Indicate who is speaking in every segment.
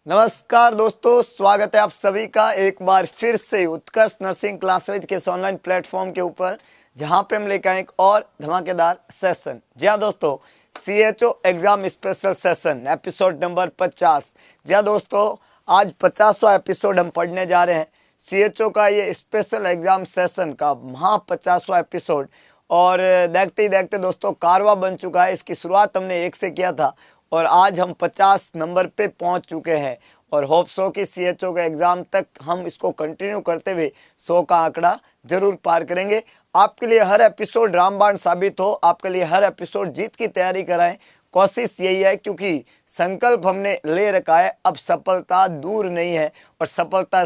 Speaker 1: नमस्कार दोस्तों, स्वागत है आप सभी का एक बार फिर से उत्कर्ष नर्सिंग क्लासेज के इस ऑनलाइन प्लेटफॉर्म के ऊपर, जहां पे हम लेकर आए एक और धमाकेदार सेशन। जी हाँ दोस्तों, CHO exam special session episode number 50। जी हाँ दोस्तों, आज 50वां एपिसोड हम पढ़ने जा रहे हैं। CHO का ये स्पेशल एग्जाम सेशन का 50वां एपिसोड, और देखते ही देखते दोस्तों कारवा बन चुका है। इसकी शुरुआत हमने 1 से किया था और आज हम 50 नंबर पे पहुंच चुके हैं, और होप सो कि CHO के एग्ज़ाम तक हम इसको कंटिन्यू करते हुए 100 का आंकड़ा जरूर पार करेंगे। आपके लिए हर एपिसोड रामबाण साबित हो, आपके लिए हर एपिसोड जीत की तैयारी कराएं, कोशिश यही है, क्योंकि संकल्प हमने ले रखा है। अब सफलता दूर नहीं है और सफलता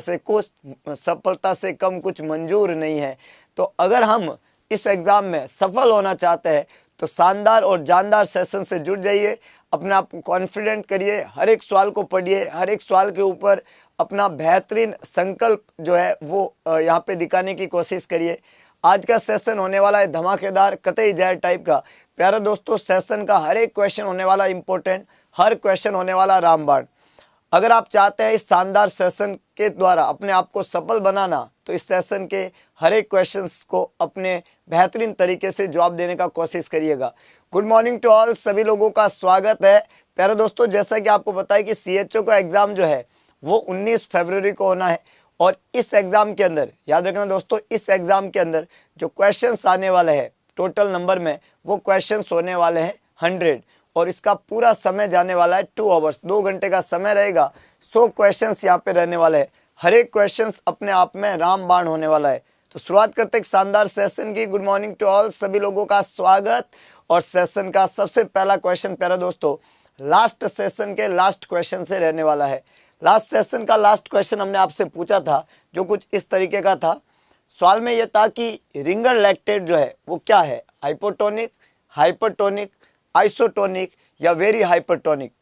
Speaker 1: से कम कुछ मंजूर नहीं है। तो अगर हम इस एग्ज़ाम में सफल होना चाहते हैं तो शानदार और जानदार सेशन से जुड़ जाइए। अपने आप को कॉन्फिडेंट करिए, हर एक सवाल को पढ़िए, हर एक सवाल के ऊपर अपना बेहतरीन संकल्प जो है वो यहाँ पे दिखाने की कोशिश करिए। आज का सेशन होने वाला है धमाकेदार, कतई जहर टाइप का। प्यारे दोस्तों, सेशन का हर एक क्वेश्चन होने वाला इंपॉर्टेंट, हर क्वेश्चन होने वाला रामबाण। अगर आप चाहते हैं इस शानदार सेशन के द्वारा अपने आप को सफल बनाना, तो इस सेशन के हर एक क्वेश्चंस को अपने बेहतरीन तरीके से जवाब देने का कोशिश करिएगा। गुड मॉर्निंग टू ऑल, सभी लोगों का स्वागत है। प्यारे दोस्तों, जैसा कि आपको पता है कि CHO का एग्ज़ाम जो है वो 19 फरवरी को होना है, और इस एग्ज़ाम के अंदर याद रखना दोस्तों, इस एग्ज़ाम के अंदर जो क्वेश्चंस आने वाले हैं टोटल नंबर में, वो क्वेश्चंस होने वाले हैं 100, और इसका पूरा समय जाने वाला है 2 आवर्स, 2 घंटे का समय रहेगा। 100 क्वेश्चंस यहाँ पे रहने वाले हैं, हर एक क्वेश्चंस अपने आप में रामबाण होने वाला है। तो शुरुआत करते एक शानदार सेशन की। गुड मॉर्निंग टू ऑल, सभी लोगों का स्वागत। और सेशन का सबसे पहला क्वेश्चन प्यारे दोस्तों लास्ट सेशन के लास्ट क्वेश्चन से रहने वाला है। लास्ट सेशन का लास्ट क्वेश्चन हमने आपसे पूछा था, जो कुछ इस तरीके का था। सवाल में यह था कि रिंगर लैक्टेट जो है वो क्या है, हाइपोटोनिक, हाइपरटोनिक, आइसोटोनिक या वेरी हाइपरटोनिक।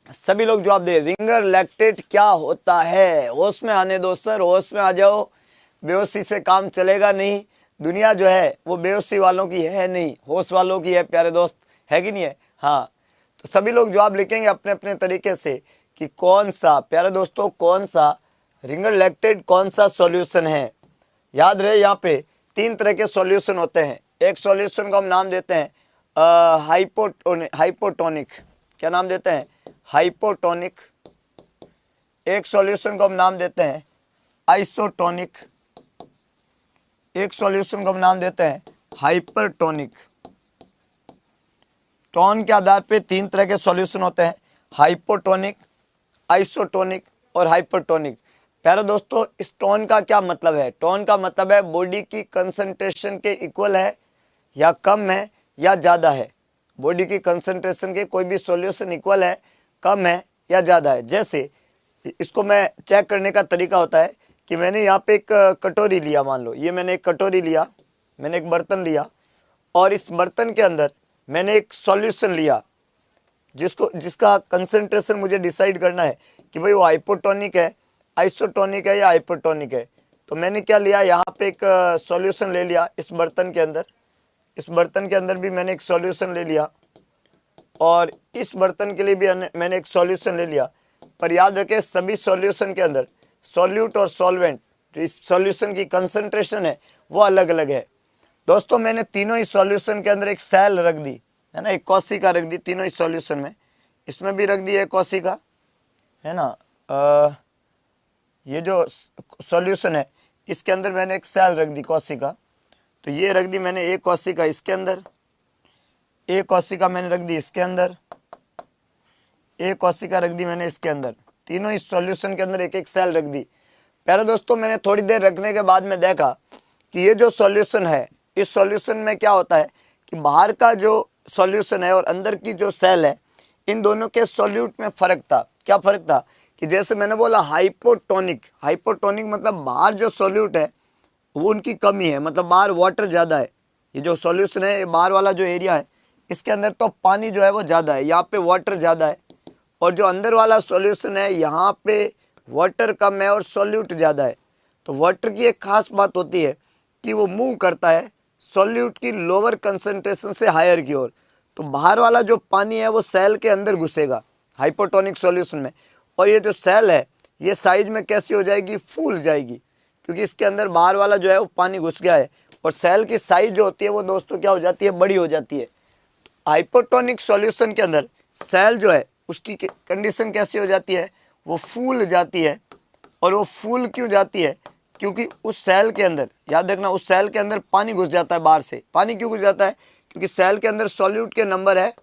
Speaker 1: सभी लोग जवाब दे, रिंगर लैक्टेट क्या होता है। होश में आने दो सर, होश में आ जाओ, बेहोशी से काम चलेगा नहीं। दुनिया जो है वो बेहोशी वालों की है नहीं, होश वालों की है प्यारे दोस्त, है कि नहीं है। हाँ, तो सभी लोग जवाब लिखेंगे अपने अपने तरीके से कि कौन सा, प्यारे दोस्तों, कौन सा रिंगर लैक्टेट कौन सा सॉल्यूशन है। याद रहे, यहाँ पे 3 तरह के सॉल्यूशन होते हैं। एक सॉल्यूशन को हम नाम देते हैं हाइपोटोनिक। क्या नाम देते हैं? हाइपोटोनिक। एक सॉल्यूशन को हम नाम देते हैं आइसोटोनिक। एक सॉल्यूशन को हम नाम देते हैं हाइपरटोनिक। टोन के आधार पे 3 तरह के सॉल्यूशन होते हैं, हाइपोटोनिक, आइसोटोनिक और हाइपरटोनिक। प्यारे दोस्तों, इस टोन का क्या मतलब है? टोन का मतलब है बॉडी की कंसंट्रेशन के इक्वल है या कम है या ज़्यादा है। बॉडी की कंसंट्रेशन के कोई भी सॉल्यूशन इक्वल है, कम है या ज़्यादा है। जैसे इसको मैं चेक करने का तरीका होता है कि मैंने यहाँ पे एक कटोरी लिया, मान लो ये मैंने एक कटोरी लिया, मैंने एक बर्तन लिया, और इस बर्तन के अंदर मैंने एक सॉल्यूशन लिया जिसका कंसंट्रेशन मुझे डिसाइड करना है कि भाई वो हाइपोटोनिक है, आइसोटोनिक है या हाइपरटोनिक है। तो मैंने क्या लिया, यहाँ पे एक सॉल्यूशन ले लिया इस बर्तन के अंदर। इस बर्तन के अंदर भी मैंने एक सॉल्यूशन ले लिया, और इस बर्तन के लिए भी मैंने एक सॉल्यूशन ले लिया। पर याद रखें, सभी सॉल्यूशन के अंदर सॉल्यूट और सॉल्वेंट, जो इस सॉल्यूशन की कंसंट्रेशन है वो अलग अलग है। दोस्तों, मैंने तीनों ही सॉल्यूशन के अंदर एक सेल रख दी है ना, एक कोशिका रख दी तीनों ही सॉल्यूशन में। इसमें भी रख दी है कोशिका, है ना। ये जो सॉल्यूशन है इसके अंदर मैंने एक सेल रख दी कोशिका। तो ये रख दी मैंने एक कोशिका इसके अंदर, एक कोशिका मैंने रख दी इसके अंदर, एक कोशिका रख दी मैंने इसके अंदर। तीनों इस सॉल्यूशन के अंदर एक एक सेल रख दी। प्यारे दोस्तों, मैंने थोड़ी देर रखने के बाद में देखा कि ये जो सॉल्यूशन है, इस सॉल्यूशन में क्या होता है कि बाहर का जो सॉल्यूशन है और अंदर की जो सेल है, इन दोनों के सॉल्यूट में फ़र्क था। क्या फ़र्क था कि जैसे मैंने बोला हाइपोटोनिक, हाइपोटोनिक मतलब बाहर जो सॉल्यूट है वो उनकी कमी है, मतलब बाहर वाटर ज़्यादा है। ये जो सॉल्यूशन है, ये बाहर वाला जो एरिया है इसके अंदर तो पानी जो है वो ज़्यादा है, यहाँ पे वाटर ज़्यादा है। और जो अंदर वाला सॉल्यूशन है, यहाँ पे वाटर कम है और सॉल्यूट ज़्यादा है। तो वाटर की एक खास बात होती है कि वो मूव करता है सॉल्यूट की लोअर कंसंट्रेशन से हायर की ओर। तो बाहर वाला जो पानी है वो सेल के अंदर घुसेगा, हाइपोटोनिक सॉल्यूशन में। और ये जो सेल है ये साइज में कैसी हो जाएगी, फूल जाएगी, क्योंकि इसके अंदर बाहर वाला जो है वो पानी घुस गया है और सेल की साइज जो होती है वो दोस्तों क्या हो जाती है, बड़ी हो जाती है। हाइपोटोनिक सॉल्यूशन के अंदर सेल जो है उसकी कंडीशन कैसी हो जाती है, वो फूल जाती है। और वो फूल क्यों जाती है, क्योंकि उस सेल के अंदर, याद रखना, उस सेल के अंदर पानी घुस जाता है बाहर से। पानी क्यों घुस जाता है, क्योंकि सेल के अंदर सॉल्यूट के नंबर है,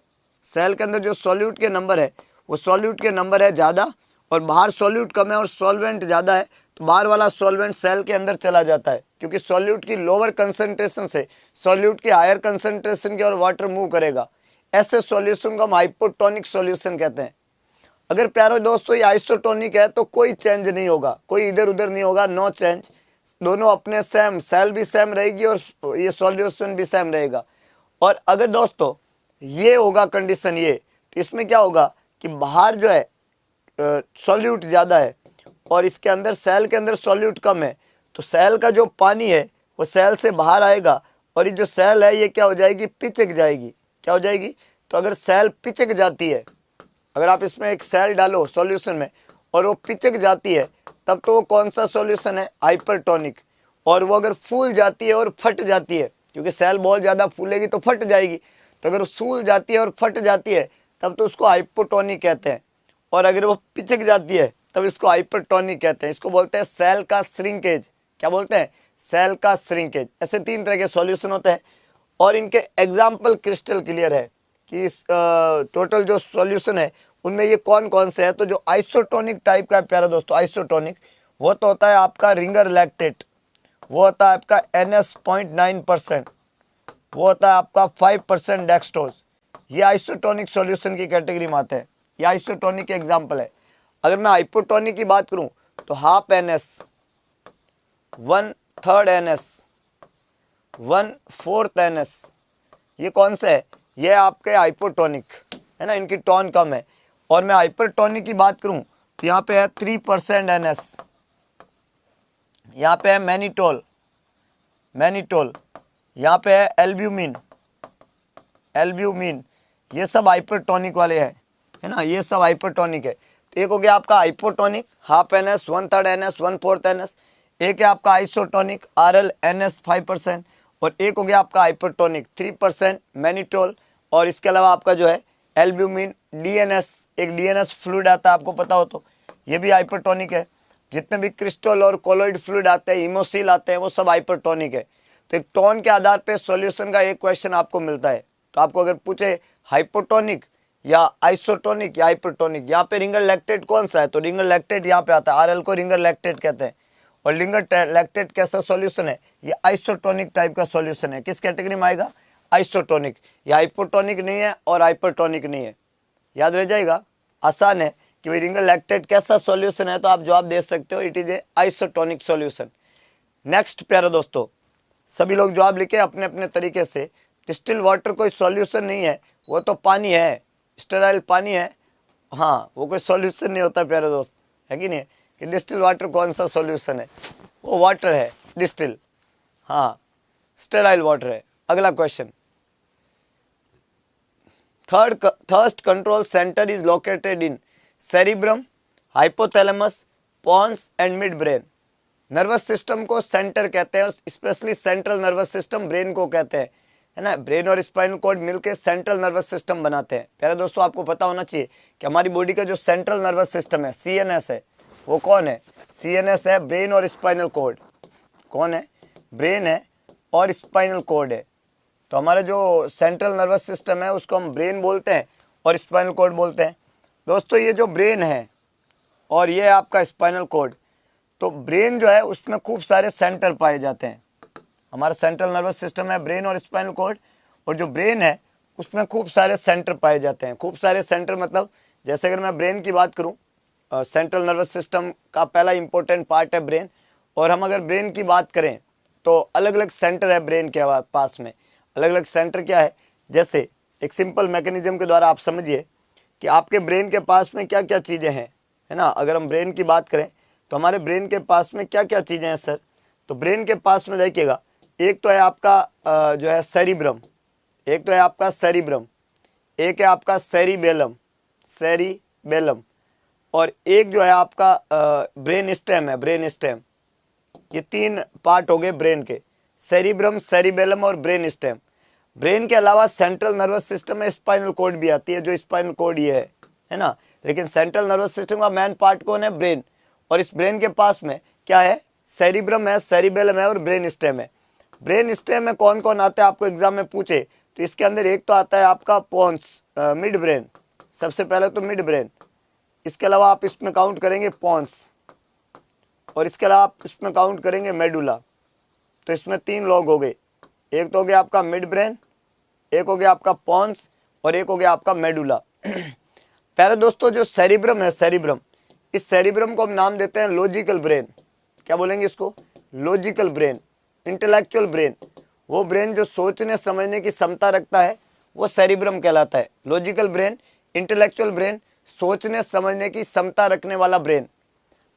Speaker 1: सेल के अंदर जो सॉल्यूट के नंबर है वो सॉल्यूट के नंबर है ज़्यादा और बाहर सॉल्यूट कम है और सॉल्वेंट ज़्यादा है, तो बाहर वाला सॉल्वेंट सेल के अंदर चला जाता है, क्योंकि सॉल्यूट की लोअर कंसंट्रेशन से सॉल्यूट की हायर कंसंट्रेशन की ओर वाटर मूव करेगा। ऐसे सॉल्यूशन को हम हाइपोटोनिक सॉल्यूशन कहते हैं। अगर प्यारे दोस्तों ये आइसोटोनिक है तो कोई चेंज नहीं होगा, कोई इधर उधर नहीं होगा, नो चेंज, दोनों अपने सेम, सेल भी सेम रहेगी और ये सॉल्यूशन भी सेम रहेगा। और अगर दोस्तों ये होगा कंडीशन ये, तो इसमें क्या होगा कि बाहर जो है सॉल्यूट ज़्यादा है और इसके अंदर सेल के अंदर सॉल्यूट कम है, तो सेल का जो पानी है वो सेल से बाहर आएगा और ये जो सेल है ये क्या हो जाएगी, पिचक जाएगी। क्या हो जाएगी, तो अगर सेल पिचक जाती है, अगर आप इसमें एक सेल डालो सॉल्यूशन में और वो पिचक जाती है, तब तो वो कौन सा सॉल्यूशन है, हाइपरटोनिक। और वो अगर फूल जाती है और फट जाती है, क्योंकि सेल बहुत ज़्यादा फूलेगी तो फट जाएगी, तो अगर फूल जाती है और फट जाती है तब तो उसको हाइपोटोनिक कहते हैं। और अगर वो पिचक जाती है तब इसको हाइपरटोनिक कहते हैं। इसको बोलते हैं सेल का श्रिंकेज। क्या बोलते हैं, सेल का श्रिंकेज। ऐसे 3 तरह के सॉल्यूशन होते हैं और इनके एग्जाम्पल क्रिस्टल क्लियर है कि टोटल जो सॉल्यूशन है उनमें ये कौन कौन से है। तो जो आइसोटोनिक टाइप का है प्यारा दोस्तों, आइसोटोनिक, वो तो होता है आपका रिंगर लैक्टेट, वो होता है आपका NS.9%, वो होता है आपका 5% डेक्सट्रोज। ये आइसोटोनिक सॉल्यूशन की कैटेगरी में आते हैं, ये आइसोटोनिक एग्जाम्पल है। अगर मैं हाइपोटोनिक की बात करूं तो हाफ NS, 1/3 NS, 1/4 NS, ये कौन सा है, ये आपके हाइपोटोनिक है ना, इनकी टोन कम है। और मैं हाइपरटोनिक की बात करूं तो यहाँ पे है 3% NS, यहाँ पे है मैनिटोल, यहाँ पे है एल्ब्यूमिन, ये सब हाइपरटोनिक वाले हैं, है ना, ये सब हाइपरटोनिक है। तो एक हो गया आपका hypotonic half NS, 1/3 NS, 1/4 NS। एक है आपका आइसोटोनिक RL NS 5%। और एक हो गया आपका हाइपरटोनिक 3% मैनिटोल। और इसके अलावा आपका जो है एल्ब्यूमिन, DNS, एक DNS फ्लूइड आता है, आपको पता हो तो, ये भी हाइपरटोनिक है। जितने भी क्रिस्टल और कोलोइड फ्लूइड आते हैं, इमोसिल आते हैं, वो सब हाइपरटोनिक है। तो एक टोन के आधार पे सॉल्यूशन का एक क्वेश्चन आपको मिलता है। तो आपको अगर पूछे हाइपोटोनिक या आइसोटोनिक या हाइपरटोनिक, यहाँ पे रिंगर लैक्टेट कौन सा है, तो रिंगर लैक्टेट यहाँ पे आता है, RL को रिंगर लैक्टेट कहते हैं। और रिंगर लैक्टेट कैसा सॉल्यूशन है, ये आइसोटोनिक टाइप का सॉल्यूशन है। किस कैटेगरी में आएगा, आइसोटोनिक। ये हाइपोटोनिक नहीं है और हाइपरटोनिक नहीं है, याद रह जाएगा, आसान है कि भाई रिंगर लैक्टेट कैसा सॉल्यूशन है, तो आप जवाब दे सकते हो, it is a isotonic solution. Next प्यारे दोस्तों, सभी लोग जवाब लिखे अपने अपने तरीके से। डिस्टिल वाटर कोई सॉल्यूशन नहीं है, वो तो पानी है, स्टेराइल पानी है, हाँ, वो कोई सॉल्यूशन नहीं होता प्यारे दोस्त, है कि नहीं, कि डिस्टिल वाटर कौन सा सॉल्यूशन है, वो वाटर है डिस्टिल, हाँ, स्टेराइल वाटर है। अगला question, thirst control centre is located in cerebrum, hypothalamus, pons and midbrain. Nervous system को सेंटर कहते हैं और specially central nervous system brain को कहते हैं, है ना। ब्रेन और स्पाइनल कॉर्ड मिलकर सेंट्रल नर्वस सिस्टम बनाते हैं। प्यारे दोस्तों आपको पता होना चाहिए कि हमारी बॉडी का जो सेंट्रल नर्वस सिस्टम है, CNS है, वो कौन है, CNS है ब्रेन और स्पाइनल कॉर्ड। कौन है, ब्रेन है और स्पाइनल कॉर्ड है। तो हमारा जो सेंट्रल नर्वस सिस्टम है उसको हम ब्रेन बोलते हैं और स्पाइनल कॉर्ड बोलते हैं। दोस्तों ये जो ब्रेन है और ये आपका स्पाइनल कॉर्ड, तो ब्रेन जो है उसमें खूब सारे सेंटर पाए जाते हैं। हमारा सेंट्रल नर्वस सिस्टम है ब्रेन और स्पाइनल कॉर्ड, और जो ब्रेन है उसमें खूब सारे सेंटर पाए जाते हैं। खूब सारे सेंटर मतलब, जैसे अगर मैं ब्रेन की बात करूं, सेंट्रल नर्वस सिस्टम का पहला इंपॉर्टेंट पार्ट है ब्रेन। और हम अगर ब्रेन की बात करें तो अलग अलग सेंटर है ब्रेन के पास में। अलग अलग सेंटर क्या है, जैसे एक सिंपल मैकेनिज्म के द्वारा आप समझिए कि आपके ब्रेन के पास में क्या क्या चीज़ें हैं, है ना। अगर हम ब्रेन की बात करें तो हमारे ब्रेन के पास में क्या क्या चीज़ें हैं सर, तो ब्रेन के पास में देखिएगा, एक तो है आपका जो है सेरिब्रम, एक तो है आपका सेरिब्रम, एक है आपका सेरिबेलम, बेलम, और एक जो है आपका ब्रेन स्टेम है, ब्रेन स्टेम। ये 3 पार्ट हो गए ब्रेन के, सेरिब्रम, सेरिबेलम और ब्रेन स्टेम। ब्रेन के अलावा सेंट्रल नर्वस सिस्टम में स्पाइनल कॉर्ड भी आती है, जो स्पाइनल कॉर्ड ये है ना। लेकिन सेंट्रल नर्वस सिस्टम का मेन पार्ट कौन है? ब्रेन। और इस ब्रेन के पास में क्या है? सेरिब्रम है, सेरिबेलम है और ब्रेन स्टेम है। ब्रेन स्टेम में कौन कौन आता है आपको एग्जाम में पूछे तो इसके अंदर एक तो आता है आपका पोन्स, मिड ब्रेन, सबसे पहले तो मिड ब्रेन। इसके अलावा आप इसमें काउंट करेंगे पोन्स, और इसके अलावा आप इसमें काउंट करेंगे मेडुला। तो इसमें 3 लोग हो गए, एक तो हो गया आपका मिड ब्रेन, एक हो गया आपका पोन्स और एक हो गया आपका मेडुला। प्यारे दोस्तों, जो सेरिब्रम है, सेरिब्रम, इस सेरिब्रम को हम नाम देते हैं लॉजिकल ब्रेन। क्या बोलेंगे इसको? Logical brain, intellectual brain. वो ब्रेन जो सोचने समझने की क्षमता रखता है वो सेरिब्रम कहलाता है। लॉजिकल ब्रेन, इंटेलेक्चुअल ब्रेन, सोचने समझने की क्षमता रखने वाला ब्रेन।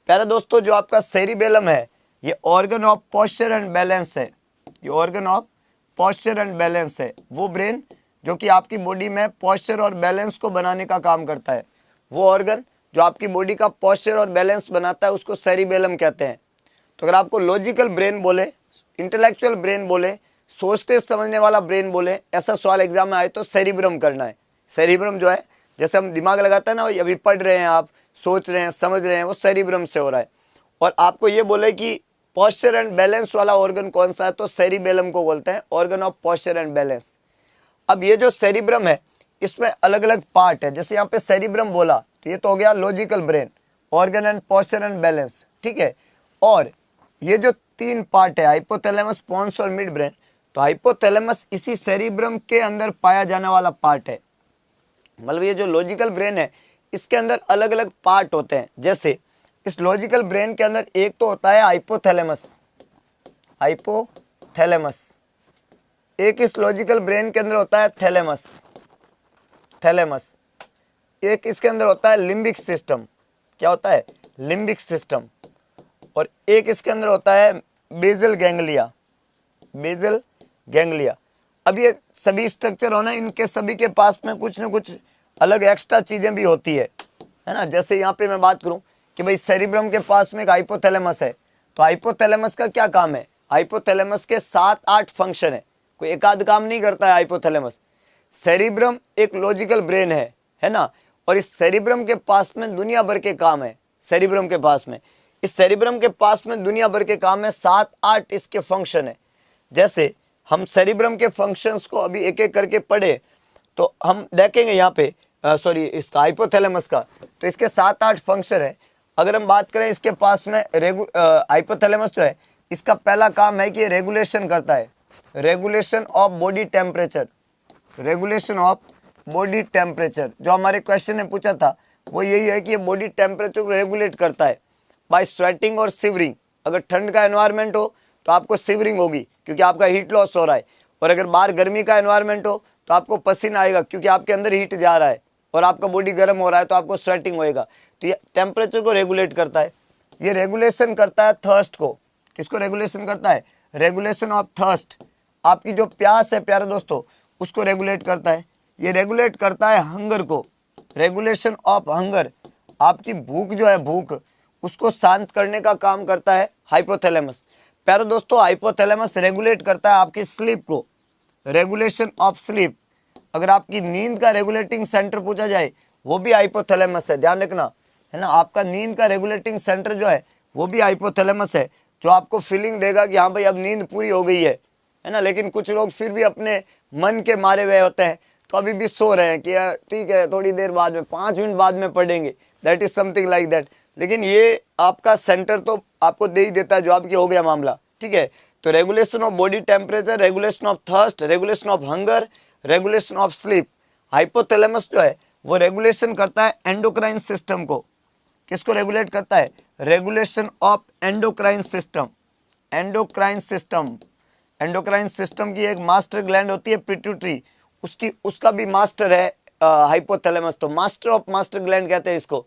Speaker 1: प्यारे दोस्तों, जो आपका सेरिबेलम है ये organ of posture and balance है। ये organ of posture and balance है, वो ब्रेन जो कि आपकी बॉडी में पोस्चर और बैलेंस को बनाने का काम करता है। वो ऑर्गन जो आपकी बॉडी का पोस्चर और बैलेंस बनाता है उसको सेरिबेलम कहते हैं। तो अगर आपको लॉजिकल ब्रेन बोले, इंटेलेक्चुअल ब्रेन बोले, सोचते समझने वाला ब्रेन बोले, ऐसा सवाल एग्जाम में आए तो सेरिब्रम करना है। सेरिब्रम जो है, जैसे हम दिमाग लगाते हैं ना, अभी पढ़ रहे हैं आप, सोच रहे हैं, समझ रहे हैं, वो सेरिब्रम से हो रहा है। और आपको ये बोले कि पोस्चर एंड बैलेंस वाला ऑर्गन कौन सा है तो सेरिबेलम को बोलते हैं, organ of posture and balance. अब ये जो सेरिब्रम है इसमें अलग अलग पार्ट है। जैसे यहाँ पे सेरिब्रम बोला तो ये तो हो गया logical brain, organ and posture and balance, ठीक है। और ये जो 3 पार्ट है, हाइपोथैलेमस, पोन्स और मिड ब्रेन, तो हाइपोथैलेमस इसी सेरिब्रम के अंदर पाया जाने वाला पार्ट है। मतलब ये जो लॉजिकल ब्रेन है इसके अंदर अलग अलग पार्ट होते हैं। जैसे इस लॉजिकल ब्रेन के अंदर एक तो होता है हाइपोथैलेमस, हाइपोथैलेमस। एक इस लॉजिकल ब्रेन के अंदर होता है थैलेमस, थैलेमस। एक इसके अंदर होता है लिम्बिक सिस्टम। क्या होता है? Limbic system. और एक इसके अंदर होता है बेसल गैंग्लिया, बेसल गैंग्लिया। अब ये सभी स्ट्रक्चर होना, इनके सभी के पास में कुछ न कुछ अलग एक्स्ट्रा चीजें भी होती है ना। जैसे यहाँ पे मैं बात करूं कि भाई सेरिब्रम के पास में एक हाइपोथैलेमस है, तो हाइपोथैलेमस का क्या काम है? हाइपोथैलेमस के 7-8 फंक्शन है, कोई एक आध काम नहीं करता है हाइपोथैलेमस। सेरिब्रम एक लॉजिकल ब्रेन है ना, और इस सेरिब्रम के पास में दुनिया भर के काम है। सेरिब्रम के पास में, इस सेरिब्रम के पास में दुनिया भर के काम है, 7-8 इसके फंक्शन है। जैसे हम सेरिब्रम के फंक्शंस को अभी एक एक करके पढ़े तो हम देखेंगे यहाँ पे, इसका हाइपोथैलेमस का, तो इसके 7-8 फंक्शन है। अगर हम बात करें इसके पास में हाइपोथैलेमस जो है, इसका पहला काम है कि रेगुलेशन करता है, regulation of body temperature, regulation of body temperature. जो हमारे क्वेश्चन ने पूछा था वो यही है कि ये बॉडी टेम्परेचर को रेगुलेट करता है बाय स्वेटिंग और सिवरिंग। अगर ठंड का एनवायरनमेंट हो तो आपको सिवरिंग होगी क्योंकि आपका हीट लॉस हो रहा है, और अगर बाहर गर्मी का एनवायरनमेंट हो तो आपको पसीना आएगा क्योंकि आपके अंदर हीट जा रहा है और आपका बॉडी गर्म हो रहा है तो आपको स्वेटिंग होएगा। तो ये टेम्परेचर को रेगुलेट करता है। ये रेगुलेशन करता है थर्स्ट को। किसको रेगुलेशन करता है? रेगुलेशन ऑफ थर्स्ट, आपकी जो प्यास है प्यारे दोस्तों उसको रेगुलेट करता है। ये रेगुलेट करता है हंगर को, रेगुलेशन ऑफ हंगर, आपकी भूख जो है, भूख, उसको शांत करने का काम करता है हाइपोथैलेमस। प्यारे दोस्तों, हाइपोथैलेमस रेगुलेट करता है आपकी स्लीप को, रेगुलेशन ऑफ स्लीप। अगर आपकी नींद का रेगुलेटिंग सेंटर पूछा जाए वो भी हाइपोथैलेमस है, ध्यान रखना, है ना। आपका नींद का रेगुलेटिंग सेंटर जो है वो भी हाइपोथैलेमस है, जो आपको फीलिंग देगा कि हाँ भाई अब नींद पूरी हो गई है ना। लेकिन कुछ लोग फिर भी अपने मन के मारे हुए होते हैं तो अभी भी सो रहे हैं कि ठीक है थोड़ी देर बाद में, 5 मिनट बाद में पढ़ेंगे, that is something like that. लेकिन ये आपका सेंटर तो आपको दे ही देता है जो आपकी हो गया मामला, ठीक है। तो regulation of body temperature, regulation of thirst, regulation of hunger, regulation of sleep. Hypothalamus जो है वो रेगुलेशन करता है एंडोक्राइन सिस्टम को। किसको रेगुलेट करता है? Regulation of endocrine system, endocrine system. Endocrine system की एक मास्टर ग्लैंड होती है पिट्यूटरी, उसका भी मास्टर है हाइपोथैलेमस। तो मास्टर ऑफ मास्टर ग्लैंड कहते हैं इसको,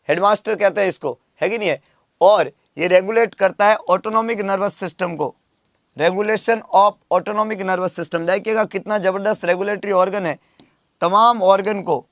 Speaker 1: हेडमास्टर कहते हैं इसको, है कि नहीं है। और ये रेगुलेट करता है ऑटोनॉमिक नर्वस सिस्टम को, regulation of autonomic nervous system. देखिएगा कितना जबरदस्त रेगुलेटरी ऑर्गन है, तमाम ऑर्गन को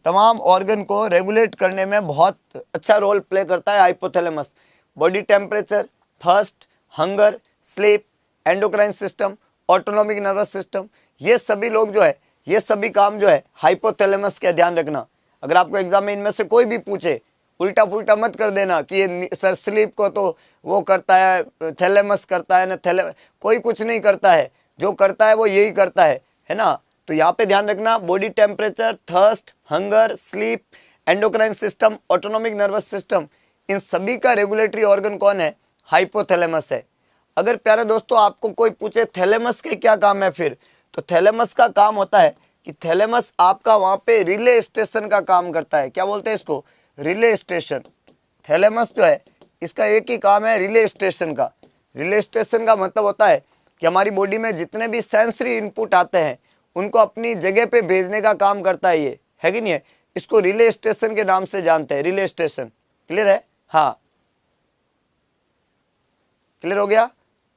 Speaker 1: तमाम ऑर्गन को रेगुलेट करने में बहुत अच्छा रोल प्ले करता है hypothalamus. Body temperature, thirst, hunger, sleep, endocrine system, autonomic nervous system, ये सभी लोग जो है, ये सभी काम जो है हाइपोथैलेमस का ध्यान रखना। अगर आपको एग्जाम में इनमें से कोई भी पूछे, उल्टा पुल्टा मत कर देना कि ये सर स्लीप को तो वो करता है, थैलेमस करता है ना, कोई कुछ नहीं करता है, जो करता है वो यही करता है ना। तो यहाँ पे ध्यान रखना, body temperature, thirst, hunger, sleep, endocrine system, autonomic nervous system, इन सभी का रेगुलेटरी ऑर्गन कौन है? हाइपोथैलेमस है। अगर प्यारे दोस्तों आपको कोई पूछे थैलेमस के क्या काम है फिर, तो थैलेमस का काम होता है कि थैलेमस आपका वहाँ पे रिले स्टेशन का काम करता है। क्या बोलते हैं इसको? Relay station. थैलेमस जो है इसका एक ही काम है, रिले स्टेशन का। रिले स्टेशन का मतलब होता है कि हमारी बॉडी में जितने भी सेंसरी इनपुट आते हैं उनको अपनी जगह पे भेजने का काम करता है ये, है कि नहीं है? इसको रिले स्टेशन के नाम से जानते हैं, रिले स्टेशन। क्लियर है? हाँ, क्लियर हो गया?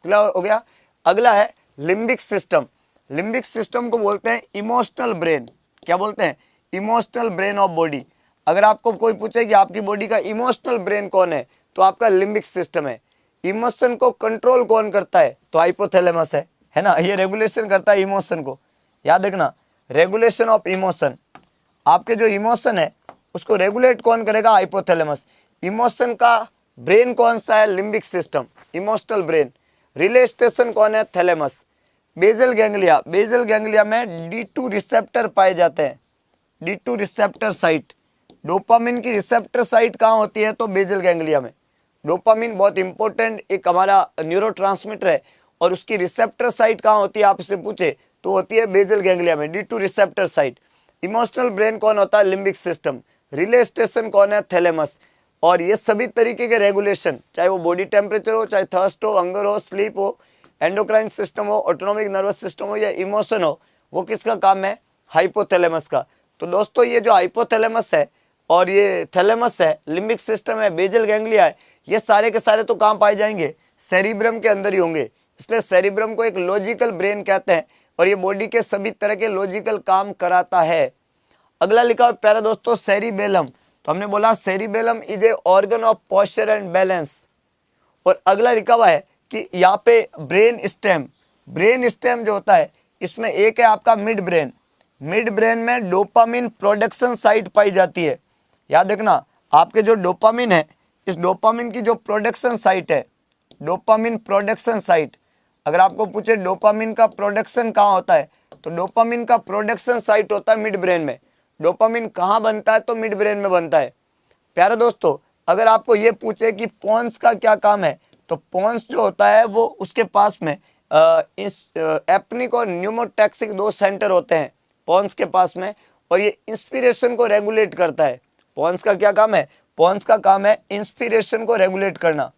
Speaker 1: क्लियर हो गया। अगला है लिम्बिक सिस्टम। लिम्बिक सिस्टम को बोलते हैं इमोशनल ब्रेन। क्या बोलते हैं? Emotional brain of body. अगर आपको कोई पूछे कि आपकी बॉडी का इमोशनल ब्रेन कौन है, तो आपका लिम्बिक सिस्टम है। इमोशन को कंट्रोल कौन करता है? तो हाइपोथैलेमस है ना, ये रेगुलेशन करता है इमोशन को। याद रखना, रेगुलेशन ऑफ इमोशन। आपके जो इमोशन है उसको रेगुलेट कौन करेगा? हाइपोथैलेमस। इमोशन का ब्रेन कौन सा है? Limbic system, emotional brain. Relay station कौन है? Thalamus. Bezel ganglia, bezel ganglia में D2 रिसेप्टर पाए जाते हैं। D2 receptor site. डोपामिन की रिसेप्टर साइट कहाँ होती है? तो बेजल गैंग्लिया में। डोपामिन बहुत इंपॉर्टेंट एक हमारा न्यूरोट्रांसमीटर है, और उसकी रिसेप्टर साइट कहाँ होती है आपसे पूछे तो होती है बेजल गैंग्लिया में, D2 receptor site. Emotional brain कौन होता है? Limbic system. रिले स्टेशन कौन है? थैलेमस। और ये सभी तरीके के रेगुलेशन, चाहे वो बॉडी टेम्परेचर हो, चाहे थर्स्ट हो, हंगर हो, स्लीप हो, एंडोक्राइन सिस्टम हो, ऑटोनॉमिक नर्वस सिस्टम हो या इमोशन हो, वो किसका काम है? हाइपोथैलेमस का। तो दोस्तों ये जो हाइपोथैलेमस है और ये थैलेमस है, लिम्बिक सिस्टम है, बेजल गैंग्लिया है, ये सारे के सारे तो कहाँ पाए जाएंगे? सेरिब्रम के अंदर ही होंगे। इसलिए सेरिब्रम को एक लॉजिकल ब्रेन कहते हैं, और ये बॉडी के सभी तरह के लॉजिकल काम कराता है। अगला लिखा हुआ प्यारा दोस्तों सेरिबेलम। तो हमने बोला cerebellum is a organ of posture and balance. और अगला लिखा हुआ है कि यहाँ पे ब्रेन स्टेम। ब्रेन स्टेम जो होता है इसमें एक है आपका मिड ब्रेन। मिड ब्रेन में डोपामिन प्रोडक्शन साइट पाई जाती है। याद रखना, आपके जो डोपामिन है, इस डोपामिन की जो प्रोडक्शन साइट है, डोपामिन प्रोडक्शन साइट, अगर आपको पूछे डोपामिन का प्रोडक्शन कहाँ होता है, तो डोपामिन का प्रोडक्शन साइट होता है मिड ब्रेन में। डोपामिन कहाँ बनता है? तो मिड ब्रेन में बनता है। प्यारे दोस्तों अगर आपको ये पूछे कि पोन्स का क्या काम है, तो पोन्स जो होता है वो उसके पास में एप्निक और न्यूमोटैक्सिक दो सेंटर होते हैं पोन्स के पास में, और ये इंस्पिरेशन को रेगुलेट करता है। पोन्स का क्या काम है? पोन्स का काम है इंस्पिरेशन को रेगुलेट करना,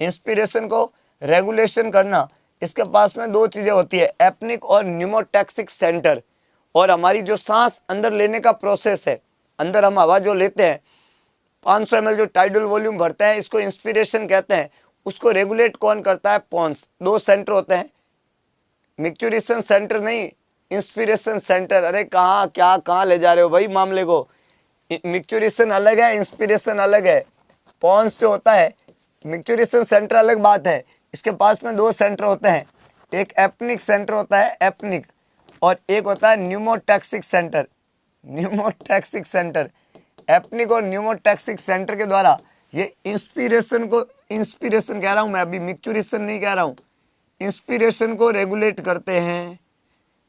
Speaker 1: इंस्पिरेशन को रेगुलेशन करना। इसके पास में दो चीज़ें होती है, एप्निक और न्यूमोटैक्सिक सेंटर। और हमारी जो सांस अंदर लेने का प्रोसेस है, अंदर हम हवा जो लेते हैं 500 ml जो टाइडल वॉल्यूम भरते हैं, इसको इंस्पिरेशन कहते हैं। उसको रेगुलेट कौन करता है? पोन्स। दो सेंटर होते हैं, मिक्चुरेशन सेंटर नहीं, इंस्पिरेशन सेंटर। अरे कहाँ ले जा रहे हो भाई मामले को? मिक्चुरेशन अलग है, इंस्पिरेशन अलग है। पोन्स जो होता है, मिक्चुरेशन सेंटर अलग बात है। इसके पास में दो सेंटर होते हैं, एक एप्निक सेंटर होता है, एप्निक, और एक होता है न्यूमोटैक्सिक सेंटर, न्यूमोटैक्सिक सेंटर। एप्निक और न्यूमोटैक्सिक सेंटर के द्वारा ये इंस्पिरेशन को, इंस्पिरेशन कह रहा हूँ मैं, अभी मिक्चुरेशन नहीं कह रहा हूँ, इंस्पिरेशन को रेगुलेट करते हैं,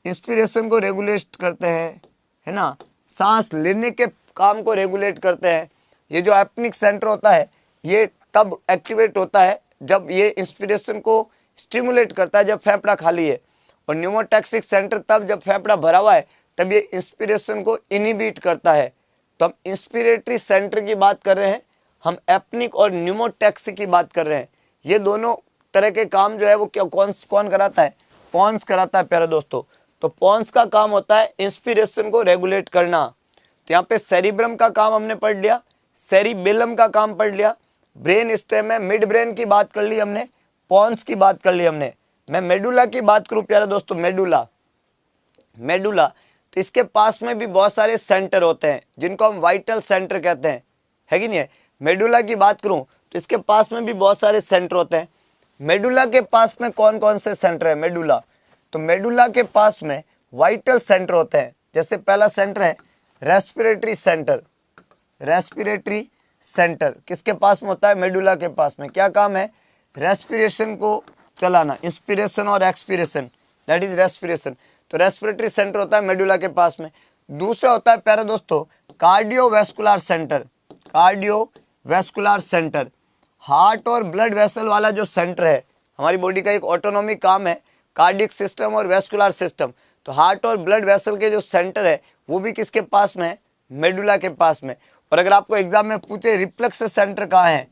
Speaker 1: इंस्पिरेशन को रेगुलेट करते हैं, है ना। सांस लेने के काम को रेगुलेट करते हैं। ये जो एप्निक सेंटर होता है ये तब एक्टिवेट होता है जब ये इंस्पिरेशन को स्टिमुलेट करता है, जब फेफड़ा खाली है, और न्यूमोटैक्सिक सेंटर तब जब फेफड़ा भरा हुआ है, तब ये इंस्पिरेशन को इनिबिट करता है। तो हम इंस्पिरेटरी सेंटर की बात कर रहे हैं, हम एप्निक और न्यूमोटैक्सिक की बात कर रहे हैं। ये दोनों तरह के काम जो है वो क्या कौन कराता है? पोन्स कराता है प्यारे दोस्तों। तो पोन्स का काम होता है इंस्पिरेशन को रेगुलेट करना। तो यहाँ पे सेरिब्रम का काम हमने पढ़ लिया, सेरिबेलम का काम पढ़ लिया, ब्रेन स्टेम है, मिड ब्रेन की बात कर ली हमने, पोन्स की बात कर ली हमने। मैं मेडुला की बात करूं प्यारे दोस्तों, मेडुला, मेडुला तो इसके पास में भी बहुत सारे सेंटर होते हैं जिनको हम वाइटल सेंटर कहते हैं, है कि नहीं है। मेडुला की बात करूं तो इसके पास में भी बहुत सारे सेंटर होते हैं। मेडुला के पास में कौन कौन से सेंटर है मेडुला, तो मेडुला के पास में वाइटल सेंटर होते हैं। जैसे पहला सेंटर है रेस्पिरेटरी सेंटर। रेस्पिरेटरी सेंटर किसके पास में होता है, मेडुला के पास में। क्या काम है, रेस्पिरेशन को चलाना, इंस्पिरेशन और एक्सपिरेशन, दैट इज रेस्पिरेशन। तो रेस्पिरेटरी सेंटर होता है मेडुला के पास में। दूसरा होता है प्यारे दोस्तों cardiovascular centre. Cardiovascular centre heart और ब्लड वेसल वाला जो सेंटर है, हमारी बॉडी का एक ऑटोनॉमिक काम है कार्डियक सिस्टम और वेस्कुलर सिस्टम। तो हार्ट और ब्लड वेसल के जो सेंटर है वो भी किसके पास में है, मेडुला के पास में। और अगर आपको एग्जाम में पूछे रिफ्लेक्स सेंटर कहाँ है,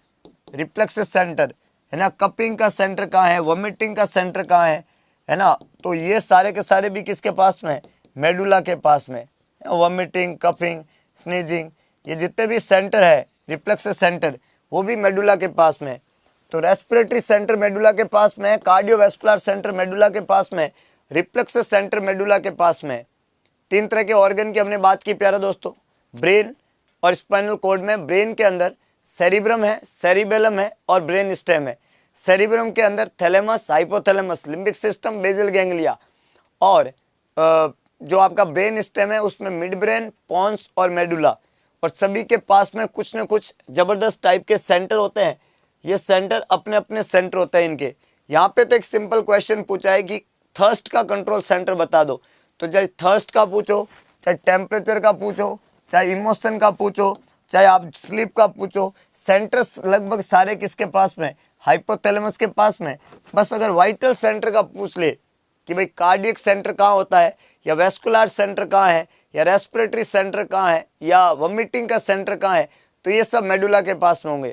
Speaker 1: रिफ्लेक्स सेंटर है ना, कपिंग का सेंटर कहाँ है, वॉमिटिंग का सेंटर कहाँ है ना, तो ये सारे के सारे भी किसके पास में है, मेडुला के पास में। वॉमिटिंग, कपिंग, स्नीजिंग, ये जितने भी सेंटर है रिफ्लेक्स सेंटर वो भी मेडुला के पास में। तो रेस्पिरेटरी सेंटर मेडुला के पास में, कार्डियोवैस्कुलर सेंटर मेडुला के पास में, रिफ्लेक्स सेंटर मेडुला के पास में। 3 तरह के ऑर्गन की हमने बात की प्यारे दोस्तों, ब्रेन और स्पाइनल कॉर्ड में। ब्रेन के अंदर सेरिब्रम है, सेरिबेलम है और ब्रेन स्टेम है। सेरिब्रम के अंदर thalamus, hypothalamus, limbic system, basal ganglia. और जो आपका ब्रेन स्टेम है उसमें मिड ब्रेन, पॉन्स और मेडुला। और सभी के पास में कुछ न कुछ जबरदस्त टाइप के सेंटर होते हैं। ये सेंटर अपने अपने सेंटर होते हैं इनके। यहाँ पे तो एक सिंपल क्वेश्चन पूछा है कि थर्स्ट का कंट्रोल सेंटर बता दो, तो चाहे थर्स्ट का पूछो, चाहे टेम्परेचर का पूछो, चाहे इमोशन का पूछो, चाहे आप स्लीप का पूछो, सेंटर्स लगभग सारे किसके पास में, हाइपोथैलेमस के पास में। बस अगर वाइटल सेंटर का पूछ ले कि भाई कार्डियक सेंटर कहाँ होता है, या वेस्कुलर सेंटर कहाँ है, या रेस्पिरेटरी सेंटर कहाँ है, या वॉमिटिंग का सेंटर कहाँ है, तो ये सब मेडुला के पास में होंगे।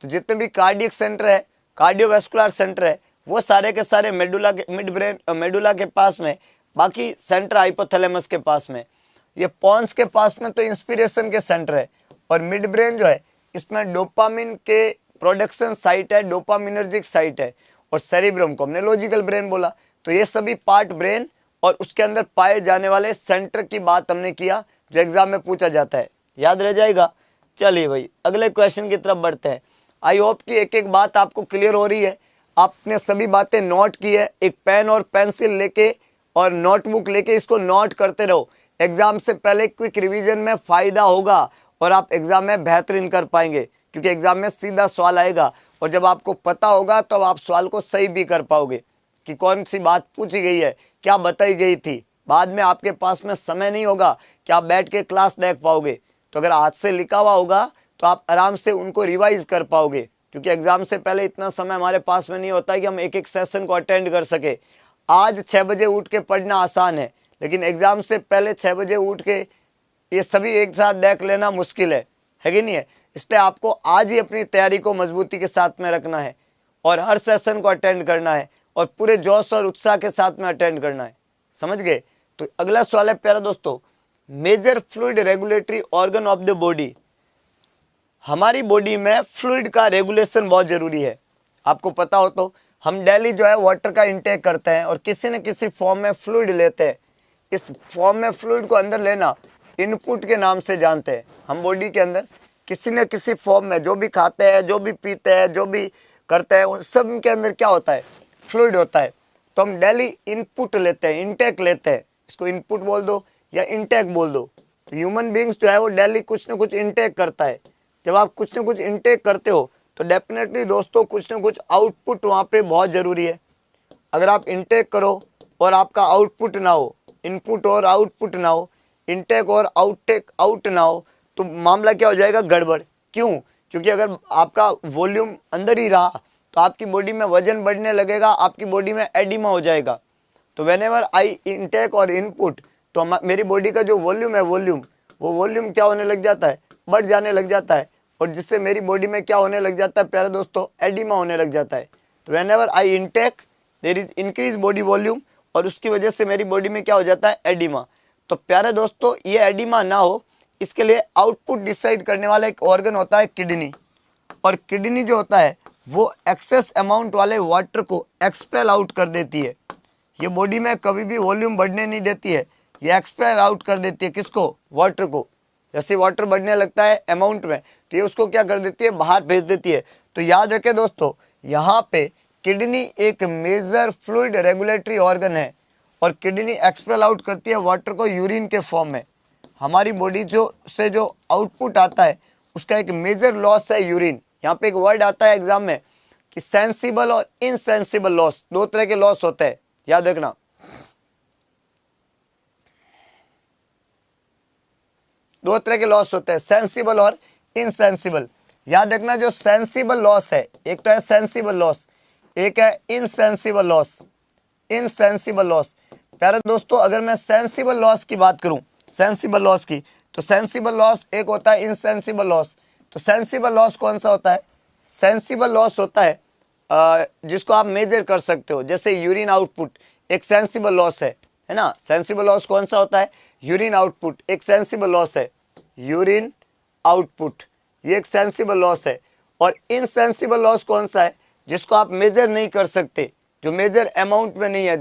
Speaker 1: तो जितने भी कार्डियक सेंटर है, कार्डियोवैस्कुलर सेंटर है, वो सारे के सारे मेडुला के मिड ब्रेन मेडुला के पास में। बाकी सेंटर हाइपोथैलेमस के पास में। ये पॉन्स के पास में तो इंस्पिरेशन के सेंटर है। और मिड ब्रेन जो है इसमें डोपामिन के प्रोडक्शन साइट है, डोपामिनर्जिक साइट है। और सेरिब्रम को हमने लॉजिकल ब्रेन बोला। तो ये सभी पार्ट ब्रेन और उसके अंदर पाए जाने वाले सेंटर की बात हमने किया जो एग्जाम में पूछा जाता है, याद रह जाएगा। चलिए भाई अगले क्वेश्चन की तरफ बढ़ते हैं। आई होप कि एक एक बात आपको क्लियर हो रही है, आपने सभी बातें नोट की है। एक पेन और पेंसिल लेके और नोटबुक लेके इसको नोट करते रहो। एग्जाम से पहले क्विक रिवीजन में फायदा होगा और आप एग्जाम में बेहतरीन कर पाएंगे, क्योंकि एग्जाम में सीधा सवाल आएगा। और जब आपको पता होगा तब आप सवाल को सही भी कर पाओगे कि कौन सी बात पूछी गई है, क्या बताई गई थी। बाद में आपके पास में समय नहीं होगा कि आप बैठ के क्लास देख पाओगे। तो अगर हाथ से लिखा हुआ होगा तो आप आराम से उनको रिवाइज कर पाओगे, क्योंकि एग्जाम से पहले इतना समय हमारे पास में नहीं होता है कि हम एक एक सेशन को अटेंड कर सके। आज 6 बजे उठ के पढ़ना आसान है, लेकिन एग्जाम से पहले 6 बजे उठ के ये सभी एक साथ देख लेना मुश्किल है कि नहीं है। इसलिए आपको आज ही अपनी तैयारी को मजबूती के साथ में रखना है और हर सेशन को अटेंड करना है और पूरे जोश और उत्साह के साथ में अटेंड करना है, समझ गए। तो अगला सवाल है प्यारा दोस्तों, major fluid regulatory organ of the body. हमारी बॉडी में फ्लूइड का रेगुलेशन बहुत जरूरी है। आपको पता हो तो हम डेली जो है वाटर का इंटेक करते हैं और किसी न किसी फॉर्म में फ्लूइड लेते हैं। इस फॉर्म में फ्लूइड को अंदर लेना इनपुट के नाम से जानते हैं। हम बॉडी के अंदर किसी न किसी फॉर्म में जो भी खाते हैं, जो भी पीते हैं, जो भी करते हैं, उन सब के अंदर क्या होता है, फ्लूइड होता है। तो हम डेली इनपुट लेते हैं, इंटेक लेते हैं। इसको इनपुट बोल दो या इंटेक बोल दो। तो ह्यूमन बींग्स जो है वो डेली कुछ न कुछ इंटेक करता है। जब आप कुछ न कुछ इंटेक करते हो तो डेफिनेटली दोस्तों कुछ न कुछ आउटपुट वहाँ पे बहुत ज़रूरी है। अगर आप इंटेक करो और आपका आउटपुट ना हो, इनपुट और आउटपुट ना हो, इंटेक और आउट ना हो, तो मामला क्या हो जाएगा, गड़बड़। क्यों? क्योंकि अगर आपका वॉल्यूम अंदर ही रहा तो आपकी बॉडी में वजन बढ़ने लगेगा, आपकी बॉडी में एडिमा हो जाएगा। तो व्हेनेवर आई इंटेक और इनपुट, तो मेरी बॉडी का जो वॉल्यूम है वो वॉल्यूम क्या होने लग जाता है, बढ़ जाने लग जाता है। और जिससे मेरी बॉडी में क्या होने लग जाता है प्यारे दोस्तों, एडिमा होने लग जाता है। तो whenever I intake there is increase body volume, और उसकी वजह से मेरी बॉडी में क्या हो जाता है, एडिमा। तो प्यारे दोस्तों ये एडिमा ना हो इसके लिए आउटपुट डिसाइड करने वाला एक ऑर्गन होता है किडनी। और किडनी जो होता है वो एक्सेस अमाउंट वाले वाटर को एक्सपेल आउट कर देती है। ये बॉडी में कभी भी वॉल्यूम बढ़ने नहीं देती है, ये एक्सपायर आउट कर देती है किसको, वाटर को। जैसे वाटर बढ़ने लगता है अमाउंट में तो ये उसको क्या कर देती है, बाहर भेज देती है। तो याद रखें दोस्तों, यहाँ पे किडनी एक मेजर फ्लूइड रेगुलेटरी ऑर्गन है और किडनी एक्सपेल आउट करती है वाटर को यूरिन के फॉर्म में। हमारी बॉडी जो आउटपुट आता है उसका एक मेजर लॉस है यूरिन। यहाँ पे एक वर्ड आता है एग्जाम में कि सेंसिबल और इनसेंसिबल लॉस, दो तरह के लॉस होते हैं, याद रखना। दो तरह के लॉस होते हैं, सेंसिबल और इनसेंसिबल। याद रखना, जो सेंसिबल लॉस है, एक तो है सेंसिबल लॉस, एक है इनसेंसिबल लॉस। इनसेंसिबल लॉस, प्यारे दोस्तों, अगर मैं सेंसिबल लॉस की बात करूं, सेंसिबल लॉस की, तो सेंसिबल लॉस एक होता है इनसेंसिबल लॉस। तो सेंसिबल लॉस कौन सा होता है? सेंसिबल लॉस होता है जिसको आप मेजर कर सकते हो, जैसे यूरिन आउटपुट एक सेंसिबल लॉस है ना। सेंसिबल लॉस कौन सा होता है? यूरिन आउटपुट एक सेंसिबल लॉस है, यूरिन आउटपुट ये एक सेंसिबल लॉस है। और इनसेंसिबल लॉस कौन सा है? जिसको आप मेजर नहीं कर सकते, जो मेजर अमाउंट में नहीं है,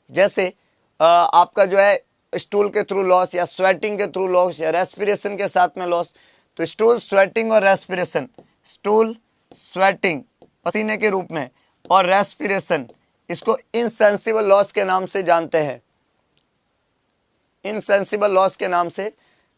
Speaker 1: जैसे आपका जो है स्टूल के थ्रू लॉस या स्वेटिंग के थ्रू लॉस या रेस्पिरेशन के साथ में लॉस। तो स्टूल, स्वेटिंग और रेस्पिरेशन, स्टूल, स्वेटिंग पसीने के रूप में और रेस्पिरेशन, इसको इनसेंसिबल लॉस के नाम से जानते हैं, इनसेंसिबल लॉस के नाम से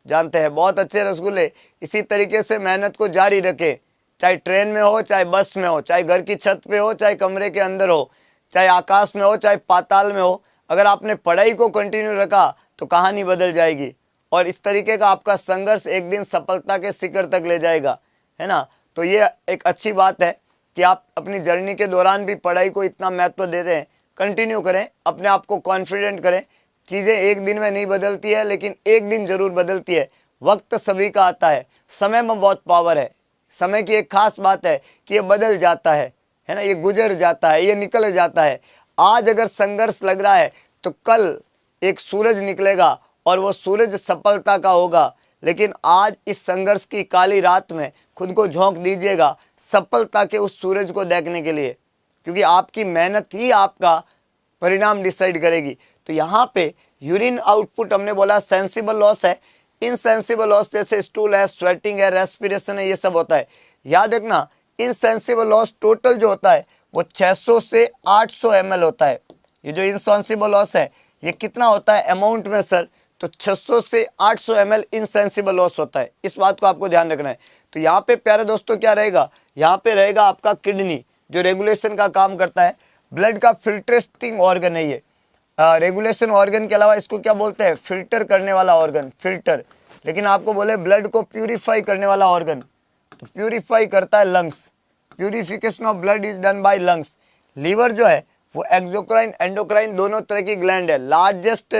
Speaker 1: जानते हैं। बहुत अच्छे रसगुल्ले, इसी तरीके से मेहनत को जारी रखें, चाहे ट्रेन में हो, चाहे बस में हो, चाहे घर की छत पे हो, चाहे कमरे के अंदर हो, चाहे आकाश में हो, चाहे पाताल में हो। अगर आपने पढ़ाई को कंटिन्यू रखा तो कहानी बदल जाएगी और इस तरीके का आपका संघर्ष एक दिन सफलता के शिखर तक ले जाएगा, है ना। तो ये एक अच्छी बात है कि आप अपनी जर्नी के दौरान भी पढ़ाई को इतना महत्व देते हैं। कंटिन्यू करें, अपने आप को कॉन्फिडेंट करें। चीज़ें एक दिन में नहीं बदलती है, लेकिन एक दिन जरूर बदलती है। वक्त सभी का आता है, समय में बहुत पावर है। समय की एक खास बात है कि ये बदल जाता है ना, ये गुजर जाता है, ये निकल जाता है। आज अगर संघर्ष लग रहा है तो कल एक सूरज निकलेगा और वो सूरज सफलता का होगा। लेकिन आज इस संघर्ष की काली रात में खुद को झोंक दीजिएगा सफलता के उस सूरज को देखने के लिए, क्योंकि आपकी मेहनत ही आपका परिणाम डिसाइड करेगी। तो यहाँ पे यूरिन आउटपुट हमने बोला सेंसिबल लॉस है। इनसेंसिबल लॉस जैसे स्टूल है, स्वेटिंग है, रेस्पिरेशन है, ये सब होता है। याद रखना, इनसेंसिबल लॉस टोटल जो होता है वो 600 से 800 ml होता है। ये जो इनसेंसिबल लॉस है ये कितना होता है अमाउंट में सर? तो 600 से 800 ml इनसेंसिबल लॉस होता है। इस बात को आपको ध्यान रखना है। तो यहाँ पे प्यारे दोस्तों क्या रहेगा? यहाँ पे रहेगा आपका किडनी, जो रेगुलेशन का काम करता है। ब्लड का फिल्टरिंग ऑर्गन है ये। रेगुलेशन ऑर्गन के अलावा इसको क्या बोलते हैं? फिल्टर करने वाला ऑर्गन, फिल्टर। लेकिन आपको बोले ब्लड को प्यूरिफाई करने वाला ऑर्गन, तो प्यूरिफाई करता है lungs. Purification of blood is done by lungs. Liver जो है वो एक्सोक्राइन एंडोक्राइन दोनों तरह की ग्लैंड है। लार्जेस्ट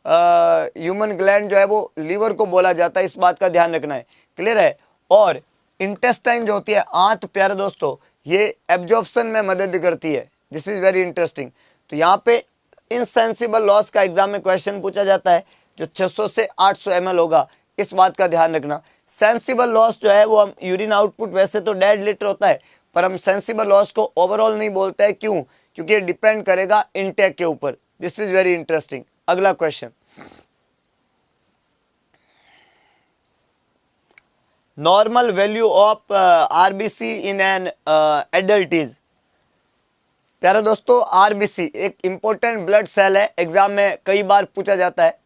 Speaker 1: ह्यूमन ग्लैंड जो है वो लीवर को बोला जाता है, इस बात का ध्यान रखना है। क्लियर है? और इंटेस्टाइन जो होती है, आंत, प्यारे दोस्तों, ये एब्जॉर्प्शन में मदद करती है। This is very interesting. तो यहाँ पे इनसेंसिबल लॉस का एग्जाम में क्वेश्चन पूछा जाता है, जो 600 से 800 ml होगा, इस बात का ध्यान रखना। सेंसिबल लॉस जो है वो हम यूरिन आउटपुट वैसे तो 1.5 लीटर होता है, पर हम सेंसिबल लॉस को ओवरऑल नहीं बोलते हैं। क्यों? क्योंकि ये डिपेंड करेगा इनटेक के ऊपर। This is very interesting. अगला question, normal value of RBC in an adult is. प्यारे दोस्तों, आरबीसी एक इंपॉर्टेंट ब्लड सेल है, एग्जाम में कई बार पूछा जाता है।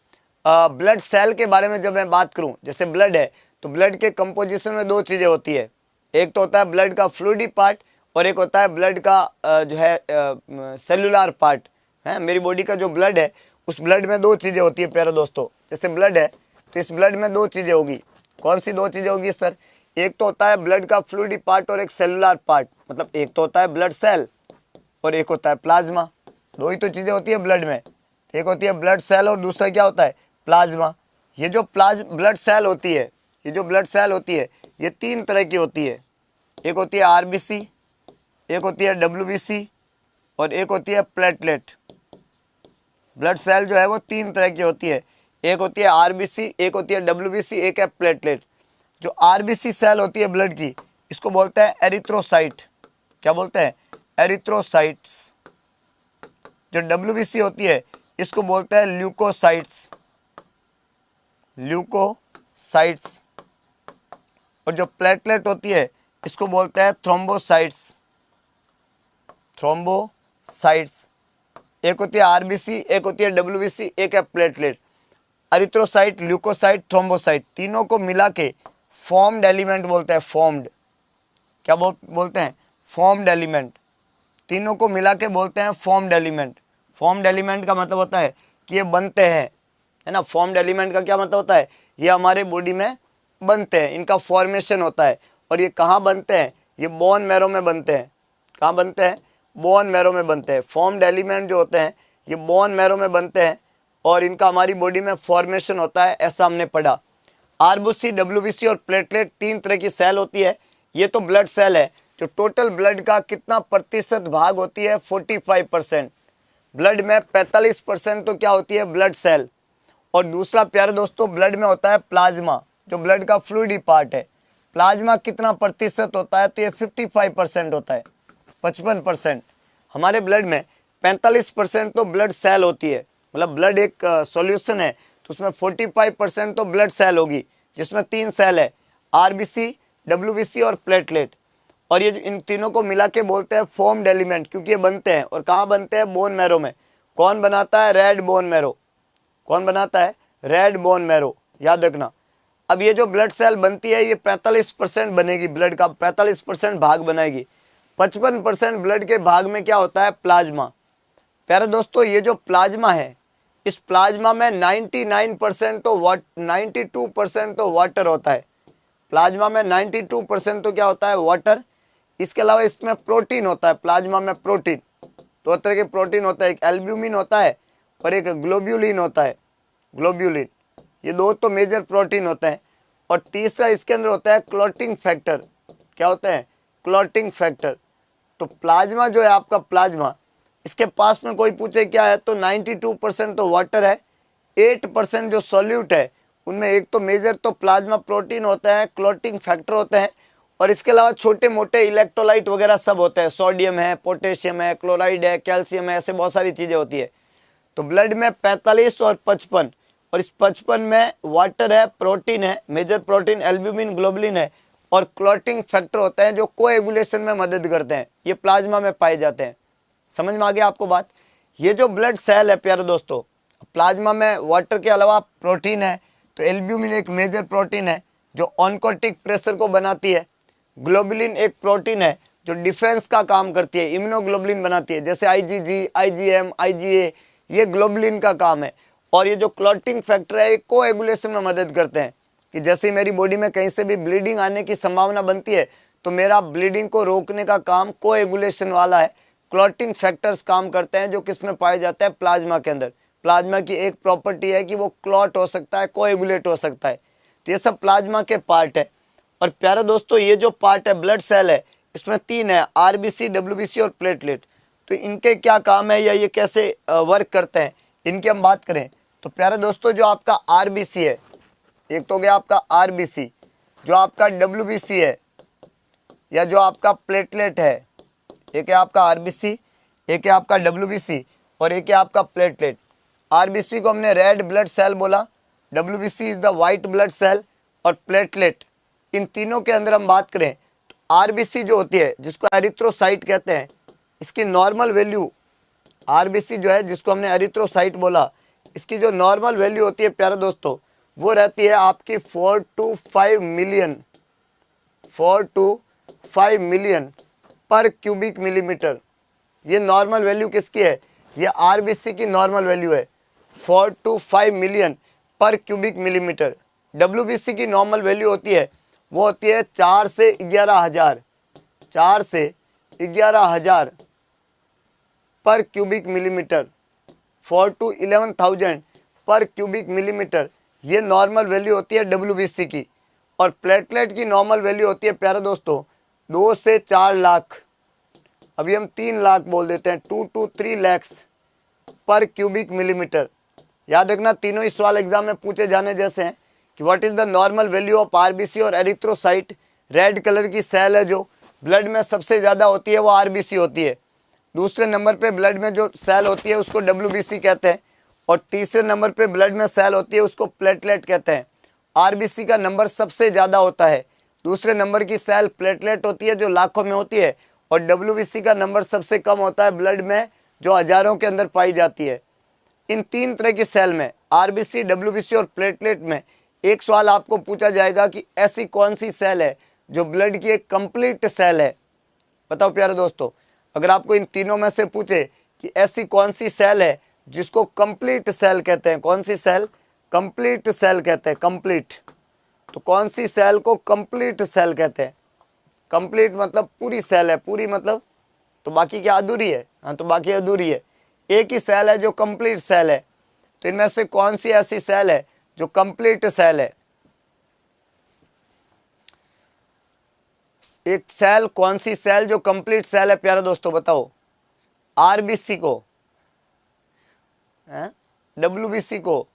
Speaker 1: ब्लड सेल के बारे में जब मैं बात करूं, जैसे ब्लड है तो ब्लड के कंपोजिशन में दो चीज़ें होती है। एक तो होता है ब्लड का फ्लूइडी पार्ट और एक होता है ब्लड का जो है सेलुलर पार्ट है। मेरी बॉडी का जो ब्लड है उस ब्लड में दो चीज़ें होती है प्यारे दोस्तों। जैसे ब्लड है तो इस ब्लड में दो चीज़ें होगी। कौन सी दो चीज़ें होगी सर? एक तो होता है ब्लड का फ्लूइडी पार्ट और एक सेलुलर पार्ट। मतलब एक तो होता है ब्लड सेल और एक होता है प्लाज्मा। दो ही तो चीज़ें होती है ब्लड में, एक होती है ब्लड सेल और दूसरा क्या होता है? प्लाज्मा। ये जो ब्लड सेल होती है, ये जो ब्लड सेल होती है ये तीन तरह की होती है। एक होती है आरबीसी, एक होती है डब्ल्यूबीसी और एक होती है प्लेटलेट। ब्लड सेल जो है वो तीन तरह की होती है, एक होती है आरबीसी, एक होती है डब्ल्यूबीसी, एक है प्लेटलेट। जो आरबीसी सेल होती है ब्लड की, इसको बोलते हैं एरिथ्रोसाइट। क्या बोलते हैं? एरिथ्रोसाइट्स। जो डब्ल्यूबीसी होती है इसको बोलते हैं ल्यूकोसाइट्स, ल्यूकोसाइट्स। और जो प्लेटलेट होती है इसको बोलते हैं थ्रोम्बोसाइट्स, थ्रोम्बोसाइट्स। एक होती है आरबीसी, एक होती है डब्ल्यूबीसी, एक है प्लेटलेट। एरिथ्रोसाइट, ल्यूकोसाइट, थ्रोम्बोसाइट, तीनों को मिला के फॉर्म्ड एलिमेंट बोलते हैं। फॉर्म्ड, क्या बोलते हैं? Formed element. तीनों को मिला के बोलते हैं फॉर्म्ड एलिमेंट। फॉर्म्ड एलिमेंट का मतलब होता है कि ये बनते हैं, है ना। फॉर्म्ड एलिमेंट का क्या मतलब होता है? ये हमारे बॉडी में बनते हैं, इनका फॉर्मेशन होता है। और ये कहाँ बनते हैं? ये बोन मैरो में बनते हैं। कहाँ बनते हैं? बोन मैरो में बनते हैं। फॉर्म्ड एलिमेंट जो होते हैं ये बोन मैरो में बनते हैं और इनका हमारी बॉडी में फॉर्मेशन होता है, ऐसा हमने पढ़ा। आरबीसी, डब्ल्यूबीसी और प्लेटलेट 3 तरह की सेल होती है। ये तो ब्लड सेल है, जो टोटल ब्लड का कितना प्रतिशत भाग होती है? 45%। ब्लड में 45% तो क्या होती है? Blood cell. और दूसरा प्यारे दोस्तों, ब्लड में होता है प्लाज्मा, जो ब्लड का फ्लूइडी पार्ट है। प्लाज्मा कितना प्रतिशत होता है? तो ये 55% होता है, 55%। हमारे ब्लड में 45% तो ब्लड सेल होती है, मतलब ब्लड एक सॉल्यूशन है, तो उसमें 45% तो ब्लड सेल होगी, जिसमें 3 सेल है, आरबीसी, डब्ल्यूबीसी और प्लेटलेट। और ये इन तीनों को मिला के बोलते हैं फॉर्म्ड एलिमेंट, क्योंकि ये बनते हैं। और कहाँ बनते हैं? बोन मैरो में। कौन बनाता है? Red bone marrow. कौन बनाता है? रेड बोन मैरो, याद रखना। अब ये जो ब्लड सेल बनती है ये 45% बनेगी, ब्लड का 45% भाग बनाएगी। 55% ब्लड के भाग में क्या होता है? प्लाज्मा। प्यारे दोस्तों, ये जो प्लाज्मा है, इस प्लाज्मा में 92% तो वाटर होता है। प्लाज्मा में 92% तो क्या होता है? वाटर। इसके अलावा इसमें प्रोटीन होता है। प्लाज्मा में प्रोटीन, 2 तरह के प्रोटीन होता है, एक एल्ब्यूमिन होता है और एक ग्लोब्यूलिन होता है। ग्लोब्यूलिन, ये 2 तो मेजर प्रोटीन होते हैं। और तीसरा इसके अंदर होता है क्लॉटिंग फैक्टर। क्या होता है? Clotting factor. तो प्लाज्मा जो है आपका, प्लाज्मा, इसके पास में कोई पूछे क्या है, तो 92% तो वाटर है, 8% जो सॉल्यूट है, उनमें एक तो मेजर तो प्लाज्मा प्रोटीन होता है, क्लॉटिंग फैक्टर होते हैं, और इसके अलावा छोटे मोटे इलेक्ट्रोलाइट वगैरह सब होते हैं। सोडियम है, पोटेशियम है, क्लोराइड है, कैल्शियम है, ऐसे बहुत सारी चीज़ें होती है। तो ब्लड में 45 और 55, और इस 55 में वाटर है, प्रोटीन है, मेजर प्रोटीन एल्ब्यूमिन, ग्लोबुलिन है, और क्लॉटिंग फैक्टर होते हैं जो कोएगुलेशन में मदद करते हैं। ये प्लाज्मा में पाए जाते हैं। समझ में आ गया आपको बात? ये जो ब्लड सेल है प्यारे दोस्तों, प्लाज्मा में वाटर के अलावा प्रोटीन है, तो एल्ब्यूमिन एक मेजर प्रोटीन है जो ऑन्कोटिक प्रेशर को बनाती है। ग्लोबुलिन एक प्रोटीन है जो डिफेंस का काम करती है, इम्यूनोग्लोबुलिन बनाती है, जैसे आईजीजी, आईजीएम, आईजीए, ये ग्लोबुलिन का काम है। और ये जो क्लॉटिंग फैक्टर है, ये कोएगुलेशन में मदद करते हैं, कि जैसे मेरी बॉडी में कहीं से भी ब्लीडिंग आने की संभावना बनती है, तो मेरा ब्लीडिंग को रोकने का काम कोएगुलेशन वाला है। क्लॉटिंग फैक्टर्स काम करते हैं, जो किस में पाए जाते हैं? प्लाज्मा के अंदर। प्लाज्मा की एक प्रॉपर्टी है कि वो क्लॉट हो सकता है, कोएगुलेट हो सकता है। तो ये सब प्लाज्मा के पार्ट है। और प्यारे दोस्तों, ये जो पार्ट है ब्लड सेल है, इसमें 3 है, आरबीसी, डब्ल्यूबीसी और प्लेटलेट। तो इनके क्या काम है या ये कैसे वर्क करते हैं, इनकी हम बात करें तो प्यारे दोस्तों, जो आपका आरबीसी है, एक तो हो गया आपका आरबीसी, जो आपका डब्ल्यूबीसी है या जो आपका प्लेटलेट है, एक है आपका आरबीसी, एक है आपका डब्ल्यूबीसी और एक है आपका प्लेटलेट। आरबीसी को हमने रेड ब्लड सेल बोला, WBC is the white blood cell, और प्लेटलेट, इन तीनों के अंदर हम बात करें तो आरबीसी जो होती है, जिसको एरिथ्रोसाइट कहते हैं, इसकी नॉर्मल वैल्यू, आरबीसी जो है जिसको हमने एरिथ्रोसाइट बोला, इसकी जो नॉर्मल वैल्यू होती है प्यारे दोस्तों, वो रहती है आपकी 4 to 5 मिलियन, 4 to 5 मिलियन पर क्यूबिक मिलीमीटर। ये नॉर्मल वैल्यू किसकी है? ये आरबीसी की नॉर्मल वैल्यू है, 4 to 5 मिलियन पर क्यूबिक मिलीमीटर। डब्ल्यूबीसी की नॉर्मल वैल्यू होती है, वो होती है 4 से 11,000, 4 से 11,000 पर क्यूबिक मिलीमीटर, 4 to 11,000 पर क्यूबिक मिलीमीटर। ये नॉर्मल वैल्यू होती है डब्ल्यूबीसी की। और प्लेटलेट की नॉर्मल वैल्यू होती है प्यारे दोस्तों 2 से 4 लाख, अभी हम 3 लाख बोल देते हैं, 2 to 3 lakhs पर क्यूबिक मिलीमीटर। याद रखना, तीनों ही सवाल एग्जाम में पूछे जाने जैसे हैं कि what is the normal value of RBC और एरिथ्रोसाइट। रेड कलर की सेल है जो ब्लड में सबसे ज़्यादा होती है, वो आरबीसी होती है। दूसरे नंबर पे ब्लड में जो सेल होती है उसको डब्ल्यूबीसी कहते हैं, और तीसरे नंबर पे ब्लड में सेल होती है उसको प्लेटलेट कहते हैं। आरबीसी का नंबर सबसे ज़्यादा होता है, दूसरे नंबर की सेल प्लेटलेट होती है जो लाखों में होती है, और डब्ल्यूबीसी का नंबर सबसे कम होता है ब्लड में जो हजारों के अंदर पाई जाती है। इन तीन तरह की सेल में आरबीसी, डब्ल्यूबीसी और प्लेटलेट में एक सवाल आपको पूछा जाएगा कि ऐसी कौन सी सेल है जो ब्लड की एक कंप्लीट सेल है। बताओ प्यारे दोस्तों, अगर आपको इन तीनों में से पूछे कि ऐसी कौन सी सेल है जिसको कंप्लीट सेल कहते हैं, कौन सी सेल? कंप्लीट सेल कहते हैं, कंप्लीट। तो कौन सी सेल को कंप्लीट सेल कहते हैं? कंप्लीट मतलब पूरी सेल है, पूरी मतलब तो बाकी क्या अधूरी है? हाँ, तो बाकी अधूरी है। एक ही सेल है जो कंप्लीट सेल है। तो इनमें से कौन सी ऐसी सेल है जो कंप्लीट सेल है? एक सेल, कौन सी सेल जो कंप्लीट सेल है प्यारे दोस्तों, बताओ। आरबीसी को, डब्ल्यूबीसी को,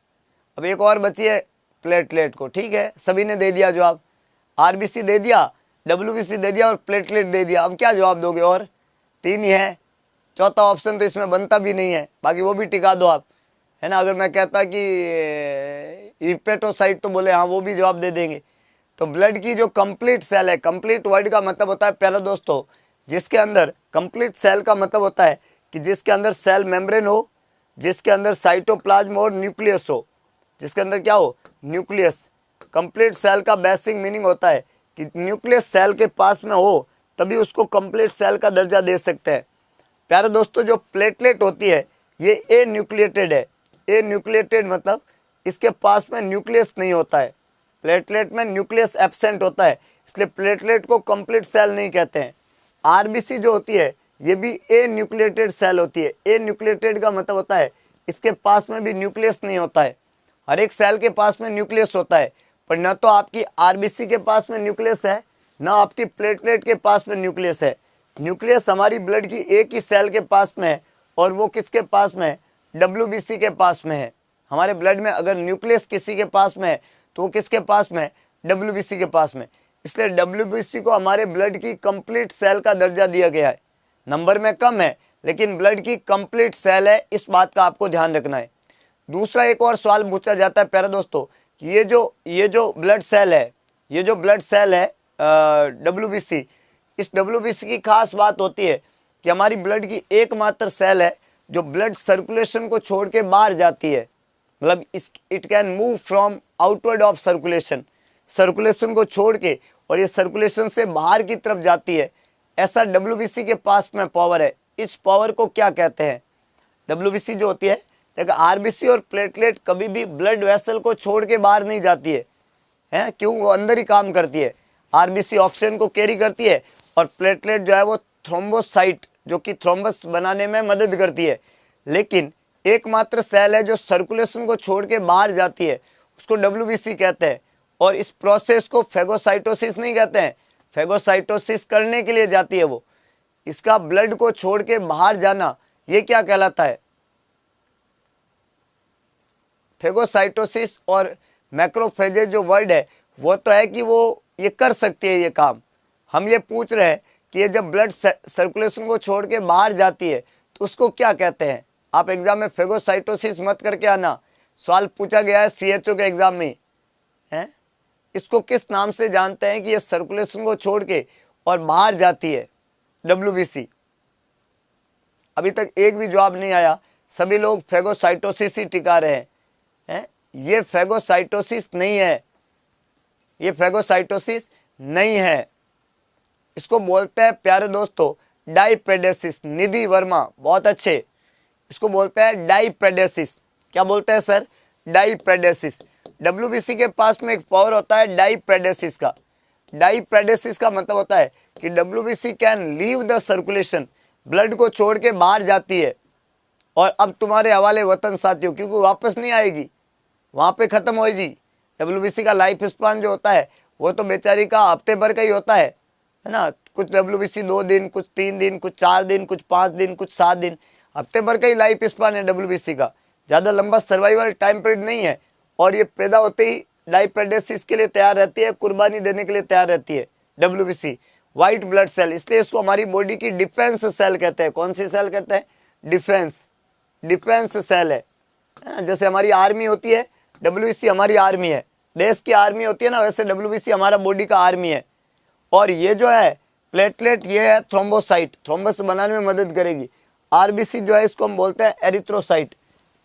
Speaker 1: अब एक और बची है प्लेटलेट को। ठीक है, सभी ने दे दिया जवाब। आरबीसी दे दिया, डब्ल्यूबीसी दे दिया और प्लेटलेट दे दिया। अब क्या जवाब दोगे? और तीन ही है, चौथा ऑप्शन तो इसमें बनता भी नहीं है, बाकी वो भी टिका दो आप, है ना। अगर मैं कहता कि हिपेटोसाइट तो बोले हाँ वो भी जवाब दे देंगे। तो ब्लड की जो कंप्लीट सेल है, कंप्लीट वर्ड का मतलब होता है प्यारे दोस्तों जिसके अंदर, कंप्लीट सेल का मतलब होता है कि जिसके अंदर सेल मेम्ब्रेन हो, जिसके अंदर साइटोप्लाज्म और न्यूक्लियस हो, जिसके अंदर क्या हो? न्यूक्लियस। कंप्लीट सेल का बेसिक मीनिंग होता है कि न्यूक्लियस सेल के पास में हो तभी उसको कंप्लीट सेल का दर्जा दे सकते हैं। प्यारे दोस्तों, जो प्लेटलेट होती है ये ए न्यूक्लिएटेड है। ए न्यूक्लिएटेड मतलब इसके पास में न्यूक्लियस नहीं होता है। प्लेटलेट में न्यूक्लियस एब्सेंट होता है, इसलिए प्लेटलेट को कंप्लीट सेल नहीं कहते हैं। आरबीसी जो होती है ये भी ए न्यूक्लिएटेड सेल होती है। ए न्यूक्लिएटेड का मतलब होता है इसके पास में भी न्यूक्लियस नहीं होता है। हर एक सेल के पास में न्यूक्लियस होता है, पर न तो आपकी आरबीसी के पास में न्यूक्लियस है, ना आपकी प्लेटलेट के पास में न्यूक्लियस है। न्यूक्लियस हमारी ब्लड की एक ही सेल के पास में है, और वो किसके पास में है? डब्ल्यूबीसी के पास में है। हमारे ब्लड में अगर न्यूक्लियस किसी के पास में है तो वो किसके पास में है? डब्ल्यूबीसी के पास में। इसलिए डब्ल्यूबीसी को हमारे ब्लड की कंप्लीट सेल का दर्जा दिया गया है। नंबर में कम है लेकिन ब्लड की कंप्लीट सेल है, इस बात का आपको ध्यान रखना है। दूसरा एक और सवाल पूछा जाता है प्यारे दोस्तों कि ये जो ब्लड सेल है, ये जो ब्लड सेल है डब्ल्यूबीसी, इस डब्ल्यूबीसी की खास बात होती है कि हमारी ब्लड की एकमात्र सेल है जो ब्लड सर्कुलेशन को छोड़ के बाहर जाती है। मतलब it can move from outward of circulation, circulation को छोड़ के, और ये सर्कुलेशन से बाहर की तरफ जाती है। ऐसा डब्ल्यूबीसी के पास में पावर है। इस पावर को क्या कहते हैं? डब्ल्यूबीसी जो होती है, देखो आरबीसी और प्लेटलेट कभी भी ब्लड वेसल को छोड़ के बाहर नहीं जाती है, क्यों? वो अंदर ही काम करती है। आरबीसी ऑक्सीजन को कैरी करती है और प्लेटलेट जो है वो थ्रोम्बोसाइट जो कि थ्रोम्बस बनाने में मदद करती है। लेकिन एकमात्र सेल है जो सर्कुलेशन को छोड़ के बाहर जाती है, उसको डब्ल्यूबीसी कहते हैं। और इस प्रोसेस को फेगोसाइटोसिस नहीं कहते हैं, फेगोसाइटोसिस करने के लिए जाती है वो। इसका ब्लड को छोड़ के बाहर जाना ये क्या कहलाता है? फेगोसाइटोसिस। और मैक्रोफेजेज जो वर्ड है वो तो है कि वो ये कर सकती है ये काम। हम ये पूछ रहे हैं कि ये जब ब्लड सर्कुलेशन को छोड़ के बाहर जाती है तो उसको क्या कहते हैं? आप एग्जाम में फेगोसाइटोसिस मत करके आना, सवाल पूछा गया है सीएचओ के एग्जाम में है। इसको किस नाम से जानते हैं कि ये सर्कुलेशन को छोड़ के और बाहर जाती है? डब्ल्यूबीसी। अभी तक एक भी जवाब नहीं आया, सभी लोग फेगोसाइटोसिस ही टिका रहे हैं। ये फेगोसाइटोसिस नहीं है, ये फेगोसाइटोसिस नहीं है। इसको बोलते हैं प्यारे दोस्तों डाईपेडेसिस। निधि वर्मा बहुत अच्छे, इसको बोलते हैं डाईपेडेसिस। क्या बोलते हैं सर? डाईपेडेसिस। डब्ल्यूबीसी के पास में एक पावर होता है डाईपेडेसिस का। डाईपेडेसिस का मतलब होता है कि WBC can leave the circulation, blood को छोड़ के बाहर जाती है और अब तुम्हारे हवाले वतन साथियों, क्योंकि वापस नहीं आएगी, वहाँ पे ख़त्म होएगी। डब्ल्यूबीसी का लाइफ स्पान जो होता है वो तो बेचारी का हफ्ते भर का ही होता है ना। कुछ डब्ल्यूबीसी 2 दिन, कुछ 3 दिन, कुछ 4 दिन, कुछ 5 दिन, कुछ 7 दिन, हफ्ते भर का ही लाइफ स्पान है डब्ल्यूबीसी का। ज़्यादा लंबा सर्वाइवल टाइम पीरियड नहीं है। और ये पैदा होते ही डाईपेडेसिस के लिए तैयार रहती है, कुर्बानी देने के लिए तैयार रहती है डब्ल्यूबीसी। वाइट ब्लड सेल, इसलिए इसको हमारी बॉडी की डिफेंस सेल कहते हैं। कौन सी सेल कहते हैं? डिफेंस, डिफेंस सेल है। जैसे हमारी आर्मी होती है, WBC हमारी आर्मी है, देश की आर्मी होती है ना, वैसे WBC हमारा बॉडी का आर्मी है। और ये जो है प्लेटलेट, ये है थ्रोम्बोसाइट, थ्रोम्बस बनाने में मदद करेगी। RBC जो है इसको हम बोलते हैं एरिथ्रोसाइट।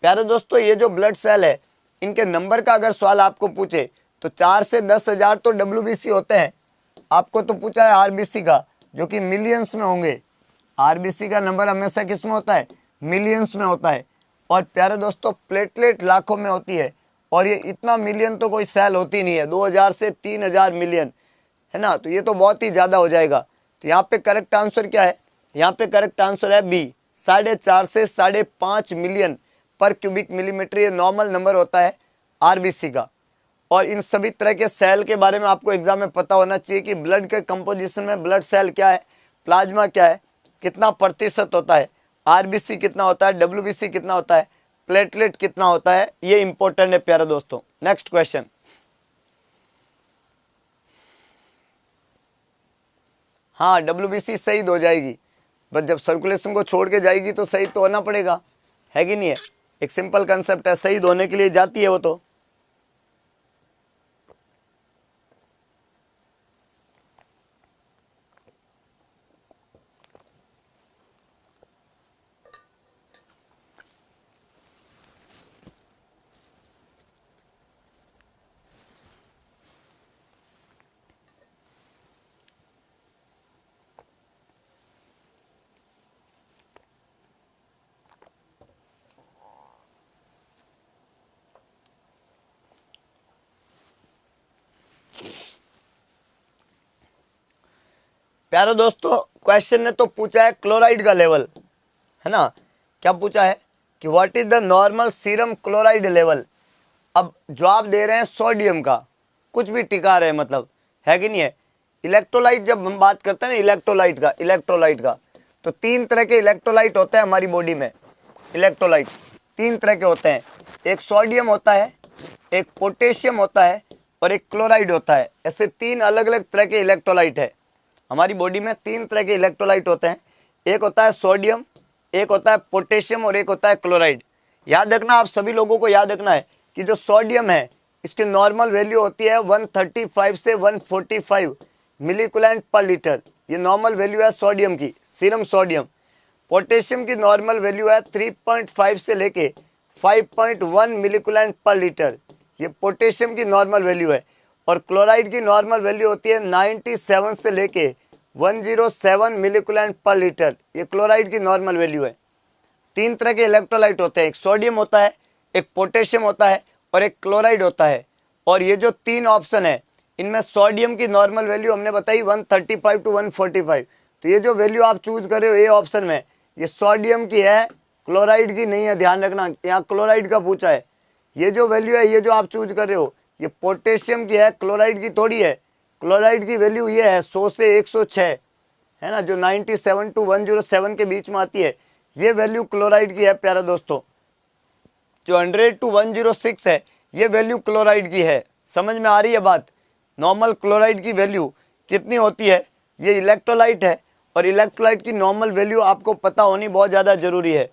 Speaker 1: प्यारे दोस्तों, ये जो ब्लड सेल है, इनके नंबर का अगर सवाल आपको पूछे तो 4 से 10,000 तो WBC होते हैं। आपको तो पूछा है RBC का, जो कि मिलियंस में होंगे। RBC का नंबर हमेशा किस में होता है? मिलियंस में होता है। और प्यारे दोस्तों, प्लेटलेट लाखों में होती है। और ये इतना मिलियन तो कोई सेल होती नहीं है, 2000 से 3000 मिलियन, है ना। तो ये तो बहुत ही ज़्यादा हो जाएगा। तो यहाँ पे करेक्ट आंसर क्या है? यहाँ पे करेक्ट आंसर है बी, 4.5 से 5.5 मिलियन पर क्यूबिक मिलीमीटर। ये नॉर्मल नंबर होता है RBC का। और इन सभी तरह के सेल के बारे में आपको एग्जाम में पता होना चाहिए कि ब्लड के कंपोजिशन में ब्लड सेल क्या है, प्लाज्मा क्या है, कितना प्रतिशत होता है, RBC कितना होता है, WBC कितना होता है, प्लेटलेट कितना होता है। ये इंपॉर्टेंट है प्यारे दोस्तों। Next question. हाँ, WBC शहीद हो जाएगी, बस जब सर्कुलेशन को छोड़ के जाएगी तो शहीद तो होना पड़ेगा, है कि नहीं है। एक सिंपल कंसेप्ट है, शहीद होने के लिए जाती है वो तो। प्यारे दोस्तों, क्वेश्चन ने तो पूछा है क्लोराइड का लेवल, है ना। क्या पूछा है कि what is the normal serum chloride level. अब जवाब दे रहे हैं सोडियम का, कुछ भी टिका रहे मतलब, है कि नहीं है। इलेक्ट्रोलाइट, जब हम बात करते हैं ना इलेक्ट्रोलाइट का, तो 3 तरह के इलेक्ट्रोलाइट होते हैं हमारी बॉडी में। इलेक्ट्रोलाइट 3 तरह के होते हैं, एक सोडियम होता है, एक पोटेशियम होता है और एक क्लोराइड होता है। ऐसे 3 अलग अलग तरह के इलेक्ट्रोलाइट है हमारी बॉडी में। 3 तरह के इलेक्ट्रोलाइट होते हैं, एक होता है सोडियम, एक होता है पोटेशियम और एक होता है क्लोराइड। याद रखना, आप सभी लोगों को याद रखना है कि जो सोडियम है इसकी नॉर्मल वैल्यू होती है 135 से 145 मिलीकुलेंट पर लीटर। ये नॉर्मल वैल्यू है सोडियम की, सीरम सोडियम। पोटेशियम की नॉर्मल वैल्यू है 3.5 से लेके 5.1 मिलीकुलेंट पर लीटर। ये पोटेशियम की नॉर्मल वैल्यू है। और क्लोराइड की नॉर्मल वैल्यू होती है 97 से लेके 107 मिलीकुलेंट पर लीटर। ये क्लोराइड की नॉर्मल वैल्यू है। 3 तरह के इलेक्ट्रोलाइट होते हैं, एक सोडियम होता है, एक पोटेशियम होता है और एक क्लोराइड होता है। और ये जो 3 ऑप्शन है, इनमें सोडियम की नॉर्मल वैल्यू हमने बताई 135 टू 145। तो ये जो वैल्यू आप चूज कर रहे हो ए ऑप्शन में, ये सोडियम की है, क्लोराइड की नहीं है। ध्यान रखना, यहाँ क्लोराइड का पूछा है। ये जो वैल्यू है, ये जो आप चूज कर रहे हो, ये पोटेशियम की है, क्लोराइड की थोड़ी है। क्लोराइड की वैल्यू ये है 100 से 106, है ना, जो 97 टू 107 के बीच में आती है, ये वैल्यू क्लोराइड की है प्यारा दोस्तों। जो 100 टू 106 है, ये वैल्यू क्लोराइड की है। समझ में आ रही है बात। नॉर्मल क्लोराइड की वैल्यू कितनी होती है, ये इलेक्ट्रोलाइट है। और इलेक्ट्रोलाइट की नॉर्मल वैल्यू आपको पता होनी बहुत ज़्यादा ज़रूरी है।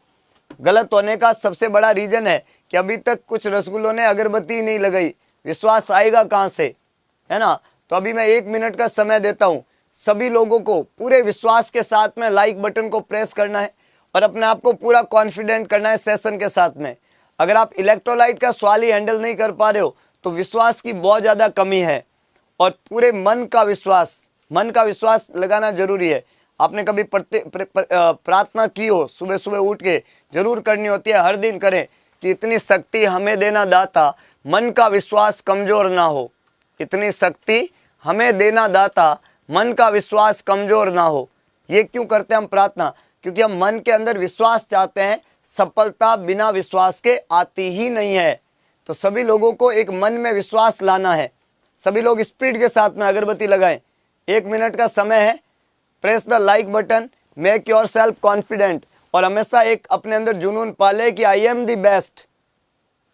Speaker 1: गलत होने का सबसे बड़ा रीज़न है कि अभी तक कुछ रसगुल्लों ने अगरबत्ती नहीं लगाई। विश्वास आएगा कहाँ से, है ना। तो अभी मैं 1 मिनट का समय देता हूँ, सभी लोगों को पूरे विश्वास के साथ में लाइक बटन को प्रेस करना है और अपने आप को पूरा कॉन्फिडेंट करना है सेशन के साथ में। अगर आप इलेक्ट्रोलाइट का सवाल ही हैंडल नहीं कर पा रहे हो तो विश्वास की बहुत ज़्यादा कमी है। और पूरे मन का विश्वास लगाना जरूरी है। आपने कभी प्रार्थना की हो, सुबह सुबह उठ के जरूर करनी होती है, हर दिन करें कि इतनी शक्ति हमें देना दाता, मन का विश्वास कमजोर ना हो। इतनी शक्ति हमें देना दाता, मन का विश्वास कमजोर ना हो। ये क्यों करते हैं हम प्रार्थना? क्योंकि हम मन के अंदर विश्वास चाहते हैं। सफलता बिना विश्वास के आती ही नहीं है। तो सभी लोगों को एक मन में विश्वास लाना है। सभी लोग स्पीड के साथ में अगरबत्ती लगाएं। 1 मिनट का समय है। Press the like button, make your self confident. और हमेशा एक अपने अंदर जुनून पाले कि आई एम द बेस्ट।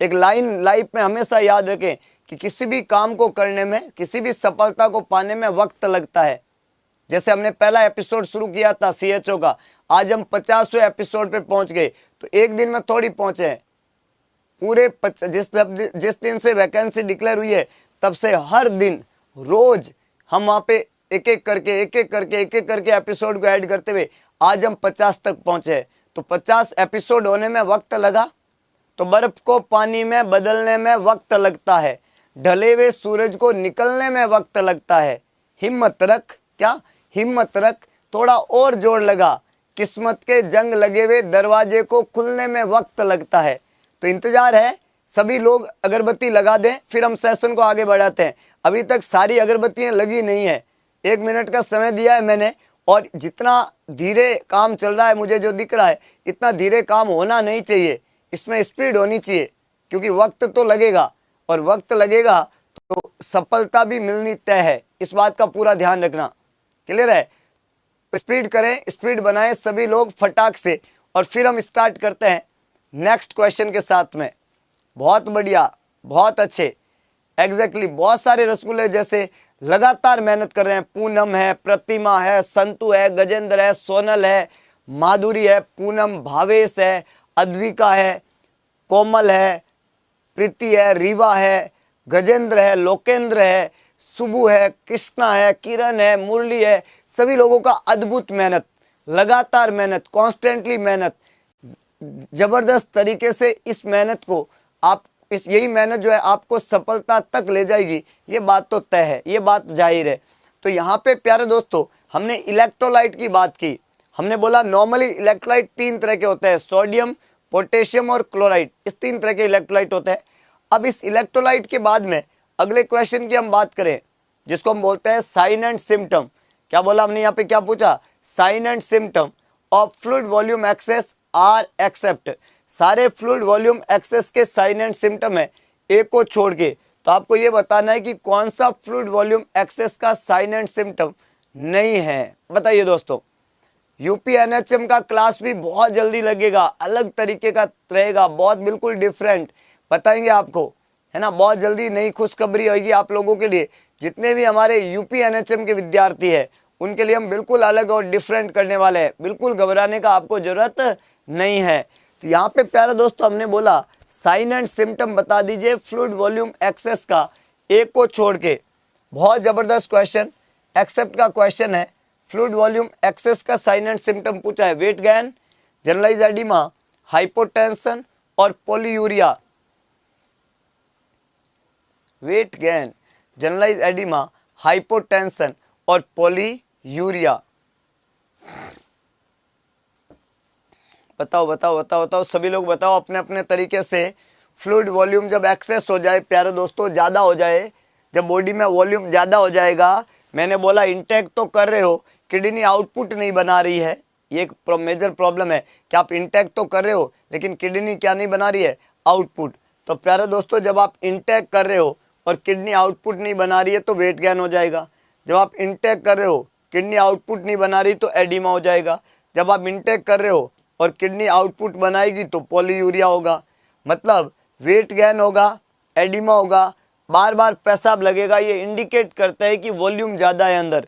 Speaker 1: एक लाइन लाइफ में हमेशा याद रखें कि किसी भी काम को करने में, किसी भी सफलता को पाने में वक्त लगता है। जैसे हमने पहला एपिसोड शुरू किया था CHO का, आज हम 50वें एपिसोड पे पहुंच गए। तो एक दिन में थोड़ी पहुंचे हैं, पूरे जिस दिन से वैकेंसी डिक्लेयर हुई है तब से हर दिन रोज हम वहाँ पे एक एक करके एपिसोड को ऐड करते हुए आज हम 50 तक पहुंचे। तो 50 एपिसोड होने में वक्त लगा, तो बर्फ को पानी में बदलने में वक्त लगता है, ढले हुए सूरज को निकलने में वक्त लगता है। हिम्मत रख, क्या हिम्मत रख, थोड़ा और जोर लगा, किस्मत के जंग लगे हुए दरवाजे को खुलने में वक्त लगता है। तो इंतजार है, सभी लोग अगरबत्ती लगा दें, फिर हम सेशन को आगे बढ़ाते हैं। अभी तक सारी अगरबत्तियां लगी नहीं है, 1 मिनट का समय दिया है मैंने, और जितना धीरे काम चल रहा है मुझे जो दिख रहा है, इतना धीरे काम होना नहीं चाहिए, इसमें स्पीड होनी चाहिए, क्योंकि वक्त तो लगेगा, और वक्त लगेगा तो सफलता भी मिलनी तय है। इस बात का पूरा ध्यान रखना। क्लियर है? स्पीड करें, स्पीड बनाएं सभी लोग फटाक से, और फिर हम स्टार्ट करते हैं नेक्स्ट क्वेश्चन के साथ में। बहुत बढ़िया, बहुत अच्छे, एग्जैक्टली बहुत सारे रसगुल्ले जैसे लगातार मेहनत कर रहे हैं। पूनम है, प्रतिमा है, संतु है, गजेंद्र है, सोनल है, माधुरी है, पूनम, भावेश है, अद्विका है, कोमल है, प्रीति है, रीवा है, गजेंद्र है, लोकेंद्र है, सुबु है, कृष्णा है, किरण है, मुरली है। सभी लोगों का अद्भुत मेहनत, लगातार मेहनत, कॉन्स्टेंटली मेहनत, जबरदस्त तरीके से इस मेहनत को आप यही मेहनत जो है आपको सफलता तक ले जाएगी, ये बात तो तय है, ये बात जाहिर है। तो यहाँ पे प्यारे दोस्तों हमने इलेक्ट्रोलाइट की बात की। हमने बोला नॉर्मली इलेक्ट्रोलाइट 3 तरह के होते हैं, सोडियम, पोटेशियम और क्लोराइड, इस 3 तरह के इलेक्ट्रोलाइट होते हैं। अब इस इलेक्ट्रोलाइट के बाद में अगले क्वेश्चन की हम बात करें, जिसको हम बोलते हैं साइन एंड सिम्टम। क्या बोला हमने यहाँ पे, क्या पूछा? Sign and symptom of fluid volume excess are except. सारे फ्लूइड वॉल्यूम एक्सेस के साइन एंड सिम्टम है, एक को छोड़ के। तो आपको ये बताना है कि कौन सा फ्लूइड वॉल्यूम एक्सेस का साइन एंड सिम्टम नहीं है। बताइए दोस्तों। यूपीएनएचएम का क्लास भी बहुत जल्दी लगेगा, अलग तरीके का रहेगा, बहुत बिल्कुल डिफरेंट बताएंगे आपको, है ना। बहुत जल्दी नई खुशखबरी होगी आप लोगों के लिए। जितने भी हमारे यूपीएनएचएम के विद्यार्थी है उनके लिए हम बिल्कुल अलग और डिफरेंट करने वाले हैं, बिल्कुल घबराने का आपको जरूरत नहीं है। तो यहाँ पे प्यारे दोस्तों हमने बोला साइन एंड सिम्टम बता दीजिए फ्लूइड वॉल्यूम एक्सेस का, एक को छोड़ के। बहुत जबरदस्त क्वेश्चन, एक्सेप्ट का क्वेश्चन है। फ्लूइड वॉल्यूम एक्सेस का साइन एंड सिम्टम पूछा है, weight gain, generalize oedema, hypotension और polyuria. Weight gain, generalize oedema, hypotension और पॉलीयूरिया। बताओ बताओ बताओ बताओ, सभी लोग बताओ अपने अपने तरीके से। फ्लूइड वॉल्यूम जब एक्सेस हो जाए प्यारे दोस्तों, ज़्यादा हो जाए, जब बॉडी में वॉल्यूम ज़्यादा हो जाएगा, मैंने बोला इंटेक तो कर रहे हो, किडनी आउटपुट नहीं बना रही है, ये एक मेजर प्रॉब्लम है कि आप इंटेक तो कर रहे हो लेकिन किडनी क्या नहीं बना रही है, आउटपुट। तो प्यारे दोस्तों जब आप इंटेक कर रहे हो और किडनी आउटपुट नहीं बना रही है तो वेट गेन हो जाएगा। जब आप इंटेक कर रहे हो, किडनी आउटपुट नहीं बना रही तो एडिमा हो जाएगा। जब आप इंटेक कर रहे हो और किडनी आउटपुट बनाएगी तो पॉलीयूरिया होगा। मतलब वेट गेन होगा, एडिमा होगा, बार बार पेशाब लगेगा। ये इंडिकेट करता है कि वॉल्यूम ज़्यादा है अंदर,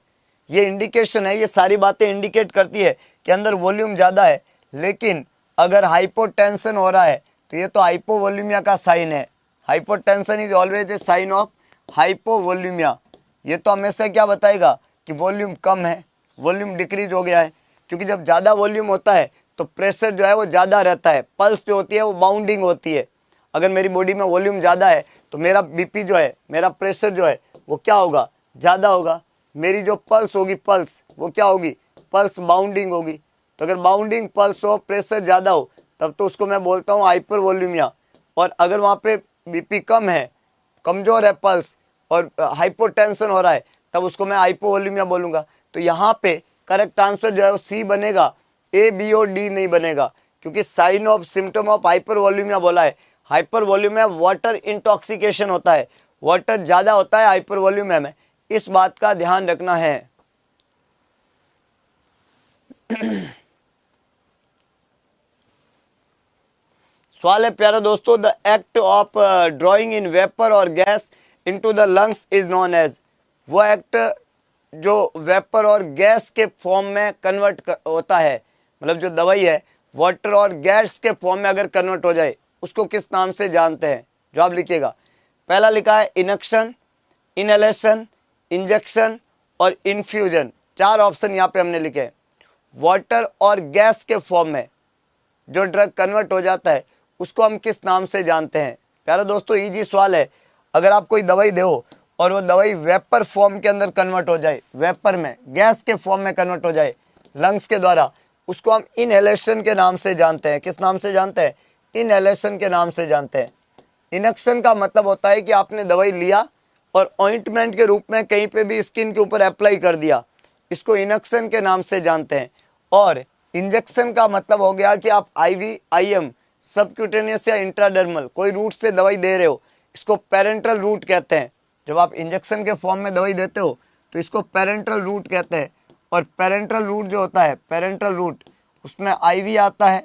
Speaker 1: ये इंडिकेशन है, ये सारी बातें इंडिकेट करती है कि अंदर वॉल्यूम ज़्यादा है। लेकिन अगर हाइपोटेंशन हो रहा है तो ये तो हाइपोवॉल्यूमिया का साइन है। Hypotension is always a sign of hypovolaemia. ये तो हमेशा क्या बताएगा कि वॉल्यूम कम है, वॉल्यूम डिक्रीज हो गया है। क्योंकि जब ज़्यादा वॉल्यूम होता है तो प्रेशर जो है वो ज़्यादा रहता है, पल्स जो होती है वो बाउंडिंग होती है। अगर मेरी बॉडी में वॉल्यूम ज़्यादा है तो मेरा बीपी जो है, मेरा प्रेशर जो है वो क्या होगा, ज़्यादा होगा। मेरी जो पल्स होगी, पल्स वो क्या होगी, पल्स बाउंडिंग होगी। तो अगर बाउंडिंग पल्स हो, प्रेशर ज़्यादा हो, तब तो उसको मैं बोलता हूँ हाइपर वॉल्यूमिया। और अगर वहाँ पे बीपी कम है, कमज़ोर है पल्स और हाइपोटेंशन हो रहा है, तब उसको मैं हाइपोवॉल्यूमिया बोलूँगा। तो यहाँ पे करेक्ट आंसर जो है वो सी बनेगा, ए, बी और डी नहीं बनेगा, क्योंकि sign of symptom of hypervolaemia बोला है। हाइपर वॉल्यूमिया वाटर इंटॉक्सिकेशन होता है, वाटर ज़्यादा होता है हाइपर वॉल्यूमिया में, इस बात का ध्यान रखना है। सवाल है प्यारे दोस्तों, the act of drawing in vapour और gas into the lungs is known as. वो एक्ट जो वेपर और गैस के फॉर्म में कन्वर्ट होता है, मतलब जो दवाई है वाटर और गैस के फॉर्म में अगर कन्वर्ट हो जाए उसको किस नाम से जानते हैं? जवाब लिखिएगा। पहला लिखा है इनक्शन, इनहेलेशन, इंजेक्शन और इन्फ्यूजन। 4 ऑप्शन यहाँ पे हमने लिखे हैं। वाटर और गैस के फॉर्म में जो ड्रग कन्वर्ट हो जाता है उसको हम किस नाम से जानते हैं? प्यारे दोस्तों, इजी सवाल है। अगर आप कोई दवाई दो और वो दवाई वेपर फॉर्म के अंदर कन्वर्ट हो जाए, वेपर में, गैस के फॉर्म में कन्वर्ट हो जाए लंग्स के द्वारा, उसको हम इनहेलेशन के नाम से जानते हैं। किस नाम से जानते हैं? इनहेलेशन के नाम से जानते हैं। इनक्शन का मतलब होता है कि आपने दवाई लिया और ऑइंटमेंट के रूप में कहीं पे भी स्किन के ऊपर अप्लाई कर दिया, इसको इनक्शन के नाम से जानते हैं। और इंजेक्शन का मतलब हो गया कि आप आईवी, आईएम, सबक्यूटेनियस या इंट्राडर्मल कोई रूट से दवाई दे रहे हो, इसको पेरेंटल रूट कहते हैं। जब आप इंजेक्शन के फॉर्म में दवाई देते हो तो इसको पेरेंटल रूट कहते हैं। और पेरेंटल रूट जो होता है, पेरेंटल रूट, उसमें आईवी आता है,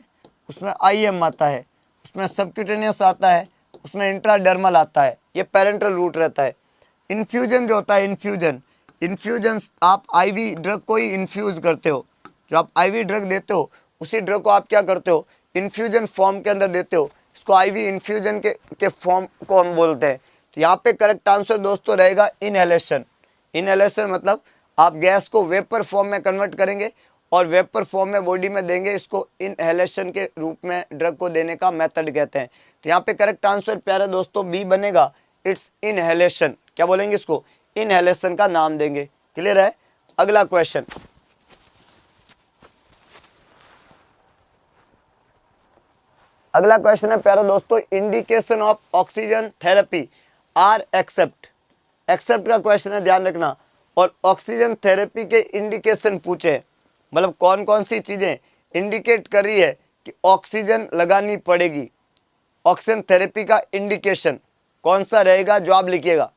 Speaker 1: उसमें आईएम आता है, उसमें सबक्यूटेनियस आता है, उसमें इंट्राडर्मल आता है। ये पेरेंटल रूट रहता है। इन्फ्यूजन जो होता है, इन्फ्यूजन आप आईवी ड्रग को ही इन्फ्यूज करते हो। जो आप आईवी ड्रग देते हो उसी ड्रग को आप क्या करते हो? इन्फ्यूजन फॉर्म के अंदर देते हो। इसको आईवी इन्फ्यूजन के फॉर्म को हम बोलते हैं। तो यहाँ पे करेक्ट आंसर दोस्तों रहेगा इनहेलेशन। इनहेलेशन मतलब आप गैस को वेपर फॉर्म में कन्वर्ट करेंगे और वेपर फॉर्म में बॉडी में देंगे, इसको इनहेलेशन के रूप में ड्रग को देने का मेथड कहते हैं। तो यहाँ पे करेक्ट आंसर प्यारे दोस्तों बी बनेगा, इट्स इनहेलेशन। क्या बोलेंगे? इसको इनहेलेशन का नाम देंगे। क्लियर है? अगला क्वेश्चन, अगला क्वेश्चन है प्यारे दोस्तों, indication of oxygen therapy are except. एक्सेप्ट का क्वेश्चन है, ध्यान रखना। और ऑक्सीजन थेरेपी के इंडिकेशन पूछे, मतलब कौन कौन सी चीजें इंडिकेट कर रही है कि ऑक्सीजन लगानी पड़ेगी। ऑक्सीजन थेरेपी का इंडिकेशन कौन सा रहेगा? जवाब लिखिएगा।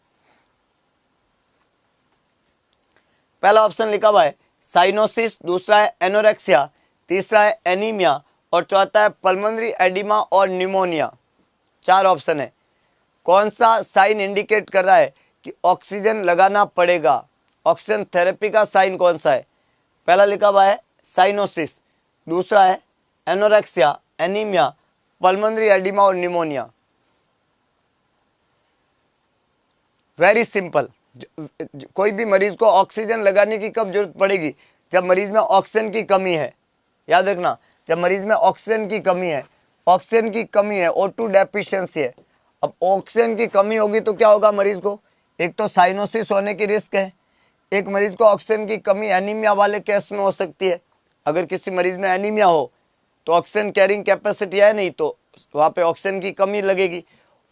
Speaker 1: पहला ऑप्शन लिखा हुआ है साइनोसिस, दूसरा है एनोरेक्सिया, तीसरा है एनीमिया और चौथा है पल्मोनरी एडिमा और निमोनिया। 4 ऑप्शन है। कौन सा साइन इंडिकेट कर रहा है कि ऑक्सीजन लगाना पड़ेगा? ऑक्सीजन थेरेपी का साइन कौन सा है? पहला लिखा हुआ है साइनोसिस, दूसरा है एनोरेक्सिया, एनीमिया, पल्मोनरी एडिमा और निमोनिया। Very simple. कोई भी मरीज को ऑक्सीजन लगाने की कब जरूरत पड़ेगी? जब मरीज में ऑक्सीजन की कमी है। याद रखना, जब मरीज में ऑक्सीजन की कमी है, ऑक्सीजन की कमी है, O2 डेफिशिएंसी है। अब ऑक्सीजन की कमी होगी तो क्या होगा मरीज को? एक तो साइनोसिस होने की रिस्क है, एक मरीज को ऑक्सीजन की कमी एनीमिया वाले केस में हो सकती है। अगर किसी मरीज में एनीमिया हो तो ऑक्सीजन कैरिंग कैपेसिटी है नहीं, तो वहाँ पे ऑक्सीजन की कमी लगेगी।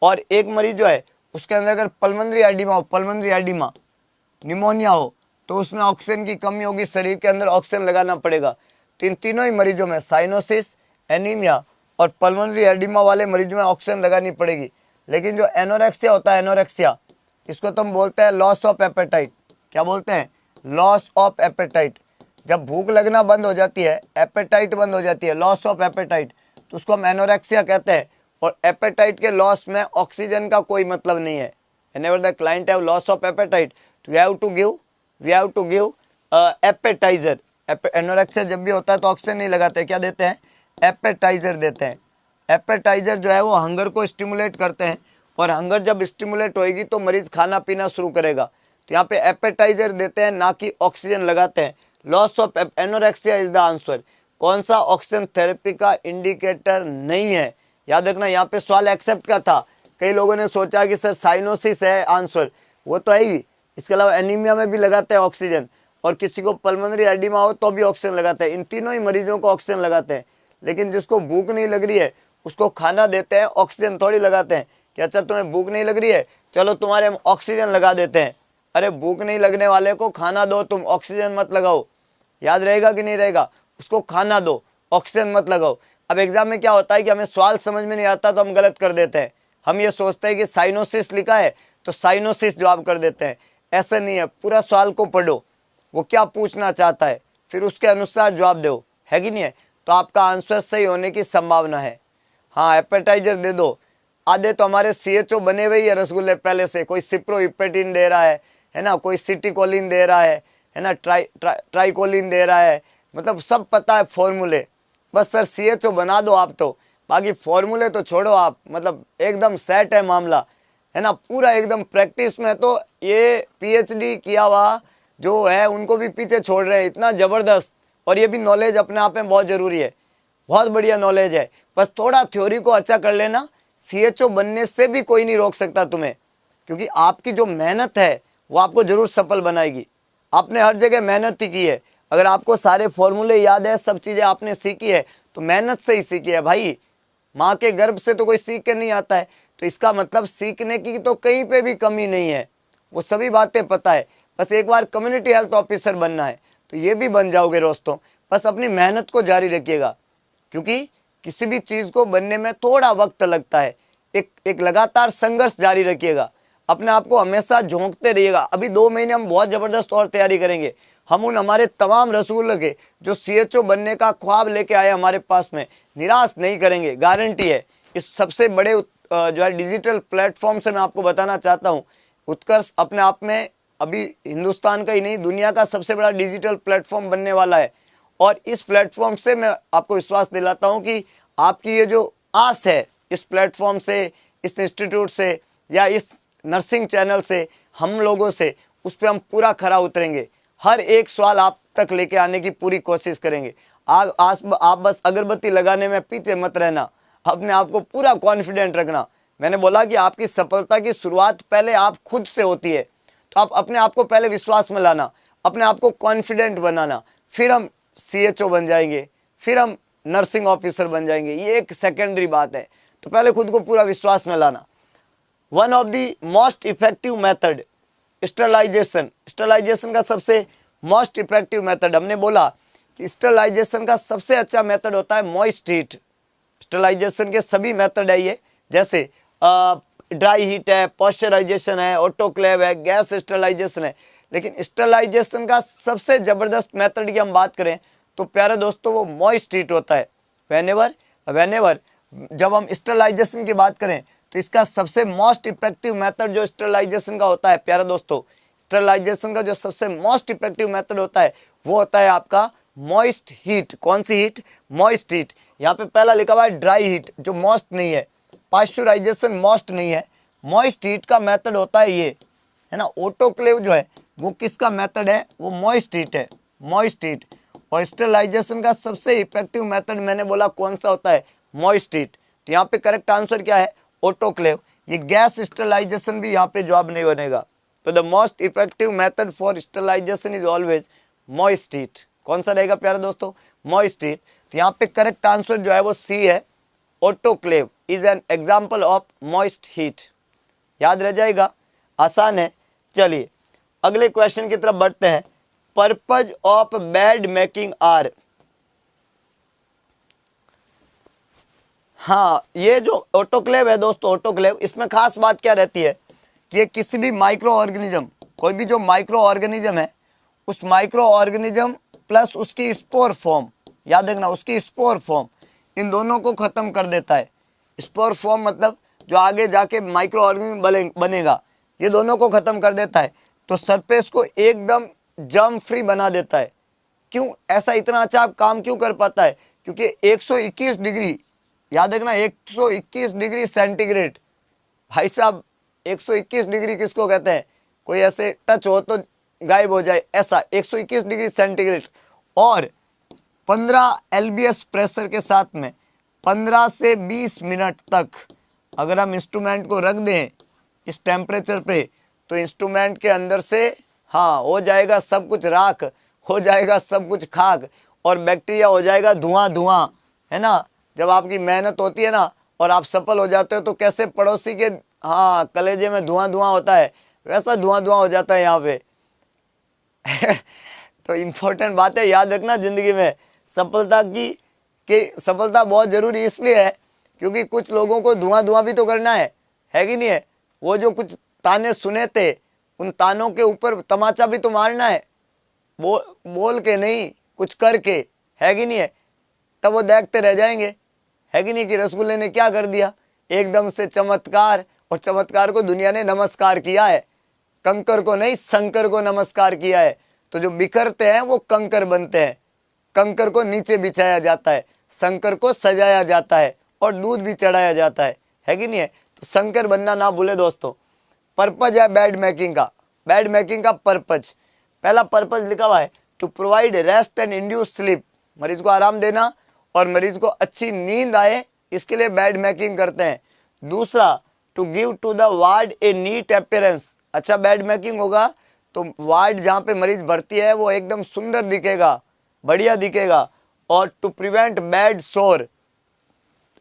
Speaker 1: और एक मरीज जो है उसके अंदर अगर पल्मोनरी एडिमा हो, पल्मोनरी एडिमा, निमोनिया हो, तो उसमें ऑक्सीजन की कमी होगी, शरीर के अंदर ऑक्सीजन लगाना पड़ेगा। तो इन तीनों ही मरीजों में, साइनोसिस, एनीमिया और पल्मोनरी एडिमा वाले मरीजों में ऑक्सीजन लगानी पड़ेगी। लेकिन जो एनोरेक्सिया होता है, एनोरेक्सिया, इसको तो हम बोलते हैं लॉस ऑफ एपेटाइट। क्या बोलते हैं? Loss of apatite. जब भूख लगना बंद हो जाती है, एपेटाइट बंद हो जाती है, लॉस ऑफ एपेटाइट, तो उसको हम एनोरेक्सिया कहते हैं। और एपेटाइट के लॉस में ऑक्सीजन का कोई मतलब नहीं है। Whenever the client have loss of appetite, we have to give appetiser. Anorexia जब भी होता है तो ऑक्सीजन नहीं लगाते, क्या देते हैं? एपेटाइजर देते हैं। एपेटाइजर जो है वो हंगर को स्टिमुलेट करते हैं, और हंगर जब स्टिमुलेट होएगी तो मरीज खाना पीना शुरू करेगा। तो यहाँ पे एपेटाइजर देते हैं, ना कि ऑक्सीजन लगाते हैं। Loss of anorexia is the answer. कौन सा ऑक्सीजन थेरेपी का इंडिकेटर नहीं है? याद रखना, यहाँ पे सवाल एक्सेप्ट का था। कई लोगों ने सोचा कि सर साइनोसिस है आंसर, वो तो है ही। इसके अलावा एनीमिया में भी लगाते हैं ऑक्सीजन, और किसी को पल्मोनरी एडिमा हो तो भी ऑक्सीजन लगाते हैं। इन तीनों ही मरीजों को ऑक्सीजन लगाते हैं। लेकिन जिसको भूख नहीं लग रही है उसको खाना देते हैं, ऑक्सीजन थोड़ी लगाते हैं। कि अच्छा तुम्हें भूख नहीं लग रही है, चलो तुम्हारे हम ऑक्सीजन लगा देते हैं। अरे भूख नहीं लगने वाले को खाना दो, तुम ऑक्सीजन मत लगाओ। याद रहेगा कि नहीं रहेगा? उसको खाना दो, ऑक्सीजन मत लगाओ। अब एग्जाम में क्या होता है कि हमें सवाल समझ में नहीं आता तो हम गलत कर देते हैं। हम ये सोचते हैं कि साइनोसिस लिखा है तो साइनोसिस जवाब कर देते हैं। ऐसा नहीं है, पूरा सवाल को पढ़ो, वो क्या पूछना चाहता है, फिर उसके अनुसार जवाब दो, है कि नहीं है? तो आपका आंसर सही होने की संभावना है। हाँ, एपेटाइजर दे दो। आधे तो हमारे CHO बने हुए ही है रसगुल्ले पहले से। कोई सिप्रोहिपेटिन दे रहा है ना, कोई सिटिकोलिन दे रहा है ना, ट्राइकोलिन दे रहा है, मतलब सब पता है फॉर्मूले। बस सर CHO बना दो आप तो, बाकी फॉर्मूले तो छोड़ो आप, मतलब एकदम सेट है मामला, है ना, पूरा एकदम प्रैक्टिस में। तो ये पीएचडी किया हुआ जो है उनको भी पीछे छोड़ रहे हैं, इतना ज़बरदस्त। और ये भी नॉलेज अपने आप में बहुत ज़रूरी है, बहुत बढ़िया नॉलेज है। बस थोड़ा थ्योरी को अच्छा कर लेना, सीएचओ बनने से भी कोई नहीं रोक सकता तुम्हें, क्योंकि आपकी जो मेहनत है वो आपको ज़रूर सफल बनाएगी। आपने हर जगह मेहनत ही की है। अगर आपको सारे फॉर्मूले याद है, सब चीज़ें आपने सीखी है, तो मेहनत से ही सीखी है भाई। माँ के गर्भ से तो कोई सीख के नहीं आता है, तो इसका मतलब सीखने की तो कहीं पे भी कमी नहीं है, वो सभी बातें पता है। बस एक बार कम्युनिटी हेल्थ ऑफिसर बनना है तो ये भी बन जाओगे दोस्तों। बस अपनी मेहनत को जारी रखिएगा, क्योंकि किसी भी चीज़ को बनने में थोड़ा वक्त लगता है। एक लगातार संघर्ष जारी रखिएगा, अपने आप को हमेशा झोंकते रहिएगा। अभी 2 महीने हम बहुत ज़बरदस्त और तैयारी करेंगे। हम उन हमारे तमाम रसूल के जो सीएचओ बनने का ख्वाब लेके आए हमारे पास में, निराश नहीं करेंगे, गारंटी है। इस सबसे बड़े जो है डिजिटल प्लेटफॉर्म से मैं आपको बताना चाहता हूँ, उत्कर्ष अपने आप में अभी हिंदुस्तान का ही नहीं, दुनिया का सबसे बड़ा डिजिटल प्लेटफॉर्म बनने वाला है। और इस प्लेटफॉर्म से मैं आपको विश्वास दिलाता हूँ कि आपकी ये जो आस है, इस प्लेटफॉर्म से, इस इंस्टीट्यूट से या इस नर्सिंग चैनल से, हम लोगों से, उस पर हम पूरा खरा उतरेंगे। हर एक सवाल आप तक लेके आने की पूरी कोशिश करेंगे। आप बस अगरबत्ती लगाने में पीछे मत रहना, अपने आप को पूरा कॉन्फिडेंट रखना। मैंने बोला कि आपकी सफलता की शुरुआत पहले आप खुद से होती है, तो आप अपने आप को पहले विश्वास में लाना, अपने आप को कॉन्फिडेंट बनाना, फिर हम सीएचओ बन जाएंगे, फिर हम नर्सिंग ऑफिसर बन जाएंगे। ये एक सेकेंडरी बात है, तो पहले खुद को पूरा विश्वास में लाना। One of the most effective method sterilisation. Sterilisation का सबसे मोस्ट इफेक्टिव मेथड, हमने बोला कि स्टरलाइजेशन का सबसे अच्छा मेथड होता है मॉइस्ट हीट। स्टरलाइजेशन के सभी मेथड है ये, जैसे ड्राई हीट है, पॉस्चराइजेशन है, ऑटोक्लेव है, गैस स्टरलाइजेशन है। लेकिन स्टरलाइजेशन का सबसे ज़बरदस्त मेथड की हम बात करें तो प्यारे दोस्तों वो मॉइस्ट हीट होता है। वेनेवर जब हम स्टरलाइजेशन की बात करें तो इसका सबसे मोस्ट इफेक्टिव मेथड जो स्टरलाइजेशन का होता है, प्यारे दोस्तों, स्टरलाइजेशन का जो सबसे मोस्ट इफेक्टिव मेथड होता है वो होता है आपका मॉइस्ट हीट। कौन सी हीट? Moist heat. यहाँ पे पहला लिखा हुआ है ड्राई हीट, जो मोस्ट नहीं है। पाश्चराइजेशन मोस्ट नहीं है। मॉइस्ट हीट का मेथड होता है ये, है ना। ऑटोक्लेव जो है वो किसका मेथड है? वो मॉइस्ट हीट है, मॉइस्ट हीट। और स्टरलाइजेशन का सबसे इफेक्टिव मेथड मैंने बोला कौन सा होता है? Moist heat. तो यहाँ पे करेक्ट आंसर क्या है? ऑटोक्लेव। ये गैस स्टरलाइजेशन भी यहाँ पे जवाब नहीं बनेगा। तो the most effective method for sterilisation is always moist heat. कौन सा रहेगा प्यारे दोस्तों? Moist heat. तो यहाँ पे करेक्ट आंसर जो है वो सी है, autoclave is an example of moist heat. याद रह जाएगा, आसान है। चलिए अगले क्वेश्चन की तरफ बढ़ते हैं। Purpose of bed making are. हाँ, ये जो ऑटोक्लेव है दोस्तों, ऑटोक्लेव, इसमें खास बात क्या रहती है कि ये किसी भी माइक्रो ऑर्गेनिज्म, कोई भी जो माइक्रो ऑर्गेनिज्म है, उस माइक्रो ऑर्गेनिज्म प्लस उसकी स्पोर फॉर्म, याद रखना उसकी स्पोर फॉर्म, इन दोनों को खत्म कर देता है। स्पोर फॉर्म मतलब जो आगे जाके माइक्रो ऑर्गेनिज्म बनेगा, ये दोनों को खत्म कर देता है। तो सरफेस को एकदम जर्म फ्री बना देता है। क्यों ऐसा इतना अच्छा काम क्यों कर पाता है? क्योंकि 121 डिग्री, याद रखना 121 डिग्री सेंटीग्रेड, भाई साहब 121 डिग्री किसको कहते हैं? कोई ऐसे टच हो तो गायब हो जाए, ऐसा 121 डिग्री सेंटीग्रेड। और 15 LBS प्रेशर के साथ में 15 से 20 मिनट तक अगर हम इंस्ट्रूमेंट को रख दें इस टेम्परेचर पे, तो इंस्ट्रूमेंट के अंदर से हाँ हो जाएगा सब कुछ राख, हो जाएगा सब कुछ खाक, और बैक्टीरिया हो जाएगा धुआं, है ना। जब आपकी मेहनत होती है ना और आप सफल हो जाते हो तो कैसे पड़ोसी के हाँ कलेजे में धुआं होता है, वैसा धुआं हो जाता है यहाँ पे। तो इम्पोर्टेंट बात है, याद रखना जिंदगी में सफलता की सफलता बहुत ज़रूरी इसलिए है क्योंकि कुछ लोगों को धुआं भी तो करना है कि नहीं है। वो जो कुछ ताने सुने थे, उन तानों के ऊपर तमाचा भी तो मारना है, बोल के नहीं, कुछ करके, है कि नहीं है। तब वो देखते रह जाएंगे, है कि नहीं, कि रसगुल्ले ने क्या कर दिया, एकदम से चमत्कार। और चमत्कार को दुनिया ने नमस्कार किया है, कंकर को नहीं शंकर को नमस्कार किया है। तो जो बिखरते हैं वो कंकर बनते हैं, कंकर को नीचे बिछाया जाता है, शंकर को सजाया जाता है, और दूध भी चढ़ाया जाता है कि नहीं है। तो शंकर बनना ना भूले दोस्तों। पर्पज है बेड मेकिंग का, बेड मेकिंग का पर्पज, पहला पर्पज लिखा हुआ है to provide rest and induce sleep, मरीज को आराम देना और मरीज को अच्छी नींद आए, इसके लिए बेड मेकिंग करते हैं। दूसरा, to give to the ward a neat appearance, अच्छा बेड मेकिंग होगा तो वार्ड जहाँ पे मरीज भर्ती है वो एकदम सुंदर दिखेगा, बढ़िया दिखेगा। और टू प्रिवेंट बेड सोर,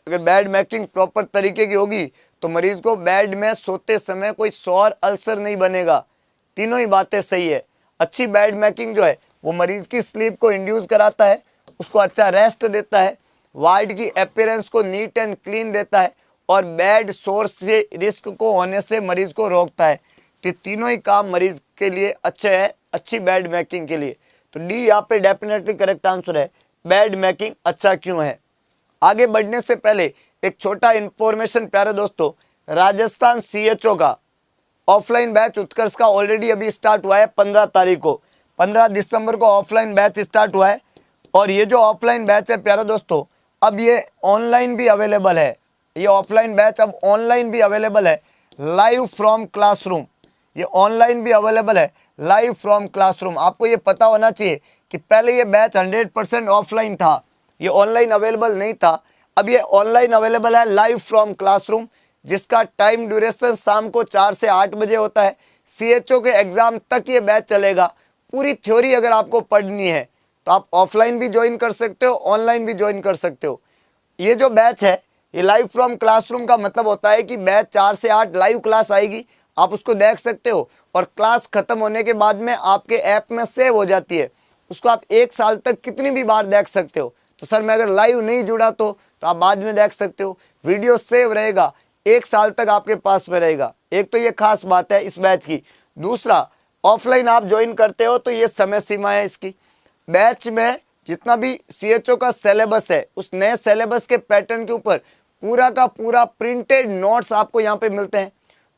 Speaker 1: अगर बेड मेकिंग प्रॉपर तरीके की होगी तो मरीज को बेड में सोते समय कोई सौर अल्सर नहीं बनेगा। तीनों ही बातें सही है। अच्छी बेड मेकिंग जो है वो मरीज की स्लीप को इंड्यूस कराता है, उसको अच्छा रेस्ट देता है, वार्ड की अपीयरेंस को नीट एंड क्लीन देता है और बेड सोर से रिस्क को होने से मरीज को रोकता है। तो तीनों ही काम मरीज के लिए अच्छे है, अच्छी बेड मेकिंग के लिए। तो डी यहाँ पे डेफिनेटली करेक्ट आंसर है, बेड मेकिंग अच्छा क्यों है। आगे बढ़ने से पहले एक छोटा इंफॉर्मेशन प्यारे दोस्तों, राजस्थान सीएचओ का ऑफलाइन बैच उत्कर्ष का ऑलरेडी अभी स्टार्ट हुआ है 15 तारीख को, 15 दिसंबर को ऑफलाइन बैच स्टार्ट हुआ है। और ये जो ऑफलाइन बैच है प्यारे दोस्तों, अब ये ऑनलाइन भी अवेलेबल है, ये ऑफलाइन बैच अब ऑनलाइन भी अवेलेबल है, लाइव फ्रॉम क्लासरूम, ये ऑनलाइन भी अवेलेबल है लाइव फ्रॉम क्लासरूम। आपको ये पता होना चाहिए कि पहले ये बैच 100% ऑफलाइन था, ये ऑनलाइन अवेलेबल नहीं था। अब ये ऑनलाइन अवेलेबल है लाइव फ्रॉम क्लासरूम, जिसका टाइम ड्यूरेशन शाम को 4 से 8 बजे होता है। सीएचओ के एग्जाम तक ये बैच चलेगा। पूरी थ्योरी अगर आपको पढ़नी है तो आप ऑफलाइन भी ज्वाइन कर सकते हो, ऑनलाइन भी ज्वाइन कर सकते हो। ये जो बैच है ये लाइव फ्रॉम क्लासरूम का मतलब होता है कि बैच 4 से 8 लाइव क्लास आएगी, आप उसको देख सकते हो और क्लास खत्म होने के बाद में आपके ऐप में सेव हो जाती है, उसको आप 1 साल तक कितनी भी बार देख सकते हो। तो सर मैं अगर लाइव नहीं जुड़ा तो आप बाद में देख सकते हो, वीडियो सेव रहेगा, 1 साल तक आपके पास में रहेगा। एक तो ये खास बात है इस बैच की। दूसरा, ऑफलाइन आप ज्वाइन करते हो तो ये समय सीमा है इसकी। बैच में जितना भी सीएचओ का सिलेबस है उस नए सिलेबस के पैटर्न के ऊपर पूरा का पूरा प्रिंटेड नोट्स आपको यहाँ पे मिलते हैं।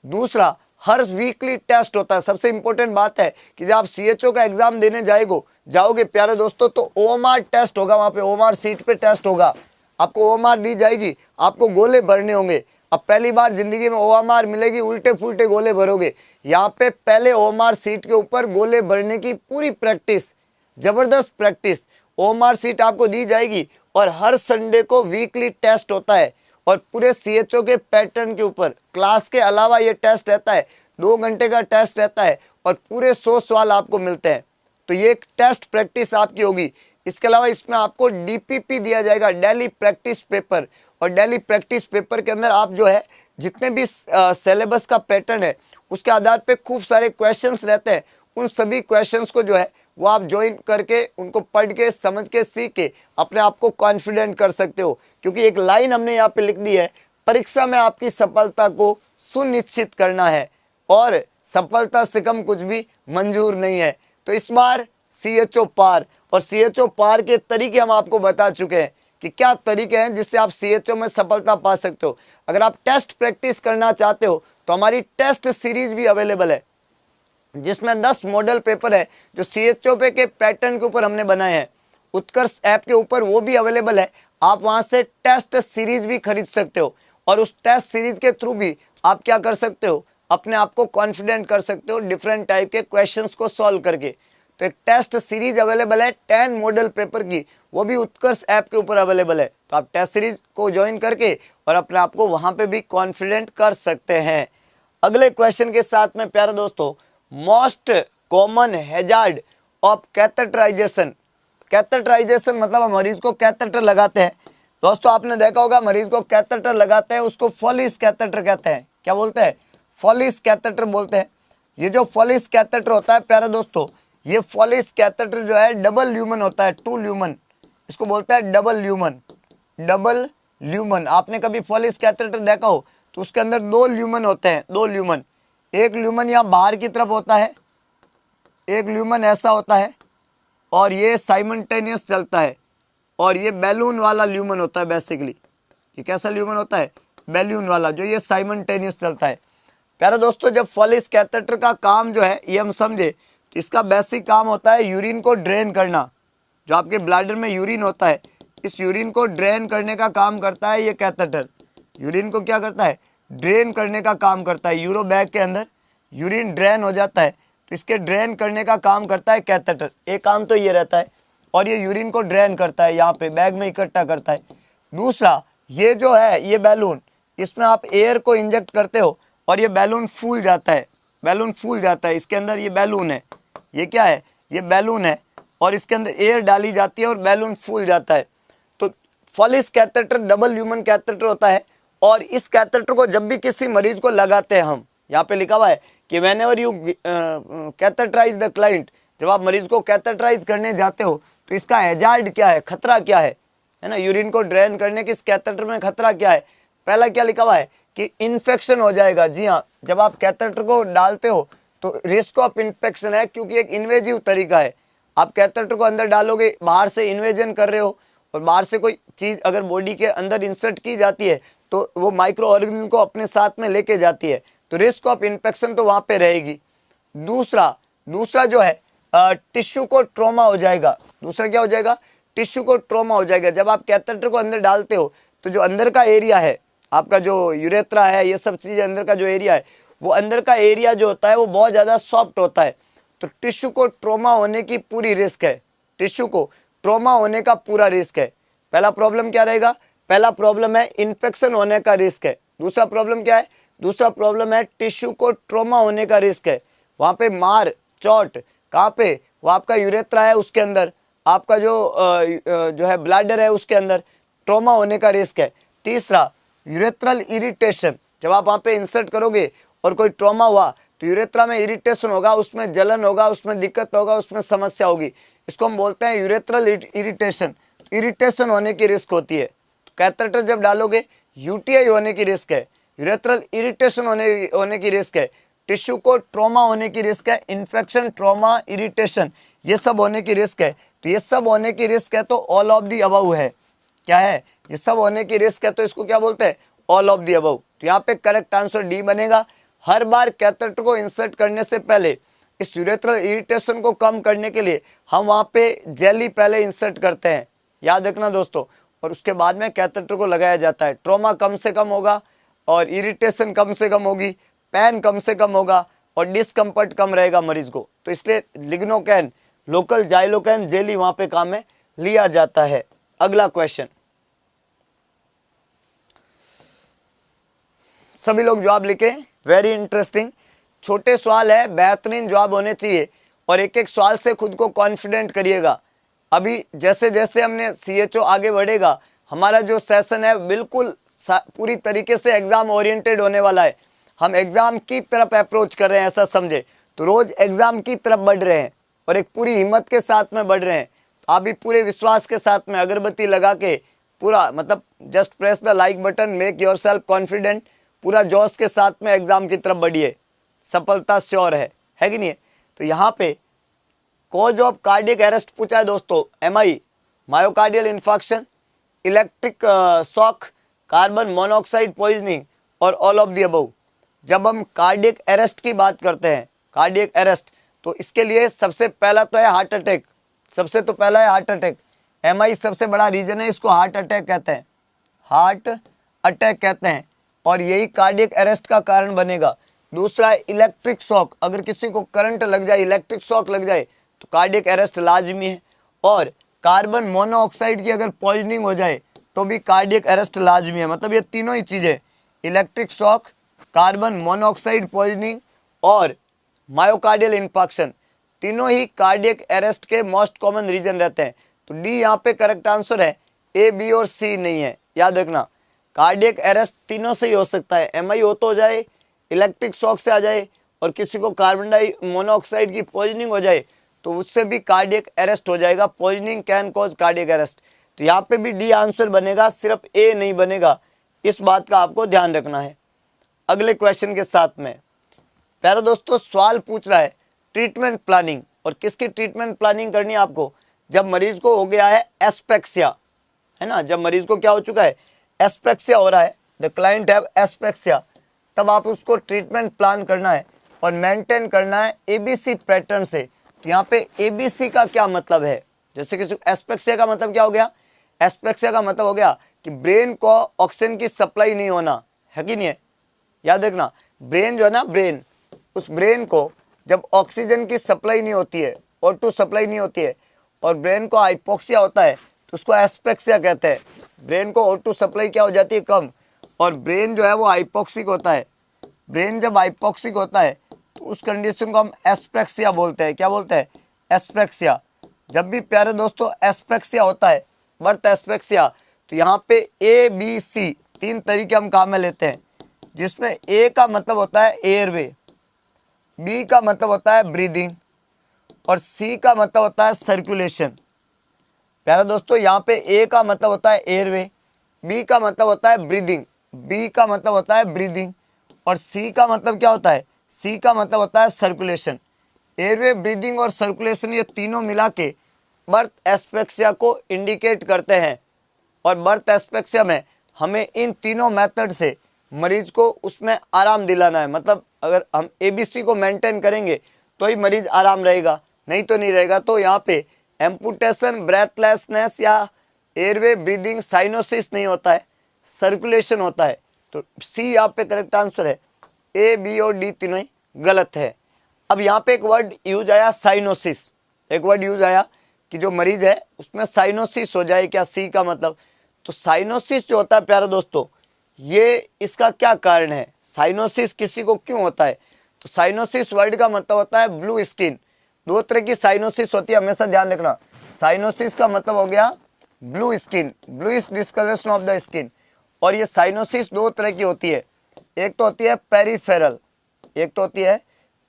Speaker 1: दूसरा, हर वीकली टेस्ट होता है। सबसे इंपॉर्टेंट बात है कि जब आप सीएचओ का एग्जाम देने जाओगे प्यारे दोस्तों तो ओएमआर टेस्ट होगा, वहाँ पे ओएमआर सीट पे टेस्ट होगा, आपको ओएमआर दी जाएगी, आपको गोले भरने होंगे। अब पहली बार जिंदगी में ओएमआर मिलेगी, उल्टे फुल्टे गोले भरोगे। यहाँ पे पहले ओएमआर सीट के ऊपर गोले भरने की पूरी प्रैक्टिस, जबरदस्त प्रैक्टिस, ओएमआर सीट आपको दी जाएगी और हर संडे को वीकली टेस्ट होता है और पूरे सीएचओ के पैटर्न के ऊपर क्लास के अलावा ये टेस्ट रहता है, 2 घंटे का टेस्ट रहता है और पूरे 100 सवाल आपको मिलते हैं। तो ये एक टेस्ट प्रैक्टिस आपकी होगी। इसके अलावा इसमें आपको डीपीपी दिया जाएगा, डेली प्रैक्टिस पेपर, और डेली प्रैक्टिस पेपर के अंदर आप जो है जितने भी सिलेबस का पैटर्न है उसके आधार पे खूब सारे क्वेश्चंस रहते हैं, उन सभी क्वेश्चंस को जो है वो आप ज्वाइन करके उनको पढ़ के समझ के सीख के अपने आप को कॉन्फिडेंट कर सकते हो। क्योंकि एक लाइन हमने यहाँ पे लिख दी है, परीक्षा में आपकी सफलता को सुनिश्चित करना है और सफलता से कम कुछ भी मंजूर नहीं है। तो इस बार सीएचओ पार, और सीएचओ पार के तरीके हम आपको बता चुके हैं कि क्या तरीके हैं जिससे आप सीएचओ में सफलता पा सकते हो। अगर आप टेस्ट प्रैक्टिस करना चाहते हो तो हमारी टेस्ट सीरीज भी अवेलेबल है, जिसमें 10 मॉडल पेपर है जो सीएचओ पे के पैटर्न के ऊपर हमने बनाए हैं। उत्कर्ष ऐप के ऊपर वो भी अवेलेबल है, आप वहां से टेस्ट सीरीज भी खरीद सकते हो और उस टेस्ट सीरीज के थ्रू भी आप क्या कर सकते हो, अपने आप को कॉन्फिडेंट कर सकते हो डिफरेंट टाइप के क्वेश्चंस को सॉल्व करके। तो एक टेस्ट सीरीज अवेलेबल है 10 मॉडल पेपर की, वो भी उत्कर्ष ऐप के ऊपर अवेलेबल है। तो आप टेस्ट सीरीज को ज्वाइन करके और अपने आप को वहां पे भी कॉन्फिडेंट कर सकते हैं। अगले क्वेश्चन के साथ में प्यारे दोस्तों, most common hazard of catheterisation. Catheterisation मतलब हम मरीज को कैथेटर लगाते हैं। दोस्तों आपने देखा होगा मरीज को कैथेटर लगाते हैं, उसको फॉलिस कैथेटर कहते हैं। क्या बोलते हैं? फॉलिस कैथेटर बोलते हैं। ये जो फॉलिस कैथेटर होता है प्यारे दोस्तों, ये फॉलिस कैथेटर जो है डबल ल्यूमन होता है, 2 ल्यूमन, इसको बोलते हैं डबल ल्यूमन। डबल ल्यूमन, आपने कभी फॉलिस कैथेटर देखा हो तो उसके अंदर 2 ल्यूमन होते हैं, 2 ल्यूमन। एक ल्यूमन यहाँ बाहर की तरफ होता है, एक ल्यूमन ऐसा होता है और ये साइमल्टेनियस चलता है, और ये बैलून वाला ल्यूमन होता है। बेसिकली ये कैसा ल्यूमन होता है? बैलून वाला, जो ये साइमल्टेनियस चलता है। प्यारे दोस्तों जब फॉलिस कैथेटर का काम जो है ये हम समझे तो इसका बेसिक काम होता है यूरिन को ड्रेन करना। जो आपके ब्लैडर में यूरिन होता है, इस यूरिन को ड्रेन करने का काम करता है ये कैथेटर। यूरिन को क्या करता है? ड्रेन करने का काम करता है। यूरो बैग के अंदर यूरिन ड्रेन हो जाता है तो इसके ड्रेन करने का काम करता है कैथेटर। एक काम तो ये रहता है और ये यूरिन को ड्रेन करता है, यहाँ पे बैग में इकट्ठा करता है। दूसरा, ये जो है ये बैलून, इसमें आप एयर को इंजेक्ट करते हो और ये बैलून फूल जाता है। बैलून फूल जाता है, इसके अंदर ये बैलून है, ये क्या है? ये बैलून है और इसके अंदर एयर डाली जाती है और बैलून फूल जाता है। तो Foley catheter double lumen catheter होता है और इस कैथेटर को जब भी किसी मरीज को लगाते हैं हम, यहाँ पे लिखा हुआ है कि whenever you catheterise the client, जब आप मरीज को कैथेटराइज करने जाते हो तो इसका हैजार्ड क्या है, खतरा क्या है ना? यूरिन को ड्रेन करने के इस कैथेटर में खतरा क्या है? पहला क्या लिखा हुआ है कि इन्फेक्शन हो जाएगा। जी हाँ, जब आप कैथेटर को डालते हो तो रिस्क ऑफ इन्फेक्शन है, क्योंकि एक इन्वेजिव तरीका है। आप कैथेटर को अंदर डालोगे, बाहर से इन्वेजन कर रहे हो और बाहर से कोई चीज़ अगर बॉडी के अंदर इंसर्ट की जाती है तो वो माइक्रो ऑर्गेनिज्म को अपने साथ में लेके जाती है, तो रिस्क ऑफ इन्फेक्शन तो वहाँ पे रहेगी। दूसरा जो है टिश्यू को ट्रॉमा हो जाएगा। दूसरा क्या हो जाएगा? टिश्यू को ट्रॉमा हो जाएगा। जब आप कैथेटर को अंदर डालते हो तो जो अंदर का एरिया है, आपका जो यूरेथ्रा है, ये सब चीज़ें अंदर का जो एरिया है, वो अंदर का एरिया जो होता है वो बहुत ज़्यादा सॉफ्ट होता है, तो टिश्यू को ट्रॉमा होने की पूरी रिस्क है। टिश्यू को ट्रॉमा होने का पूरा रिस्क है। पहला प्रॉब्लम क्या रहेगा? पहला प्रॉब्लम है इन्फेक्शन होने का रिस्क है। दूसरा प्रॉब्लम क्या है? दूसरा प्रॉब्लम है टिश्यू को ट्रॉमा होने का रिस्क है। वहाँ पे मार चोट कहाँ पे? वो आपका यूरेथ्रा है, उसके अंदर आपका जो है ब्लैडर है, उसके अंदर ट्रॉमा होने का रिस्क है। तीसरा, यूरेथ्रल इरिटेशन, जब आप वहाँ पे इंसर्ट करोगे और कोई ट्रॉमा हुआ तो यूरेथ्रा में इरिटेशन होगा, उसमें जलन होगा, उसमें दिक्कत होगा, उसमें समस्या होगी। इसको हम बोलते हैं यूरेथ्रल इरिटेशन। इरिटेशन होने की रिस्क होती है। तो कैथेटर जब डालोगे यूटीआई होने की रिस्क है, यूरेथ्रल इरिटेशन होने की रिस्क है, टिश्यू को ट्रॉमा होने की रिस्क है, इन्फेक्शन, ट्रॉमा, इरिटेशन, ये सब होने की रिस्क है। तो ये सब होने की रिस्क है तो ऑल ऑफ दी अबव है। क्या है? ये सब होने की रिस्क है तो इसको क्या बोलते हैं? All of the above. तो यहाँ पे करेक्ट आंसर डी बनेगा। हर बार कैथेटर को इंसर्ट करने से पहले इस यूरेथ्रल इरिटेशन को कम करने के लिए हम वहाँ पे जेली पहले इंसर्ट करते हैं, याद रखना दोस्तों, और उसके बाद में कैथेटर को लगाया जाता है। ट्रॉमा कम से कम होगा और इरिटेशन कम से कम होगी, पेन कम से कम होगा और डिस्कम्फर्ट कम रहेगा मरीज को। तो इसलिए लिग्नोकैन, लोकल जाइलोकैन जेली वहाँ पे काम में लिया जाता है। अगला क्वेश्चन, सभी लोग जवाब लिखे, वेरी इंटरेस्टिंग। छोटे सवाल है, बेहतरीन जवाब होने चाहिए और एक एक सवाल से खुद को कॉन्फिडेंट करिएगा। अभी जैसे जैसे हमने CHO आगे बढ़ेगा, हमारा जो सेशन है बिल्कुल पूरी तरीके से एग्जाम ओरिएंटेड होने वाला है। हम एग्जाम की तरफ अप्रोच कर रहे हैं, ऐसा समझे, तो रोज एग्जाम की तरफ बढ़ रहे हैं और एक पूरी हिम्मत के साथ में बढ़ रहे हैं। तो आप भी पूरे विश्वास के साथ में अगरबत्ती लगा के पूरा, मतलब just press the like button, make yourself confident, पूरा जोश के साथ में एग्जाम की तरफ बढ़िए, सफलता श्योर है कि नहीं है? तो यहाँ पे कॉज ऑफ कार्डियक अरेस्ट पूछा है दोस्तों, MI, myocardial infarction, electric shock, carbon monoxide poisoning और ऑल ऑफ द अबव। जब हम कार्डियक अरेस्ट की बात करते हैं, कार्डियक अरेस्ट, तो इसके लिए सबसे पहला तो है हार्ट अटैक। सबसे तो पहला है हार्ट अटैक। MI सबसे बड़ा रीजन है, इसको हार्ट अटैक कहते हैं, हार्ट अटैक कहते हैं, और यही कार्डियक अरेस्ट का कारण बनेगा। दूसरा है इलेक्ट्रिक शॉक, अगर किसी को करंट लग जाए, इलेक्ट्रिक शॉक लग जाए तो कार्डियक अरेस्ट लाजमी है। और कार्बन मोनोऑक्साइड की अगर पॉइजनिंग हो जाए तो भी कार्डियक अरेस्ट लाजमी है। मतलब ये तीनों ही चीज़ें, electric shock, carbon monoxide poisoning और मायोकार्डियल इन्फार्क्शन, तीनों ही कार्डियक अरेस्ट के मोस्ट कॉमन रीजन रहते हैं। तो डी यहाँ पे करेक्ट आंसर है, A, B और C नहीं है, याद रखना। कार्डियक अरेस्ट तीनों से ही हो सकता है, MI हो तो जाए, इलेक्ट्रिक शॉक से आ जाए, और किसी को कार्बन डाई मोनोऑक्साइड की पॉइजनिंग हो जाए तो उससे भी कार्डियक अरेस्ट हो जाएगा। Poisoning can cause cardiac arrest. तो यहाँ पे भी डी आंसर बनेगा, सिर्फ A नहीं बनेगा, इस बात का आपको ध्यान रखना है। अगले क्वेश्चन के साथ में प्यारे दोस्तों सवाल पूछ रहा है ट्रीटमेंट प्लानिंग, और किसकी ट्रीटमेंट प्लानिंग करनी है आपको? जब मरीज को हो गया है एस्पेक्सिया, है ना, जब मरीज को क्या हो चुका है, एस्पेक्सिया हो रहा है, द क्लाइंट हैव एस्पेक्सिया, तब आप उसको ट्रीटमेंट प्लान करना है और मेंटेन करना है ABC पैटर्न से। तो यहाँ पे ABC का क्या मतलब है? जैसे कि एस्पेक्सिया का मतलब क्या हो गया? एस्पेक्सिया का मतलब हो गया कि ब्रेन को ऑक्सीजन की सप्लाई नहीं होना, है कि नहीं है। याद रखना, ब्रेन जो है ना, ब्रेन, उस ब्रेन को जब ऑक्सीजन की सप्लाई नहीं होती है, O2 सप्लाई नहीं होती है, और ब्रेन को हाइपोक्सिया होता है, तो उसको एस्पेक्सिया कहते हैं। ब्रेन को O2 सप्लाई क्या हो जाती है, कम, और ब्रेन जो है वो हाइपोक्सिक होता है। ब्रेन जब हाइपोक्सिक होता है तो उस कंडीशन को हम एस्पेक्सिया बोलते हैं। क्या बोलते हैं, एस्पेक्सिया। जब भी प्यारे दोस्तों एस्पेक्सिया होता है, बर्थ एस्पेक्सिया, तो यहाँ पे ABC 3 तरीके हम काम में लेते हैं, जिसमें A का मतलब होता है एयरवे, B का मतलब होता है ब्रीदिंग, और C का मतलब होता है सर्कुलेशन। प्यारे दोस्तों यहाँ पे A का मतलब होता है एयरवे, B का मतलब होता है ब्रीदिंग, B का मतलब होता है ब्रीदिंग, और C का मतलब क्या होता है, C का मतलब होता है सर्कुलेशन। एयरवे, ब्रीदिंग और सर्कुलेशन, ये तीनों मिला के बर्थ एस्पेक्सिया को इंडिकेट करते हैं। और बर्थ एस्पेक्सिया में हमें इन तीनों मेथड से मरीज को उसमें आराम दिलाना है। मतलब अगर हम ABC को मेंटेन करेंगे तो ही मरीज आराम रहेगा, नहीं तो नहीं रहेगा। तो यहाँ पे एम्पुटेशन, ब्रेथलेसनेस या एयरवे, ब्रीदिंग, साइनोसिस नहीं होता है, सर्कुलेशन होता है। तो C यहाँ पे करेक्ट आंसर है। A, B और D तीनों ही गलत है। अब यहाँ पे एक वर्ड यूज आया साइनोसिस, एक वर्ड यूज आया कि जो मरीज है उसमें साइनोसिस हो जाए, क्या C का मतलब। तो साइनोसिस जो होता है प्यारे दोस्तों, ये इसका क्या कारण है, साइनोसिस किसी को क्यों होता है। तो साइनोसिस वर्ड का मतलब होता है ब्लू स्किन। 2 तरह की साइनोसिस होती है, हमेशा ध्यान रखना। साइनोसिस का मतलब हो गया blue skin, bluish discolouration of the skin. और ये साइनोसिस 2 तरह की होती है, एक तो होती है पेरिफेरल, एक तो होती है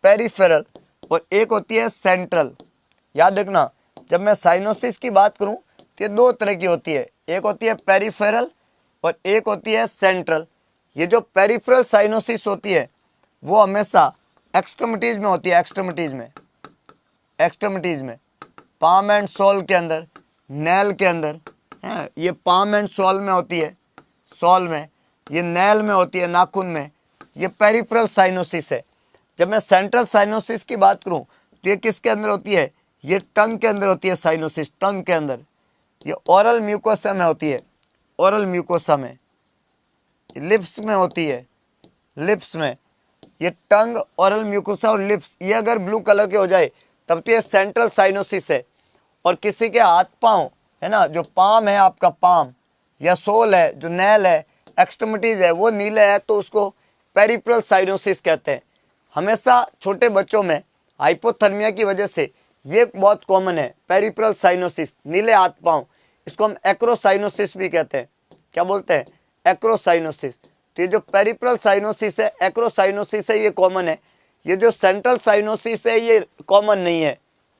Speaker 1: पेरिफेरल, और एक होती है सेंट्रल। याद रखना, जब मैं साइनोसिस की बात करूं तो ये 2 तरह की होती है, एक होती है पेरिफेरल और एक होती है सेंट्रल। ये जो पेरिफेरल साइनोसिस होती है वो हमेशा एक्सट्रीमिटीज में होती है, एक्सट्रीमिटीज में, एक्सट्रीमिटीज में, पाम एंड सोल के अंदर, नेल के अंदर है। ये पाम एंड सोल में होती है, सोल में, ये नेल में होती है, नाखून में। ये पेरिफेरल साइनोसिस है। जब मैं सेंट्रल साइनोसिस की बात करूं तो ये किसके अंदर होती है, ये टंग के अंदर होती है साइनोसिस, टंग के अंदर। ये ओरल म्यूकोसा में होती है, ओरल म्यूकोसा में। लिप्स में होती है, लिप्स में। ये टंग, ओरल म्यूकोसा और लिप्स, ये अगर ब्लू कलर के हो जाए तब तो ये सेंट्रल साइनोसिस है। और किसी के हाथ पांव है ना, जो पाम है आपका, पाम या सोल है, जो नेल है, एक्सट्रीमिटीज है, वो नीले है तो उसको पेरिफेरल साइनोसिस कहते हैं। हमेशा छोटे बच्चों में हाइपोथर्मिया की वजह से ये बहुत कॉमन है, पेरिफेरल साइनोसिस, नीले हाथ पांव। इसको हम एक्रोसाइनोसिस भी कहते हैं। क्या बोलते हैं, एक्रोसाइनोसिस। तो ये जो पेरिफेरल साइनोसिस है, एक्रोसाइनोसिस है, ये कॉमन है। ये जो सेंट्रल साइनोसिस है ये कॉमन नहीं है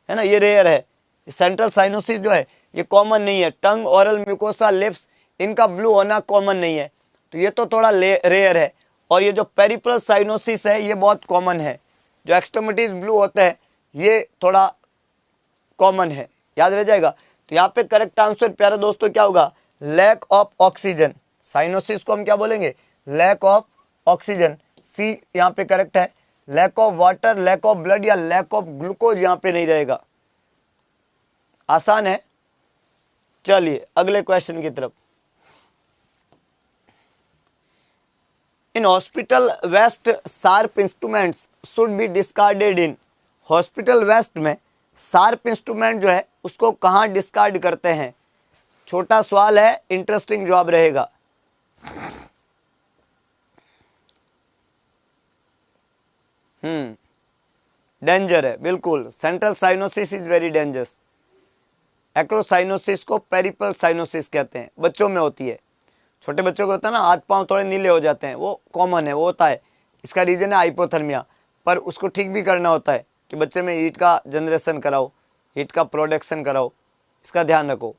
Speaker 1: ना, ये रेयर है। सेंट्रल साइनोसिस जो है ये कॉमन नहीं है। टंग, ओरल म्यूकोसा, लिप्स, इनका ब्लू होना कॉमन नहीं है, तो ये तो थोड़ा रेयर है। और ये जो पेरिफेरल साइनोसिस है ये बहुत कॉमन है। जो एक्सट्रीमिटीज ब्लू होता है ये थोड़ा कॉमन है, याद रह जाएगा। तो यहाँ पे करेक्ट आंसर प्यारे दोस्तों क्या होगा, लैक ऑफ ऑक्सीजन। साइनोसिस को हम क्या बोलेंगे, लैक ऑफ ऑक्सीजन। सी यहाँ पे करेक्ट है। Lack of water, lack of blood या लैक ऑफ ग्लूकोज यहाँ पे नहीं रहेगा। आसान है। चलिए अगले क्वेश्चन की तरफ। In hospital waste sharp instruments should be discarded in. Hospital waste में शार्प इंस्ट्रूमेंट जो है उसको कहाँ डिस्कार्ड करते हैं। छोटा सवाल है, इंटरेस्टिंग जवाब रहेगा। डेंजर है बिल्कुल। Central cyanosis is very dangerous. Acrocyanosis को पेरिफेरल साइनोसिस कहते हैं, बच्चों में होती है। छोटे बच्चों को होता है ना, हाथ पांव थोड़े नीले हो जाते हैं, वो कॉमन है, वो होता है। इसका रीजन है हाइपोथर्मिया, पर उसको ठीक भी करना होता है कि बच्चे में हीट का जनरेशन कराओ, हीट का प्रोडक्शन कराओ, इसका ध्यान रखो।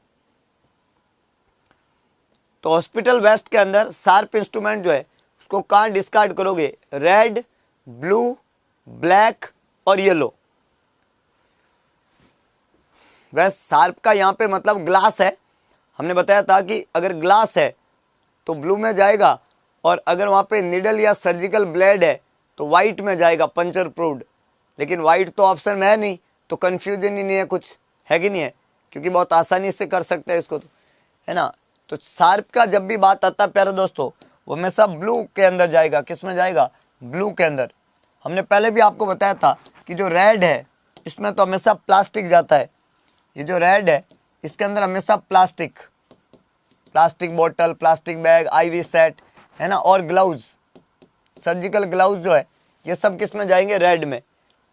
Speaker 1: तो हॉस्पिटल वेस्ट के अंदर शार्प इंस्ट्रूमेंट जो है उसको कहाँ डिस्कार्ड करोगे, रेड, ब्लू, ब्लैक और येलो। वैसे शार्प का यहाँ पे मतलब ग्लास है। हमने बताया था कि अगर ग्लास है तो ब्लू में जाएगा, और अगर वहाँ पे निडल या सर्जिकल ब्लेड है तो वाइट में जाएगा, पंचर प्रूव्ड। लेकिन वाइट तो ऑप्शन में है नहीं, तो कन्फ्यूजन ही नहीं है कुछ, है कि नहीं है, क्योंकि बहुत आसानी से कर सकते हैं इसको। तो है ना। तो शार्प का जब भी बात आता है प्यारे दोस्तों, वो हमेशा ब्लू के अंदर जाएगा। किस में जाएगा? ब्लू के अंदर। हमने पहले भी आपको बताया था कि जो रेड है इसमें तो हमेशा प्लास्टिक जाता है। ये जो रेड है इसके अंदर हमेशा प्लास्टिक, प्लास्टिक बोतल, प्लास्टिक बैग, आईवी सेट, है ना, और ग्लव्स, सर्जिकल ग्लव्स जो है ये सब किस में जाएंगे? रेड में।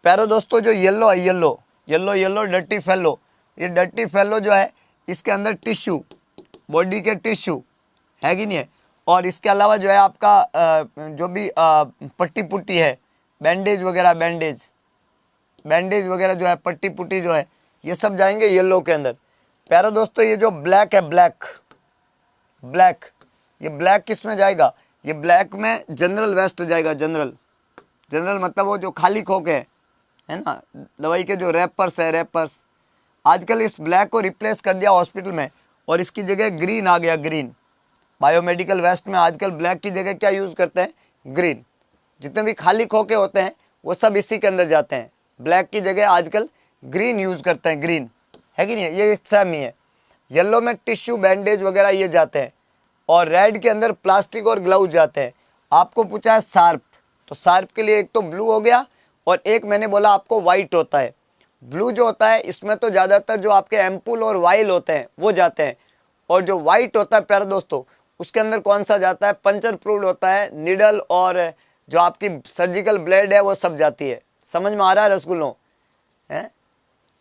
Speaker 1: प्यारे दोस्तों जो येलो है, yellow yellow yellow dirty fellow, ये डर्टी फेलो जो है इसके अंदर टिश्यू, बॉडी के टिश्यू है कि नहीं है। और इसके अलावा जो है आपका जो भी पट्टी पुट्टी है, बैंडेज वगैरह, बैंडेज वगैरह जो है, पट्टी पुट्टी जो है, ये सब जाएंगे येलो के अंदर। प्यारे दोस्तों ये जो ब्लैक है, ब्लैक, ये ब्लैक किस में जाएगा? ये ब्लैक में जनरल वेस्ट जाएगा। जनरल मतलब वो जो खाली खोके है ना, दवाई के जो रैपर्स है, रैपर्स। आजकल इस ब्लैक को रिप्लेस कर दिया हॉस्पिटल में और इसकी जगह ग्रीन आ गया, ग्रीन। बायोमेडिकल वेस्ट में आजकल ब्लैक की जगह क्या यूज़ करते हैं? ग्रीन। जितने भी खाली खोके होते हैं वो सब इसी के अंदर जाते हैं। ब्लैक की जगह आजकल ग्रीन यूज़ करते हैं, ग्रीन, है कि नहीं है। ये सेम ही है। येलो में टिश्यू, बैंडेज वगैरह ये जाते हैं और रेड के अंदर प्लास्टिक और ग्लव्स जाते हैं। आपको पूछा है शार्प, तो शार्प के लिए एक तो ब्लू हो गया और एक मैंने बोला आपको वाइट होता है। ब्लू जो होता है इसमें तो ज़्यादातर जो आपके एम्पुल और वाइल होते हैं वो जाते हैं, और जो वाइट होता है प्यारे दोस्तों उसके अंदर कौन सा जाता है? पंचर प्रूव्ड होता है, निडल और जो आपकी सर्जिकल ब्लेड है वो सब जाती है। समझ में आ रहा है रसगुल्लों? है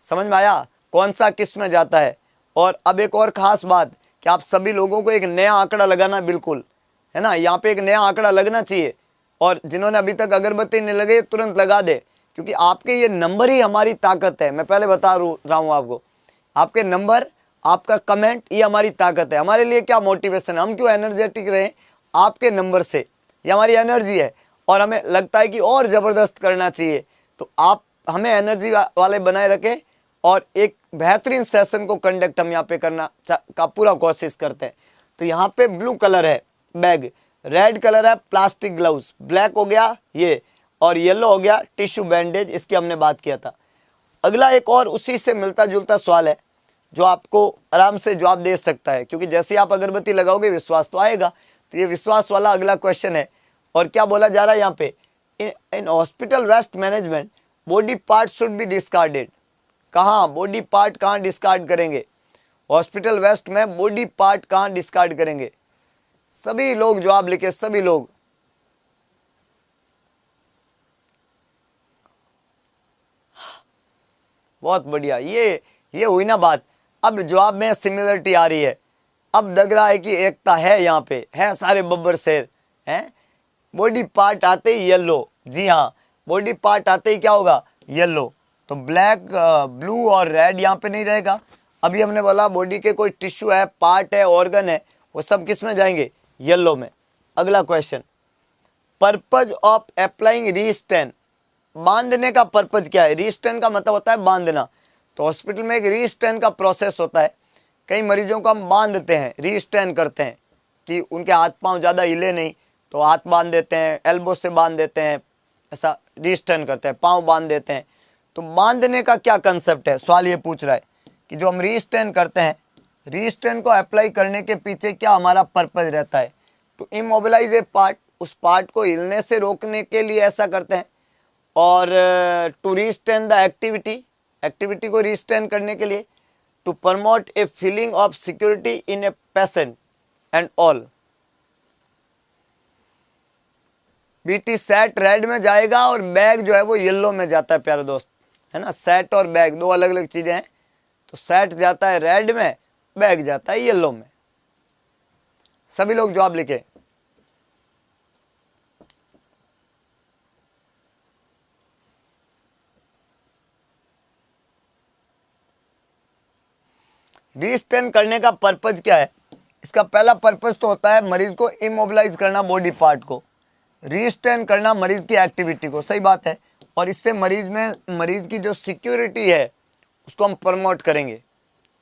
Speaker 1: समझ में आया कौन सा किस में जाता है? और अब एक और ख़ास बात कि आप सभी लोगों को एक नया आंकड़ा लगाना, बिल्कुल, है ना, यहाँ पे एक नया आंकड़ा लगना चाहिए। और जिन्होंने अभी तक अगरबत्ती नहीं लगे तुरंत लगा दे, क्योंकि आपके ये नंबर ही हमारी ताकत है। मैं पहले बता रहा हूँ आपको, आपके नंबर, आपका कमेंट, ये हमारी ताकत है। हमारे लिए क्या मोटिवेशन है, हम क्यों एनर्जेटिक रहें? आपके नंबर से ये हमारी एनर्जी है और हमें लगता है कि और ज़बरदस्त करना चाहिए। तो आप हमें एनर्जी वाले बनाए रखें और एक बेहतरीन सेशन को कंडक्ट हम यहाँ पे करना का पूरा कोशिश करते हैं। तो यहाँ पे ब्लू कलर है बैग, रेड कलर है प्लास्टिक ग्लव्स, ब्लैक हो गया ये, और येलो हो गया टिश्यू बैंडेज, इसकी हमने बात किया था। अगला एक और उसी से मिलता जुलता सवाल है जो आपको आराम से जवाब दे सकता है, क्योंकि जैसे आप अगरबत्ती लगाओगे विश्वास तो आएगा। तो ये विश्वास वाला अगला क्वेश्चन है। और क्या बोला जा रहा है यहाँ पे? In hospital waste management body part should be discarded. कहाँ बॉडी पार्ट कहाँ डिस्कार्ड करेंगे? हॉस्पिटल वेस्ट में बॉडी पार्ट कहाँ डिस्कार्ड करेंगे? सभी लोग जवाब लिखे, सभी लोग। बहुत बढ़िया, ये हुई ना बात। अब जवाब में सिमिलरिटी आ रही है। अब लग रहा है कि एकता है, यहाँ पे है सारे बब्बर शेर हैं। बॉडी पार्ट आते ही येलो, जी हाँ, बॉडी पार्ट आते ही क्या होगा? येलो। तो ब्लैक, ब्लू और रेड यहाँ पे नहीं रहेगा। अभी हमने बोला बॉडी के कोई टिश्यू है, पार्ट है, ऑर्गन है, वो सब किस में जाएंगे? येलो में। अगला क्वेश्चन, पर्पज ऑफ अप्लाइंग रीस्टेन। बांधने का पर्पज क्या है? रीस्टेन का मतलब होता है बांधना। तो हॉस्पिटल में एक रीस्टेन का प्रोसेस होता है। कई मरीजों को हम बांधते हैं, रीस्टेन करते हैं कि उनके हाथ पांव ज़्यादा हिले नहीं, तो हाथ बांध देते हैं, एल्बो से बांध देते हैं, ऐसा रीस्टेन करते हैं, पाँव बांध देते हैं। तो बांधने का क्या कंसेप्ट है? सवाल ये पूछ रहा है कि जो हम रीस्टेन करते हैं, रीस्टेन को अप्लाई करने के पीछे क्या हमारा पर्पज रहता है? टू इमोबिलाइज ए पार्ट, उस पार्ट को हिलने से रोकने के लिए ऐसा करते हैं। और टू रीस्टेन द एक्टिविटी को रीस्टेन करने के लिए, to promote a feeling of security in a patient and all. BT set red में जाएगा और बैग जो है वो येलो में जाता है प्यारे दोस्त, है ना। सेट और बैग दो अलग अलग चीजें हैं। तो सेट जाता है रेड में, बैग जाता है येलो में। सभी लोग जवाब लिखे। रीस्टेन करने का पर्पज क्या है? इसका पहला पर्पज तो होता है मरीज को इमोबिलाइज करना, बॉडी पार्ट को रीस्टेन करना, मरीज की एक्टिविटी को। सही बात है। और इससे मरीज की जो सिक्योरिटी है उसको हम प्रमोट करेंगे,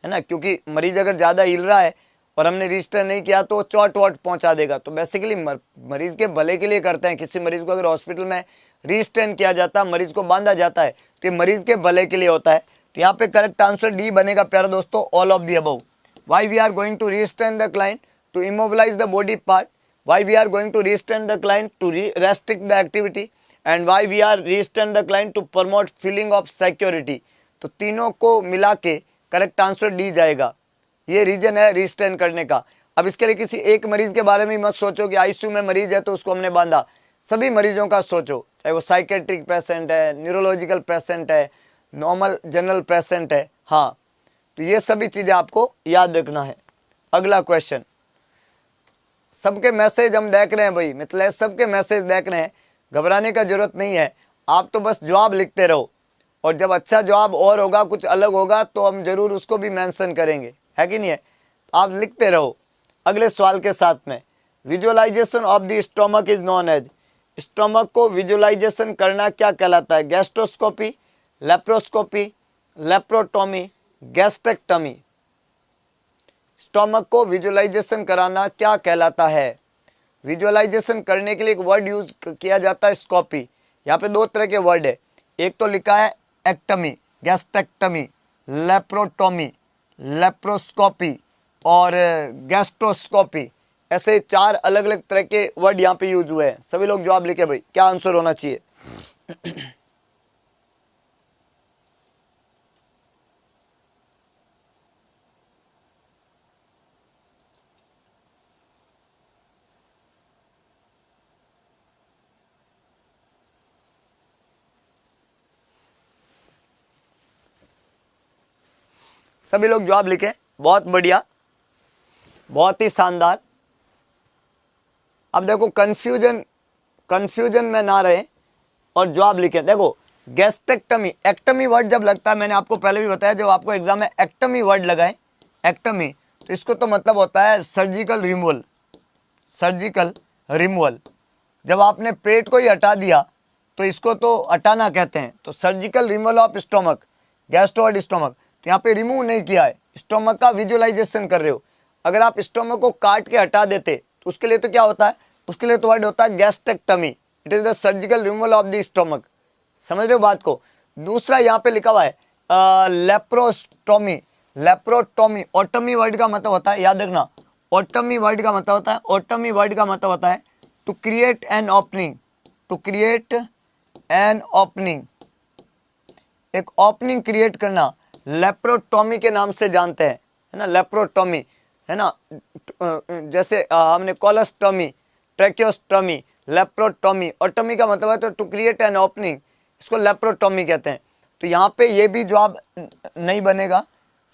Speaker 1: है ना, क्योंकि मरीज अगर ज़्यादा हिल रहा है और हमने रीस्टेन नहीं किया तो चोट वोट पहुंचा देगा। तो बेसिकली मरीज के भले के लिए करते हैं। किसी मरीज को अगर हॉस्पिटल में रीस्टेन किया जाता है, मरीज को बांधा जाता है, तो ये मरीज के भले के लिए होता है। तो यहाँ पे करेक्ट आंसर डी बनेगा प्यारे दोस्तों, all of the above. Why we are going to restrain the client? To immobilize the body part. Why we are going to restrain the client? To restrict the activity. And why we are restrain the client? To promote feeling of security. तो तीनों को मिला के correct answer D जाएगा। ये reason है restrain करने का। अब इसके लिए किसी एक मरीज के बारे में मत सोचो कि आईसीयू में मरीज है तो उसको हमने बांधा। सभी मरीजों का सोचो, चाहे वो साइकेट्रिक पेशेंट है, न्यूरोलॉजिकल पेशेंट है, नॉर्मल जनरल पेशेंट है। हाँ, तो ये सभी चीज़ें आपको याद रखना है। अगला क्वेश्चन, सबके मैसेज हम देख रहे हैं भाई, मतलब सबके मैसेज देख रहे हैं, घबराने का जरूरत नहीं है। आप तो बस जवाब लिखते रहो, और जब अच्छा जवाब और होगा, कुछ अलग होगा, तो हम जरूर उसको भी मेंशन करेंगे, है कि नहीं है? तो आप लिखते रहो। अगले सवाल के साथ में, visualization of the stomach is known as. Stomach को विजुअलाइजेशन करना क्या कहलाता है? Gastroscopy, laparoscopy, laparotomy, gastrectomy. Stomach को विजुअलाइजेशन कराना क्या कहलाता है? विजुअलाइजेशन करने के लिए एक वर्ड यूज किया जाता है, स्कोपी। यहाँ पे दो तरह के वर्ड है, एक तो लिखा है एक्टमी, गैस्ट्रेक्टमी, लेप्रोटोमी, लेप्रोस्कोपी और गैस्ट्रोस्कोपी। ऐसे चार अलग अलग तरह के वर्ड यहाँ पे यूज हुए हैं। सभी लोग जवाब लिखे भाई, क्या आंसर होना चाहिए? सभी लोग जवाब लिखें। बहुत बढ़िया, बहुत ही शानदार। अब देखो कंफ्यूजन में ना रहे और जवाब लिखें। देखो गैस्ट्रेक्टमी, एक्टमी वर्ड जब लगता है, मैंने आपको पहले भी बताया, जब आपको एग्जाम में एक्टमी वर्ड लगाए, एक्टमी, तो इसको तो मतलब होता है सर्जिकल रिमूवल। सर्जिकल रिमूवल, जब आपने पेट को ही हटा दिया तो इसको तो हटाना कहते हैं। तो surgical removal of stomach, gastroid stomach, तो यहाँ पे रिमूव नहीं किया है, स्टोमक का विजुअलाइजेशन कर रहे हो। अगर आप स्टोमक को काट के हटा देते तो उसके लिए तो क्या होता है? उसके लिए तो वर्ड होता है gastrectomy. It is the surgical removal of the stomach. समझ रहे हो बात को? दूसरा यहाँ पे लिखा हुआ है लेप्रोस्टोमी, लेप्रोटोमी। ओटोमी वर्ड का मतलब होता है, याद रखना, ओटोमी वर्ड का मतलब होता है, ओटोमी वर्ड का मतलब होता है to create an opening, to create an opening, एक ओपनिंग क्रिएट करना। लेप्रोटोमी के नाम से जानते हैं, है ना, लेप्रोटोमी, है ना। जैसे हमने कोलोस्टोमी, ट्रैकियोस्टोमी, लेप्रोटोमी। ओटोमी का मतलब है तो टू क्रिएट एन ओपनिंग, इसको लेप्रोटोमी कहते हैं। तो यहाँ पे ये भी जवाब नहीं बनेगा।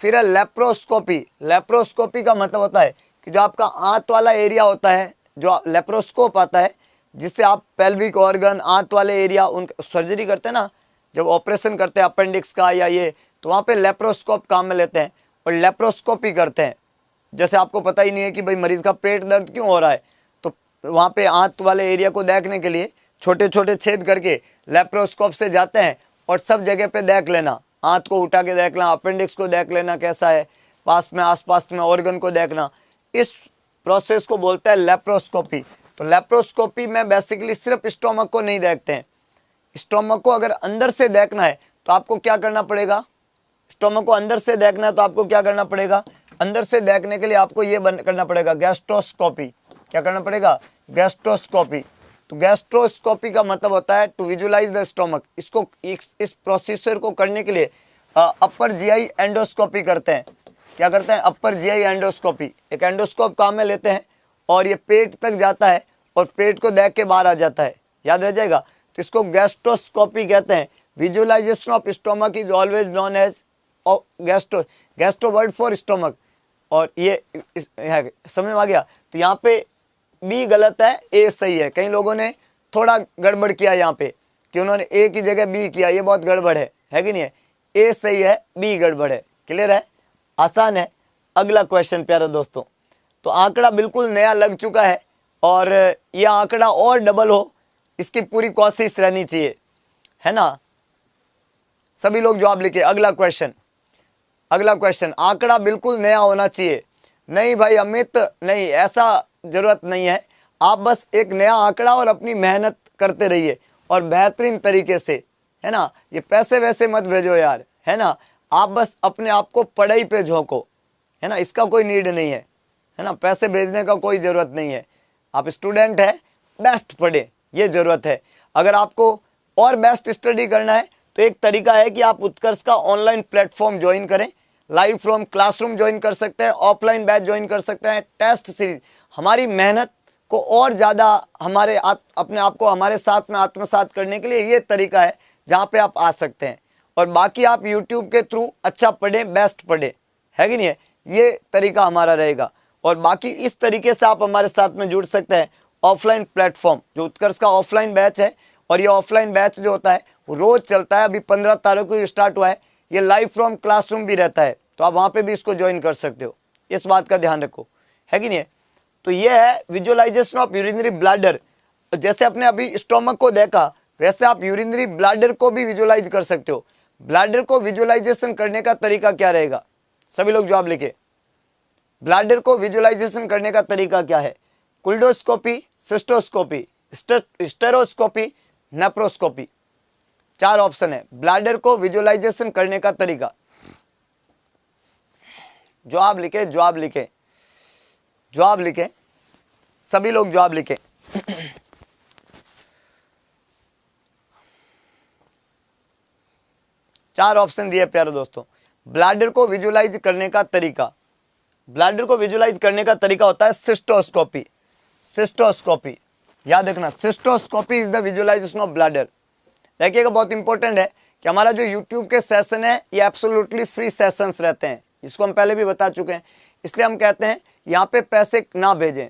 Speaker 1: फिर है लेप्रोस्कोपी। लेप्रोस्कोपी का मतलब होता है कि जो आपका आंत वाला एरिया होता है, जो लेप्रोस्कोप आता है, जिससे आप पेल्विक ऑर्गन, आंत वाले एरिया, उन सर्जरी करते हैं ना, जब ऑपरेशन करते हैं अपेंडिक्स का या ये, तो वहाँ पे लेप्रोस्कोप काम में लेते हैं और लेप्रोस्कोपी करते हैं। जैसे आपको पता ही नहीं है कि भाई मरीज का पेट दर्द क्यों हो रहा है, तो वहाँ पे आंत वाले एरिया को देखने के लिए छोटे छोटे छेद करके लेप्रोस्कोप से जाते हैं और सब जगह पे देख लेना, आंत को उठा के देख लेना, अपेंडिक्स को देख लेना कैसा है, पास में आसपास में ऑर्गन को देखना। इस प्रोसेस को बोलते हैं लेप्रोस्कोपी। तो लेप्रोस्कोपी में बेसिकली सिर्फ स्टोमक को नहीं देखते हैं। स्टोमक को अगर अंदर से देखना है तो आपको क्या करना पड़ेगा? स्टोमक को अंदर से देखना है तो आपको क्या करना पड़ेगा? अंदर से देखने के लिए आपको ये करना पड़ेगा, गैस्ट्रोस्कोपी। क्या करना पड़ेगा? गैस्ट्रोस्कोपी। तो गैस्ट्रोस्कोपी का मतलब होता है टू विजुअलाइज द स्टोमक। इसको इस प्रोसीजर को करने के लिए अपर जीआई एंडोस्कोपी करते हैं। क्या करते हैं? Upper GI endoscopy. एक एंडोस्कोप काम में लेते हैं और ये पेट तक जाता है और पेट को देख के बाहर आ जाता है, याद रह जाएगा। तो इसको गैस्ट्रोस्कोपी कहते हैं। Visualization of stomach is always known as gastro word for stomach. और ये समझ में आ गया? तो यहाँ पे बी गलत है, ए सही है। कई लोगों ने थोड़ा गड़बड़ किया यहाँ पे कि उन्होंने ए की जगह बी किया, ये बहुत गड़बड़ है कि नहीं है? ए सही है, बी गड़बड़ है। क्लियर है? आसान है। अगला क्वेश्चन प्यारे दोस्तों, तो आंकड़ा बिल्कुल नया लग चुका है और यह आंकड़ा और डबल हो, इसकी पूरी कोशिश रहनी चाहिए, है ना। सभी लोग जवाब लिखे। अगला क्वेश्चन, आंकड़ा बिल्कुल नया होना चाहिए। नहीं भाई अमित, नहीं, ऐसा जरूरत नहीं है। आप बस एक नया आंकड़ा और अपनी मेहनत करते रहिए और बेहतरीन तरीके से, है ना। ये पैसे वैसे मत भेजो यार, है ना। आप बस अपने आप को पढ़ाई पे झोंको, है ना, इसका कोई नीड नहीं है ना, पैसे भेजने का कोई ज़रूरत नहीं है। आप स्टूडेंट है, बेस्ट पढ़े, ये ज़रूरत है। अगर आपको और बेस्ट स्टडी करना है तो एक तरीका है कि आप उत्कर्ष का ऑनलाइन प्लेटफॉर्म ज्वाइन करें, लाइव फ्रॉम क्लासरूम ज्वाइन कर सकते हैं, ऑफलाइन बैच ज्वाइन कर सकते हैं, टेस्ट सीरीज। हमारी मेहनत को और ज़्यादा हमारे अपने आप को हमारे साथ में आत्मसात करने के लिए ये तरीका है जहाँ पे आप आ सकते हैं। और बाकी आप यूट्यूब के थ्रू अच्छा पढ़ें, बेस्ट पढ़ें, है कि नहीं है, ये तरीका हमारा रहेगा। और बाकी इस तरीके से आप हमारे साथ में जुड़ सकते हैं। ऑफलाइन प्लेटफॉर्म जो उत्कर्ष का ऑफलाइन बैच है, और ये ऑफलाइन बैच जो होता है वो रोज़ चलता है। अभी 15 तारीख को स्टार्ट हुआ है। ये लाइव फ्रॉम क्लासरूम भी रहता है, तो आप वहाँ पे भी इसको ज्वाइन कर सकते हो। इस बात का ध्यान रखो, है कि नहीं है। तो ये है विजुअलाइजेशन ऑफ यूरिनरी ब्लैडर। जैसे आपने अभी स्टोमक को देखा, वैसे आप यूरिनरी ब्लैडर को भी विजुअलाइज कर सकते हो। ब्लैडर को विजुअलाइजेशन करने का तरीका क्या रहेगा, सभी लोग जवाब लिखे। ब्लैडर को विजुअलाइजेशन करने का तरीका क्या है? कोल्डोस्कोपी, सिस्टोस्कोपी, स्टेरोस्कोपी, नेप्रोस्कोपी, 4 ऑप्शन है ब्लैडर को विजुअलाइजेशन करने का तरीका। जवाब लिखे, जवाब लिखे, जवाब लिखे, सभी लोग जवाब लिखे। चार ऑप्शन दिए प्यारे दोस्तों। ब्लैडर को विजुअलाइज करने का तरीका, ब्लैडर को विजुअलाइज करने का तरीका होता है सिस्टोस्कोपी। सिस्टोस्कोपी याद रखना, cystoscopy is the visualization of bladder. देखिएगा, बहुत इंपॉर्टेंट है कि हमारा जो यूट्यूब के सेशन है ये एब्सोल्युटली फ्री सेशंस रहते हैं। इसको हम पहले भी बता चुके हैं, इसलिए हम कहते हैं यहाँ पे पैसे ना भेजें,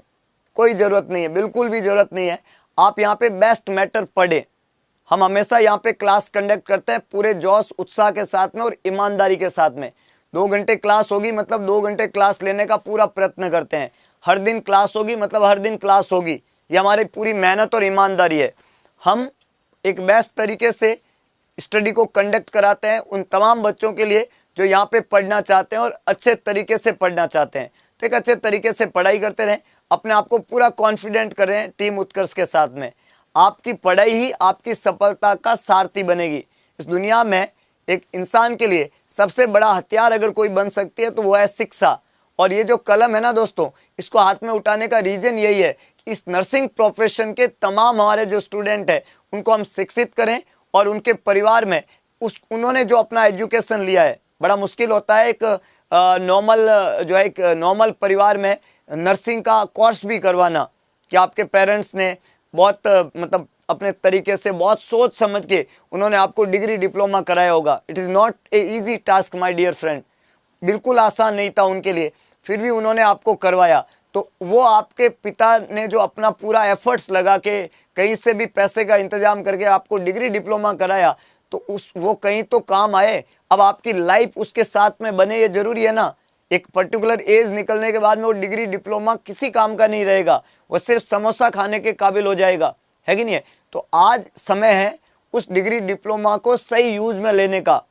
Speaker 1: कोई ज़रूरत नहीं है, बिल्कुल भी ज़रूरत नहीं है। आप यहाँ पे बेस्ट मैटर पढ़ें। हम हमेशा यहाँ पे क्लास कंडक्ट करते हैं पूरे जोश उत्साह के साथ में और ईमानदारी के साथ में। 2 घंटे क्लास होगी मतलब 2 घंटे क्लास लेने का पूरा प्रयत्न करते हैं। हर दिन क्लास होगी मतलब हर दिन क्लास होगी, ये हमारी पूरी मेहनत और ईमानदारी है। हम एक बेस्ट तरीके से स्टडी को कंडक्ट कराते हैं उन तमाम बच्चों के लिए जो यहाँ पे पढ़ना चाहते हैं और अच्छे तरीके से पढ़ना चाहते हैं। तो एक अच्छे तरीके से पढ़ाई करते रहें, अपने आप को पूरा कॉन्फिडेंट करें टीम उत्कर्ष के साथ में। आपकी पढ़ाई ही आपकी सफलता का सारथी बनेगी। इस दुनिया में एक इंसान के लिए सबसे बड़ा हथियार अगर कोई बन सकती है तो वो है शिक्षा। और ये जो कलम है ना दोस्तों, इसको हाथ में उठाने का रीजन यही है कि इस नर्सिंग प्रोफेशन के तमाम हमारे जो स्टूडेंट हैं उनको हम शिक्षित करें और उनके परिवार में उन्होंने जो अपना एजुकेशन लिया है, बड़ा मुश्किल होता है एक नॉर्मल परिवार में नर्सिंग का कोर्स भी करवाना, कि आपके पेरेंट्स ने बहुत मतलब अपने तरीके से बहुत सोच समझ के उन्होंने आपको डिग्री डिप्लोमा कराया होगा। It is not a easy task my dear friend, बिल्कुल आसान नहीं था उनके लिए, फिर भी उन्होंने आपको करवाया। तो वो आपके पिता ने जो अपना पूरा एफर्ट्स लगा के कहीं से भी पैसे का इंतजाम करके आपको डिग्री डिप्लोमा कराया, तो वो कहीं तो काम आए। अब आपकी लाइफ उसके साथ में बने, ये जरूरी है ना। एक पर्टिकुलर एज निकलने के बाद में वो डिग्री डिप्लोमा किसी काम का नहीं रहेगा, वो सिर्फ समोसा खाने के काबिल हो जाएगा, है कि नहीं है। तो आज समय है उस डिग्री डिप्लोमा को सही यूज में लेने का।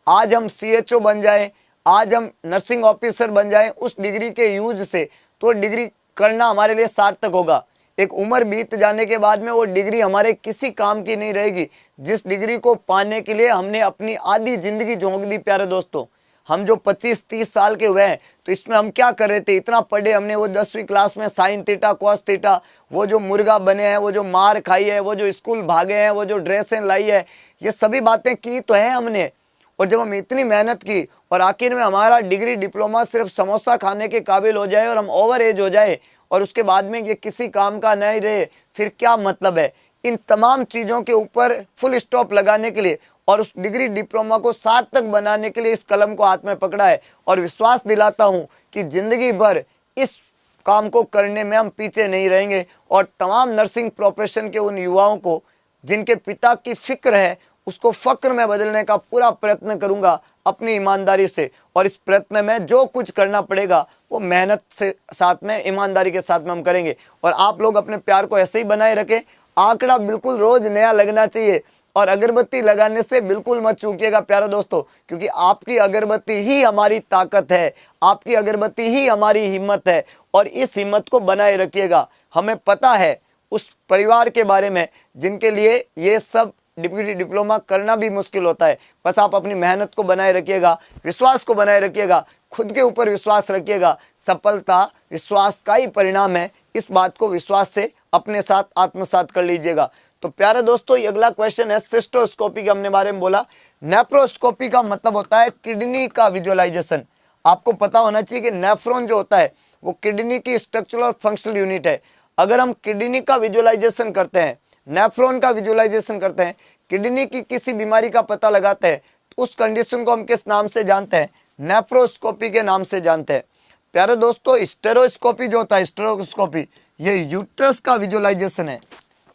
Speaker 1: आज हम CHO बन जाए, आज हम नर्सिंग ऑफिसर बन जाए उस डिग्री के यूज से, तो डिग्री करना हमारे लिए सार्थक होगा। एक उम्र बीत जाने के बाद में वो डिग्री हमारे किसी काम की नहीं रहेगी, जिस डिग्री को पाने के लिए हमने अपनी आधी जिंदगी झोंक दी। प्यारे दोस्तों, हम जो 25-30 साल के हुए हैं तो इसमें हम क्या कर रहे थे, इतना पढ़े हमने, वो 10वीं क्लास में साइन थीटा कॉस थीटा, वो जो मुर्गा बने हैं, वो जो मार खाई है, वो जो स्कूल भागे हैं, वो जो ड्रेसें लाई है, ये सभी बातें की तो है हमने। और जब हम इतनी मेहनत की और आखिर में हमारा डिग्री डिप्लोमा सिर्फ समोसा खाने के काबिल हो जाए और हम ओवर एज हो जाए और उसके बाद में ये किसी काम का नहीं रहे, फिर क्या मतलब है। इन तमाम चीज़ों के ऊपर फुल स्टॉप लगाने के लिए और उस डिग्री डिप्लोमा को सार्थक बनाने के लिए इस कलम को हाथ में पकड़ा है। और विश्वास दिलाता हूँ कि जिंदगी भर इस काम को करने में हम पीछे नहीं रहेंगे। और तमाम नर्सिंग प्रोफेशन के उन युवाओं को जिनके पिता की फिक्र है, उसको फक्र में बदलने का पूरा प्रयत्न करूंगा अपनी ईमानदारी से। और इस प्रयत्न में जो कुछ करना पड़ेगा वो मेहनत से साथ में, ईमानदारी के साथ में हम करेंगे। और आप लोग अपने प्यार को ऐसे ही बनाए रखें। आंकड़ा बिल्कुल रोज नया लगना चाहिए और अगरबत्ती लगाने से बिल्कुल मत चूकिएगा प्यारे दोस्तों, क्योंकि आपकी अगरबत्ती ही हमारी ताकत है, आपकी अगरबत्ती ही हमारी हिम्मत है। और इस हिम्मत को बनाए रखिएगा। हमें पता है उस परिवार के बारे में जिनके लिए ये सब डिग्री डिप्लोमा करना भी मुश्किल होता है। बस आप अपनी मेहनत को बनाए रखिएगा, विश्वास को बनाए रखिएगा। खुद के ऊपर विश्वास रखिएगा। सफलता विश्वास का ही परिणाम है, इस बात को विश्वास से अपने साथ आत्मसात कर लीजिएगा। तो प्यारे दोस्तों, ये अगला क्वेश्चन है सिस्टोस्कोपी के हमने बारे में बोला। नेफ्रोस्कोपी का मतलब होता है किडनी का विजुअलाइजेशन। आपको पता होना चाहिए कि नेफ्रॉन जो होता है वो किडनी की स्ट्रक्चरल और फंक्शनल यूनिट है। अगर हम किडनी का विजुअलाइजेशन करते हैं, नेफ्रॉन का विजुअलाइजेशन करते हैं, किडनी की किसी बीमारी का पता लगाते हैं, तो उस कंडीशन को हम किस नाम से जानते हैं? नेफ्रोस्कोपी के नाम से जानते हैं। प्यारे दोस्तों, स्टेरोस्कोपी जो होता है, स्टेरोस्कोपी, ये यूट्रस का विजुअलाइजेशन है।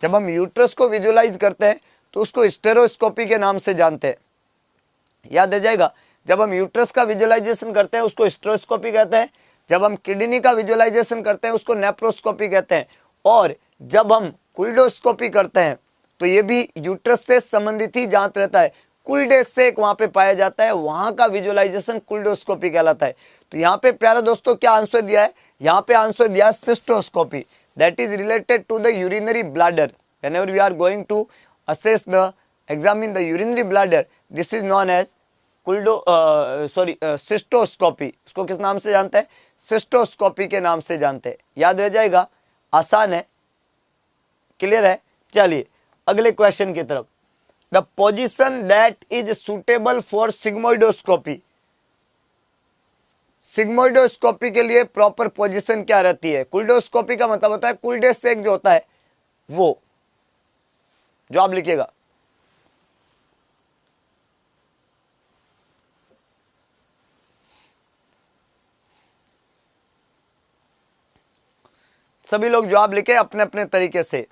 Speaker 1: जब हम यूट्रस को विजुअलाइज करते हैं तो उसको स्टेरोस्कोपी के नाम से जानते हैं। याद आ जाएगा, जब हम यूट्रस का विजुअलाइजेशन करते हैं उसको स्टेरोस्कोपी कहते हैं, जब हम किडनी का विजुअलाइजेशन करते हैं उसको नेफ्रोस्कोपी कहते हैं, और जब हम कुल्डोस्कोपी करते हैं तो ये भी यूट्रस से संबंधित ही जांच रहता है। कुल्डेस से एक वहां पे पाया जाता है, वहां का विजुअलाइजेशन कुल्डोस्कोपी कहलाता है। तो यहाँ पे प्यारे दोस्तों क्या आंसर दिया है? यहाँ पे आंसर दिया cystoscopy, that is related to the urinary bladder. Whenever we are going to assess the examine the urinary bladder, this is known as cystoscopy. इसको किस नाम से जानते हैं? सिस्टोस्कोपी के नाम से जानते हैं। याद रह जाएगा, आसान है, क्लियर है। चलिए अगले क्वेश्चन की तरफ। The position that is suitable for sigmoidoscopy. Sigmoidoscopy के लिए प्रॉपर पोजीशन क्या रहती है? कुल्डोस्कोपी का मतलब होता है कुल्डेस से जो होता है वो, जवाब लिखिएगा। सभी लोग जवाब लिखे अपने अपने तरीके से,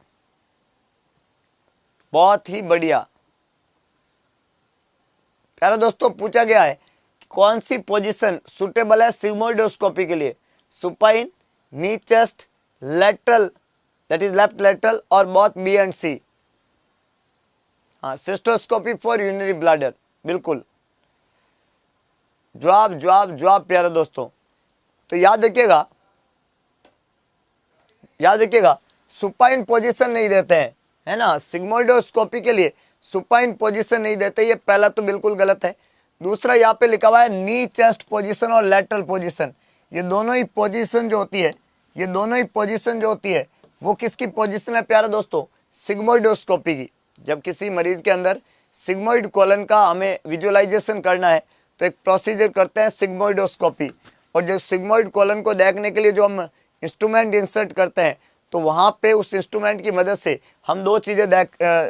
Speaker 1: बहुत ही बढ़िया। प्यारे दोस्तों, पूछा गया है कि कौन सी पोजीशन सुटेबल है सिग्मोइडोस्कोपी के लिए? Supine, knee chest, lateral that is left lateral, और बोथ बी एंड सी। हाँ, सिस्टोस्कोपी फॉर यूरिनरी ब्लैडर, बिल्कुल जवाब जवाब जवाब प्यारे दोस्तों। तो याद रखिएगा, याद रखिएगा, सुपाइन पोजीशन नहीं देते हैं, है ना, सिग्मोइडोस्कोपी के लिए सुपाइन पोजीशन नहीं देते, ये पहला तो बिल्कुल गलत है। दूसरा यहाँ पे लिखा हुआ है नी चेस्ट पोजीशन और लेटरल पोजीशन, ये दोनों ही पोजीशन जो होती है, ये दोनों ही पोजीशन जो होती है वो किसकी पोजीशन है प्यारे दोस्तों? सिग्मोइडोस्कोपी की। जब किसी मरीज के अंदर सिग्मोइड कोलन का हमें विजुअलाइजेशन करना है तो एक प्रोसीजर करते हैं सिग्मोइडोस्कोपी, और जो सिग्मोइड कोलन को देखने के लिए जो हम इंस्ट्रूमेंट इंसर्ट करते हैं तो वहाँ पे उस इंस्ट्रूमेंट की मदद से हम दो चीज़ें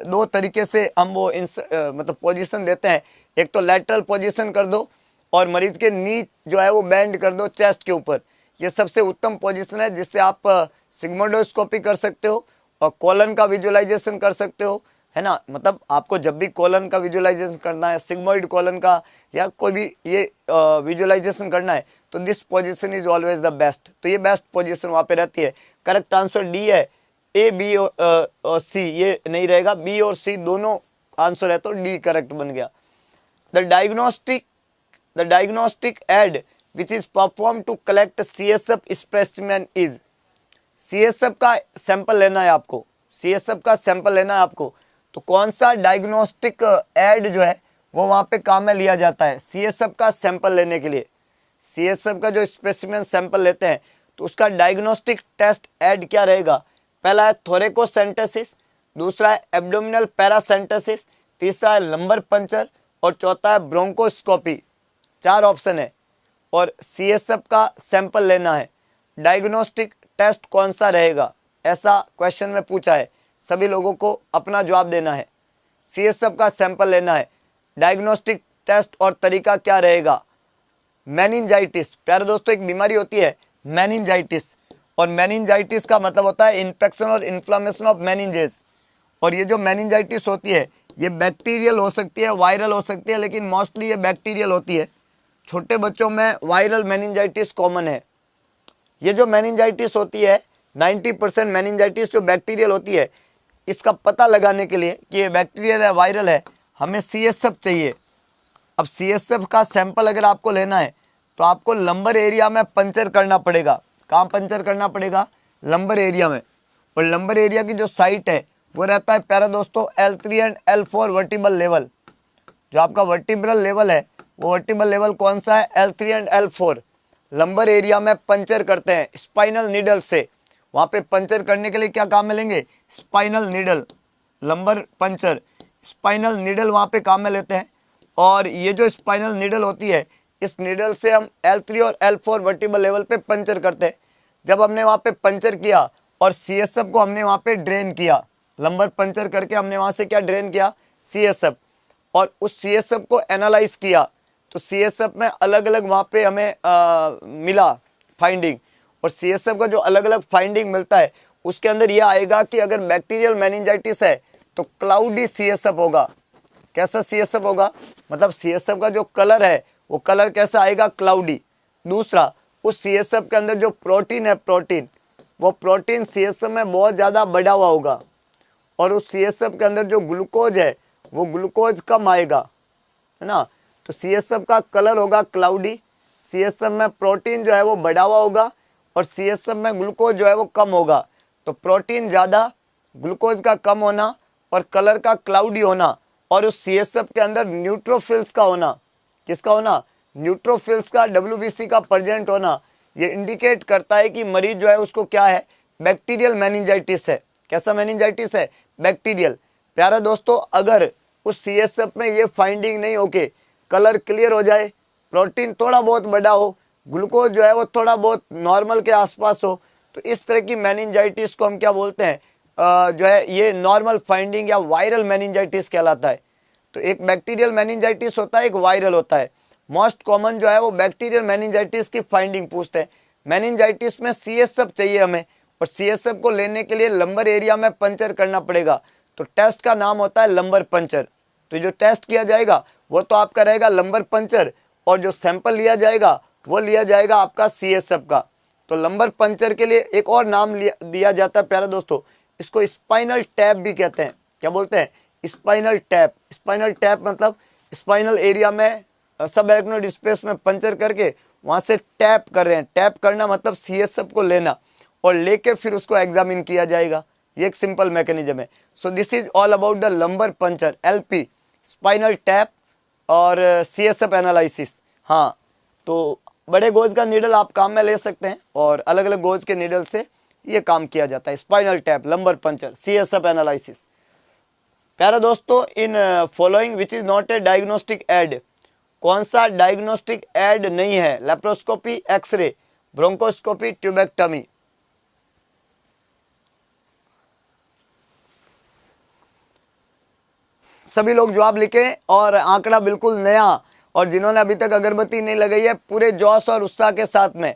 Speaker 1: दो तरीके से हम वो मतलब पोजीशन देते हैं। एक तो लेटरल पोजीशन कर दो और मरीज के नी जो है वो बेंड कर दो चेस्ट के ऊपर। ये सबसे उत्तम पोजीशन है जिससे आप सिग्मोइडोस्कोपी कर सकते हो और कोलन का विजुअलाइजेशन कर सकते हो, है ना। मतलब आपको जब भी कोलन का विजुअलाइजेशन करना है, सिग्मोइड कोलन का या कोई भी ये विजुअलाइजेशन करना है, तो this position is always the best. तो ये बेस्ट पोजीशन वहाँ पे रहती है। करेक्ट आंसर डी है। ए, बी और सी ये नहीं रहेगा, बी और सी दोनों आंसर है, तो डी करेक्ट बन गया। The diagnostic aid which is perform to collect CSF specimen is. CSF का सैंपल लेना है आपको, CSF का सैंपल लेना है आपको, तो कौन सा डायग्नोस्टिक एड जो है वो वहाँ पे काम में लिया जाता है CSF का सैंपल लेने के लिए? CSF का जो स्पेसिमेन सैंपल लेते हैं तो उसका डायग्नोस्टिक टेस्ट एड क्या रहेगा? पहला है थोरेकोसेंटेसिस, दूसरा है एब्डोमिनल पैरासेंटेसिस, तीसरा है लंबर पंचर और चौथा है ब्रोंकोस्कोपी। 4 ऑप्शन है और CSF का सैंपल लेना है, डायग्नोस्टिक टेस्ट कौन सा रहेगा? ऐसा क्वेश्चन में पूछा है, सभी लोगों को अपना जवाब देना है। CSF का सैंपल लेना है, डायग्नोस्टिक टेस्ट और तरीका क्या रहेगा? मेनिंजाइटिस। प्यारे दोस्तों, एक बीमारी होती है मेनिंजाइटिस, और मेनिंजाइटिस का मतलब होता है इन्फेक्शन और इन्फ्लामेशन ऑफ मेनिंजेस। और ये जो मेनिंजाइटिस होती है ये बैक्टीरियल हो सकती है, वायरल हो सकती है, लेकिन मोस्टली ये बैक्टीरियल होती है। छोटे बच्चों में वायरल मेनिंजाइटिस कॉमन है। ये जो मेनिंजाइटिस होती है 90% मेनिंजाइटिस जो बैक्टीरियल होती है, इसका पता लगाने के लिए कि ये बैक्टीरियल है वायरल है, हमें CSF चाहिए। अब CSF का सैंपल अगर आपको लेना है तो आपको लंबर एरिया में पंचर करना पड़ेगा। कहाँ पंचर करना पड़ेगा? लंबर एरिया में। और लंबर एरिया की जो साइट है वो रहता है प्यारे दोस्तों L3 and L4 vertebral level. जो आपका वर्टिब्रल लेवल है वो वर्टिबल लेवल कौन सा है, L3 and L4। Lumbar area में पंचर करते हैं स्पाइनल नीडल से। वहाँ पे पंचर करने के लिए क्या काम में लेंगे, spinal needle, lumbar puncture, spinal needle वहाँ पे काम में लेते हैं। और ये जो स्पाइनल नीडल होती है, इस नीडल से हम L3 और L4 वर्टिबल लेवल पे पंचर करते हैं। जब हमने वहाँ पे पंचर किया और CSF को हमने वहाँ पे ड्रेन किया, लंबर पंचर करके हमने वहाँ से क्या ड्रेन किया, CSF, और उस CSF को एनालाइज किया तो CSF में अलग अलग वहाँ पे हमें मिला फाइंडिंग। और CSF का जो अलग अलग फाइंडिंग मिलता है उसके अंदर यह आएगा कि अगर बैक्टीरियल मेनिंजाइटिस है तो क्लाउडी CSF होगा। कैसा CSF होगा, मतलब CSF का जो कलर है वो कलर कैसा आएगा, क्लाउडी। दूसरा, उस CSF के अंदर जो प्रोटीन है, प्रोटीन, वो प्रोटीन CSF में बहुत ज़्यादा बढ़ा हुआ होगा। और उस CSF के अंदर जो ग्लूकोज है वो ग्लूकोज कम आएगा, है ना। तो CSF का कलर होगा क्लाउडी, CSF में प्रोटीन जो है वो बढ़ा हुआ होगा और CSF में ग्लूकोज जो है वो कम होगा। तो प्रोटीन ज़्यादा, ग्लूकोज का कम होना और कलर का क्लाउडी होना और उस CSF के अंदर न्यूट्रोफिल्स का होना, किसका होना, न्यूट्रोफिल्स का, WBC का प्रेजेंट होना, ये इंडिकेट करता है कि मरीज जो है उसको क्या है, बैक्टीरियल मेनिंजाइटिस है। कैसा मेनिंजाइटिस है, बैक्टीरियल। प्यारे दोस्तों, अगर उस CSF में ये फाइंडिंग नहीं होके कलर क्लियर हो जाए, प्रोटीन थोड़ा बहुत बड़ा हो, ग्लूकोज जो है वो थोड़ा बहुत नॉर्मल के आसपास हो, तो इस तरह की मेनिंजाइटिस को हम क्या बोलते हैं, जो है ये नॉर्मल फाइंडिंग या वायरल मेनिंजाइटिस कहलाता है। तो एक बैक्टीरियल मेनिंजाइटिस होता है, एक वायरल होता है। मोस्ट कॉमन जो है वो बैक्टीरियल मेनिंजाइटिस की फाइंडिंग पूछते हैं। मेनिंजाइटिस में CSF चाहिए हमें, और CSF को लेने के लिए लंबर एरिया में पंचर करना पड़ेगा। तो टेस्ट का नाम होता है लंबर पंचर। तो जो टेस्ट किया जाएगा वो तो आपका रहेगा लंबर पंचर, और जो सैंपल लिया जाएगा वो लिया जाएगा आपका CSF का। तो लंबर पंचर के लिए एक और नाम दिया जाता है प्यारे दोस्तों, इसको स्पाइनल टैप भी कहते हैं। क्या बोलते हैं, स्पाइनल टैप। स्पाइनल टैप मतलब स्पाइनल एरिया में सब एराक्नोइड स्पेस में पंचर करके वहाँ से टैप कर रहे हैं। टैप करना मतलब CSF को लेना और लेके फिर उसको एग्जामिन किया जाएगा। ये एक सिंपल मैकेनिज्म है। So this is all about the lumbar puncture, LP, spinal tap और CSF एनालिसिस। हाँ, तो बड़े गोज का नीडल आप काम में ले सकते हैं और अलग अलग गोज के नीडल से ये काम किया जाता है, spinal tap, lumbar puncture, CSF analysis. प्यारे दोस्तों, in following which is not a diagnostic aid, कौन सा डायग्नोस्टिक एड नहीं है, लेप्रोस्कोपी, एक्सरे, ब्रोंकोस्कोपी, ट्यूबेक्टमी। सभी लोग जवाब लिखें और आंकड़ा बिल्कुल नया, और जिन्होंने अभी तक अगरबत्ती नहीं लगाई है पूरे जोश और उत्साह के साथ में,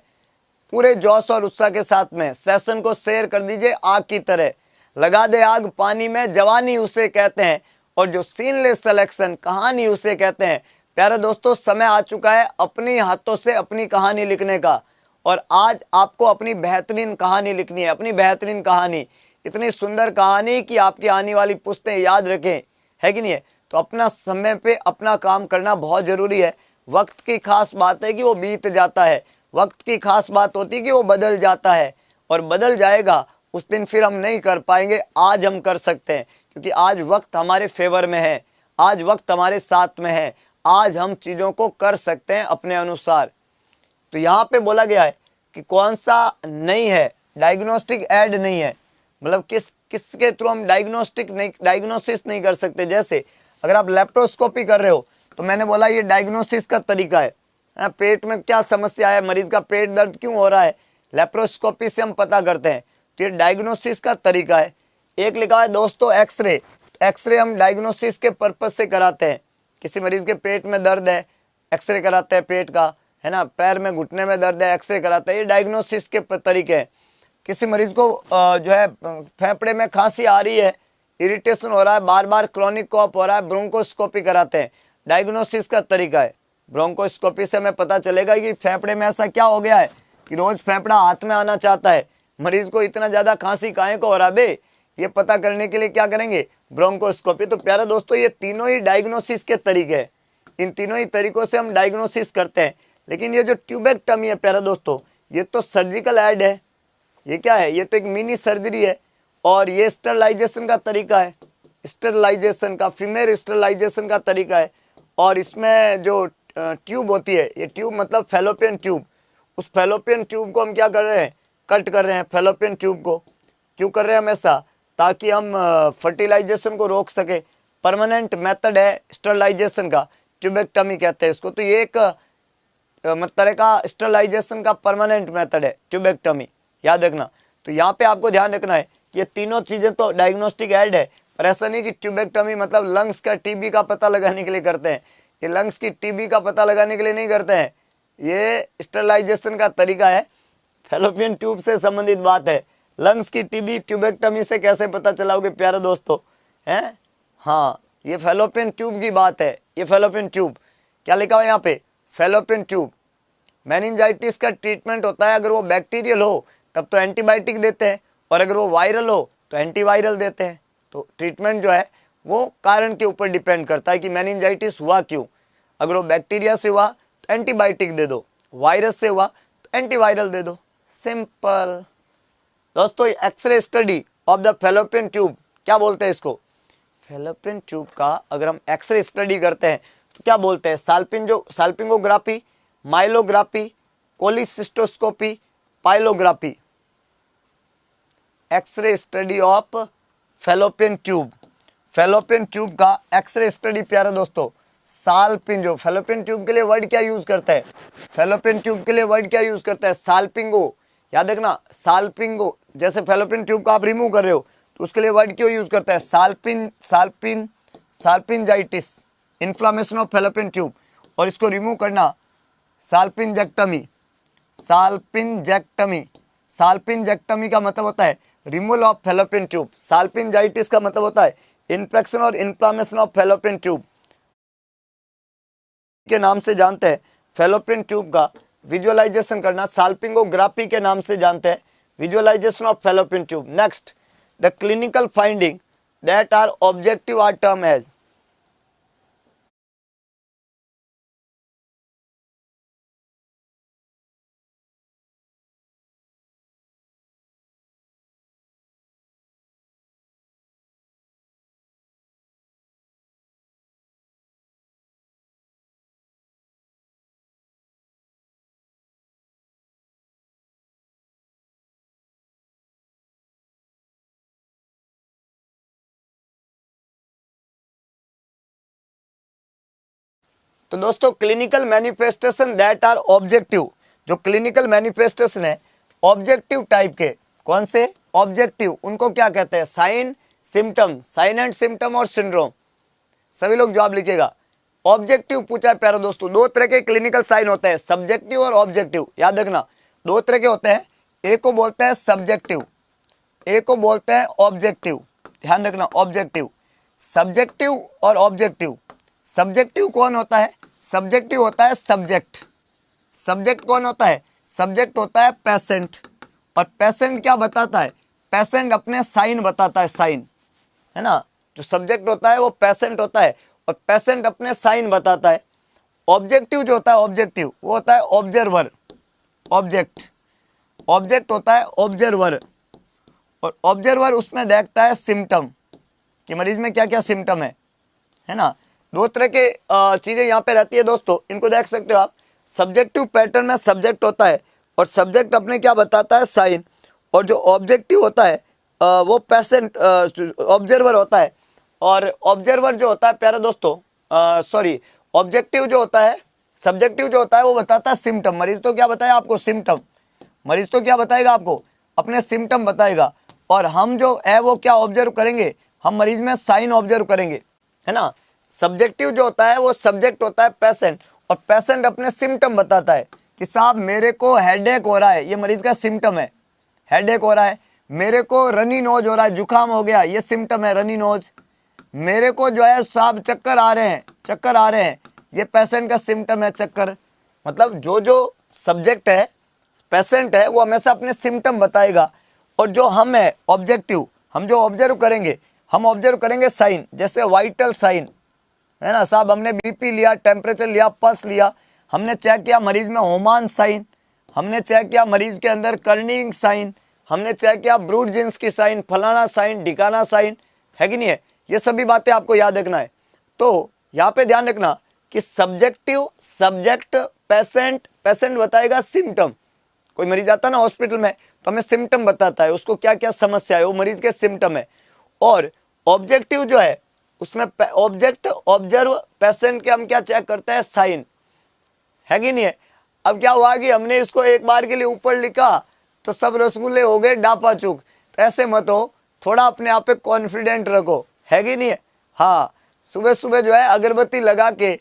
Speaker 1: पूरे जोश और उत्साह के साथ में सेशन को शेयर कर दीजिए आग की तरह। लगा दे आग पानी में, जवानी उसे कहते हैं, और जो सीनलेस सिलेक्शन कहानी उसे कहते हैं। प्यारे दोस्तों, समय आ चुका है अपनी हाथों से अपनी कहानी लिखने का, और आज आपको अपनी बेहतरीन कहानी लिखनी है, अपनी बेहतरीन कहानी, इतनी सुंदर कहानी कि आपकी आने वाली पुश्तें याद रखें, है कि नहीं है। तो अपना समय पे अपना काम करना बहुत ज़रूरी है। वक्त की खास बात है कि वो बीत जाता है, वक्त की खास बात होती है कि वो बदल जाता है, और बदल जाएगा उस दिन फिर हम नहीं कर पाएंगे। आज हम कर सकते हैं क्योंकि आज वक्त हमारे फेवर में है, आज वक्त हमारे साथ में है, आज हम चीज़ों को कर सकते हैं अपने अनुसार। तो यहाँ पे बोला गया है कि कौन सा नहीं है, डायग्नोस्टिक ऐड नहीं है, मतलब किसके थ्रू हम डायग्नोसिस नहीं कर सकते। जैसे अगर आप लेप्रोस्कोपी कर रहे हो तो मैंने बोला ये डायग्नोसिस का तरीका है, पेट में क्या समस्या है, मरीज का पेट दर्द क्यों हो रहा है, लेप्रोस्कोपी से हम पता करते हैं, तो ये डायग्नोसिस का तरीका है। एक लिखा है दोस्तों एक्सरे, एक्सरे हम डायग्नोसिस के पर्पज से कराते हैं। किसी मरीज के पेट में दर्द है, एक्सरे कराते हैं पेट का, है ना, पैर में घुटने में दर्द है, एक्सरे कराते हैं, ये डायग्नोसिस के तरीके हैं। किसी मरीज को जो है फेफड़े में खांसी आ रही है, इरिटेशन हो रहा है, बार बार क्रोनिक कॉफ हो रहा है, ब्रोंकोस्कोपी कराते हैं, डायग्नोसिस का तरीका है। ब्रोंकोस्कोपी से हमें पता चलेगा कि फेफड़े में ऐसा क्या हो गया है कि रोज फेफड़ा हाथ में आना चाहता है, मरीज को इतना ज़्यादा खांसी काहे को हो रहा है बे, ये पता करने के लिए क्या करेंगे, ब्रोंकोस्कोपी। तो प्यारे दोस्तों, ये तीनों ही डायग्नोसिस के तरीके हैं, इन तीनों ही तरीकों से हम डायग्नोसिस करते हैं। लेकिन ये जो ट्यूबेक्टमी है प्यारे दोस्तों, ये तो सर्जिकल ऐड है, ये क्या है, ये तो एक मिनी सर्जरी है, और ये स्टरलाइजेशन का तरीका है, स्टरलाइजेशन का, फीमेल स्टरलाइजेशन का तरीका है। और इसमें जो ट्यूब होती है, ये ट्यूब मतलब फैलोपियन ट्यूब, उस फैलोपियन ट्यूब को हम क्या कर रहे हैं, कट कर रहे हैं फैलोपियन ट्यूब को। क्यों कर रहे हैं हम ऐसा, ताकि हम फर्टिलाइजेशन को रोक सके। परमानेंट मेथड है स्टरलाइजेशन का, ट्यूबेक्टमी कहते हैं इसको। तो ये एक तरह का स्टरलाइजेशन का परमानेंट मेथड है ट्यूबेक्टमी, याद रखना। तो यहाँ पे आपको ध्यान रखना है कि ये तीनों चीजें तो डायग्नोस्टिक एड है, पर ऐसा नहीं कि ट्यूबेक्टमी मतलब लंग्स का टीबी का पता लगाने के लिए करते हैं। ये लंग्स की टीबी का पता लगाने के लिए नहीं करते हैं, ये स्टरलाइजेशन का तरीका है, फैलोपियन ट्यूब से संबंधित बात है। लंग्स की टीबी ट्यूबेक्टमी से कैसे पता चलाओगे प्यारे दोस्तों, हैं? हाँ, ये फैलोपियन ट्यूब की बात है। ये फैलोपियन ट्यूब क्या लिखा हुआ है यहाँ पे, फैलोपियन ट्यूब। मेनिंजाइटिस का ट्रीटमेंट होता है, अगर वो बैक्टीरियल हो तब तो एंटीबायोटिक देते हैं, और अगर वो वायरल हो तो एंटीवायरल देते हैं। तो ट्रीटमेंट जो है वो कारण के ऊपर डिपेंड करता है कि मेनिंजाइटिस हुआ क्यों। अगर वो बैक्टीरिया से हुआ तो एंटीबायोटिक दे दो, वायरस से हुआ तो एंटीवायरल दे दो, सिंपल। दोस्तों x-ray study of the fallopian tube क्या बोलते हैं इसको, फैलोपियन ट्यूब का अगर हम एक्सरे स्टडी करते हैं तो क्या बोलते हैं, salpingography, myelography, cholecystoscopy, pyelography. X ray study of fallopian tube, fallopian tube का एक्सरे स्टडी प्यारे दोस्तों साल्पिंगो। फैलोपियन ट्यूब के लिए वर्ड क्या यूज करता है, फैलोपियन ट्यूब के लिए वर्ड क्या यूज करता है, साल्पिंगो। याद रखना, साल्पिंगो। जैसे फैलोपियन ट्यूब को आप रिमूव कर रहे हो तो उसके लिए वर्ड क्यों यूज करता है, साल्पिंजाइटिस, इन्फ्लामेशन ऑफ फैलोपियन ट्यूब। और इसको रिमूव करना साल्पिंजेक्टमी, साल्पिंजेक्टमी का मतलब होता है रिमूवल ऑफ फैलोपियन ट्यूब। साल्पिंजाइटिस का मतलब होता है इन्फेक्शन और इन्फ्लामेशन ऑफ फैलोपियन ट्यूब के नाम से जानते हैं। फैलोपियन ट्यूब का विजुअलाइजेशन करना साल्पिंगोग्राफी के नाम से जानते हैं, visualization of fallopian tube. Next, the clinical finding that are objective are term as. तो दोस्तों clinical manifestation that are objective, जो क्लिनिकल मैनिफेस्टेशन है ऑब्जेक्टिव टाइप के, कौन से ऑब्जेक्टिव, उनको क्या कहते हैं, sign symptom, sign and symptom और सिंड्रोम। सभी लोग जवाब लिखेगा। ऑब्जेक्टिव पूछा है प्यारे दोस्तों, दो तरह के क्लिनिकल साइन होते हैं, सब्जेक्टिव और ऑब्जेक्टिव। याद रखना दो तरह के होते हैं, एक को बोलते हैं सब्जेक्टिव, एक को बोलते हैं ऑब्जेक्टिव। ध्यान रखना, ऑब्जेक्टिव, सब्जेक्टिव और ऑब्जेक्टिव। सब्जेक्टिव कौन होता है, सब्जेक्टिव होता है सब्जेक्ट। सब्जेक्ट कौन होता है, सब्जेक्ट होता है पेशेंट। और पेशेंट क्या बताता है, पेशेंट अपने साइन बताता है, साइन, है ना। जो सब्जेक्ट होता है वो पेशेंट होता है और पेशेंट अपने साइन बताता है। ऑब्जेक्टिव जो होता है, ऑब्जेक्टिव वो होता है ऑब्जर्वर, ऑब्जेक्ट होता है ऑब्जर्वर। और ऑब्जर्वर उसमें देखता है सिम्टम कि मरीज में क्या क्या सिम्टम है ना। दो तरह के चीजें यहाँ पे रहती है दोस्तों, इनको देख सकते हो आप। सब्जेक्टिव पैटर्न में सब्जेक्ट होता है और सब्जेक्ट अपने क्या बताता है, साइन। और जो ऑब्जेक्टिव होता है वो पेशेंट ऑब्जर्वर होता है। और ऑब्जर्वर जो होता है प्यारे दोस्तों, सॉरी, ऑब्जेक्टिव जो होता है, सब्जेक्टिव जो होता है वो बताता है सिम्टम। मरीज तो क्या बताया आपको, सिम्टम। मरीज तो क्या बताएगा आपको, अपने सिम्टम बताएगा। और हम जो है वो क्या ऑब्जर्व करेंगे, हम मरीज में साइन ऑब्जर्व करेंगे, है ना। सब्जेक्टिव जो होता है वो सब्जेक्ट होता है पेशेंट, और पेशेंट अपने सिम्टम बताता है कि साहब मेरे को हेडेक हो रहा है, ये मरीज का सिम्टम है, हेडेक हो रहा है। मेरे को रनी नोज हो रहा है, जुकाम हो गया, ये सिम्टम है, रनी नोज। मेरे को जो है साहब चक्कर आ रहे हैं, ये पेशेंट का सिम्टम है, चक्कर। मतलब जो जो सब्जेक्ट है, पेशेंट है, वो हमेशा अपने सिम्टम बताएगा। और जो हम है ऑब्जेक्टिव, हम जो ऑब्जर्व करेंगे, हम ऑब्जर्व करेंगे साइन, जैसे वाइटल साइन, है ना साहब। हमने बीपी लिया, टेम्परेचर लिया, पल्स लिया, हमने चेक किया मरीज में होमान साइन, हमने चेक किया मरीज के अंदर कर्निंग साइन, हमने चेक किया ब्रूड जींस की साइन, फलाना साइन, ढिकाना साइन, है कि नहीं है। ये सभी बातें आपको याद रखना है। तो यहाँ पे ध्यान रखना कि सब्जेक्टिव, सब्जेक्ट, पेशेंट, पेशेंट बताएगा सिम्टम। कोई मरीज आता है ना हॉस्पिटल में तो हमें सिम्टम बताता है, उसको क्या क्या समस्या है, वो मरीज के सिम्टम है। और ऑब्जेक्टिव जो है उसमें ऑब्जेक्ट, ऑब्जर्व, पेशेंट के हम क्या चेक करते हैं, साइन, है कि नहीं है। अब क्या हुआ कि हमने इसको एक बार के लिए ऊपर लिखा तो सब रसगुल्ले हो गए डापा चूक, तो ऐसे मत हो, थोड़ा अपने आप पे कॉन्फिडेंट रखो, है कि नहीं है। हाँ, सुबह सुबह जो है अगरबत्ती लगा के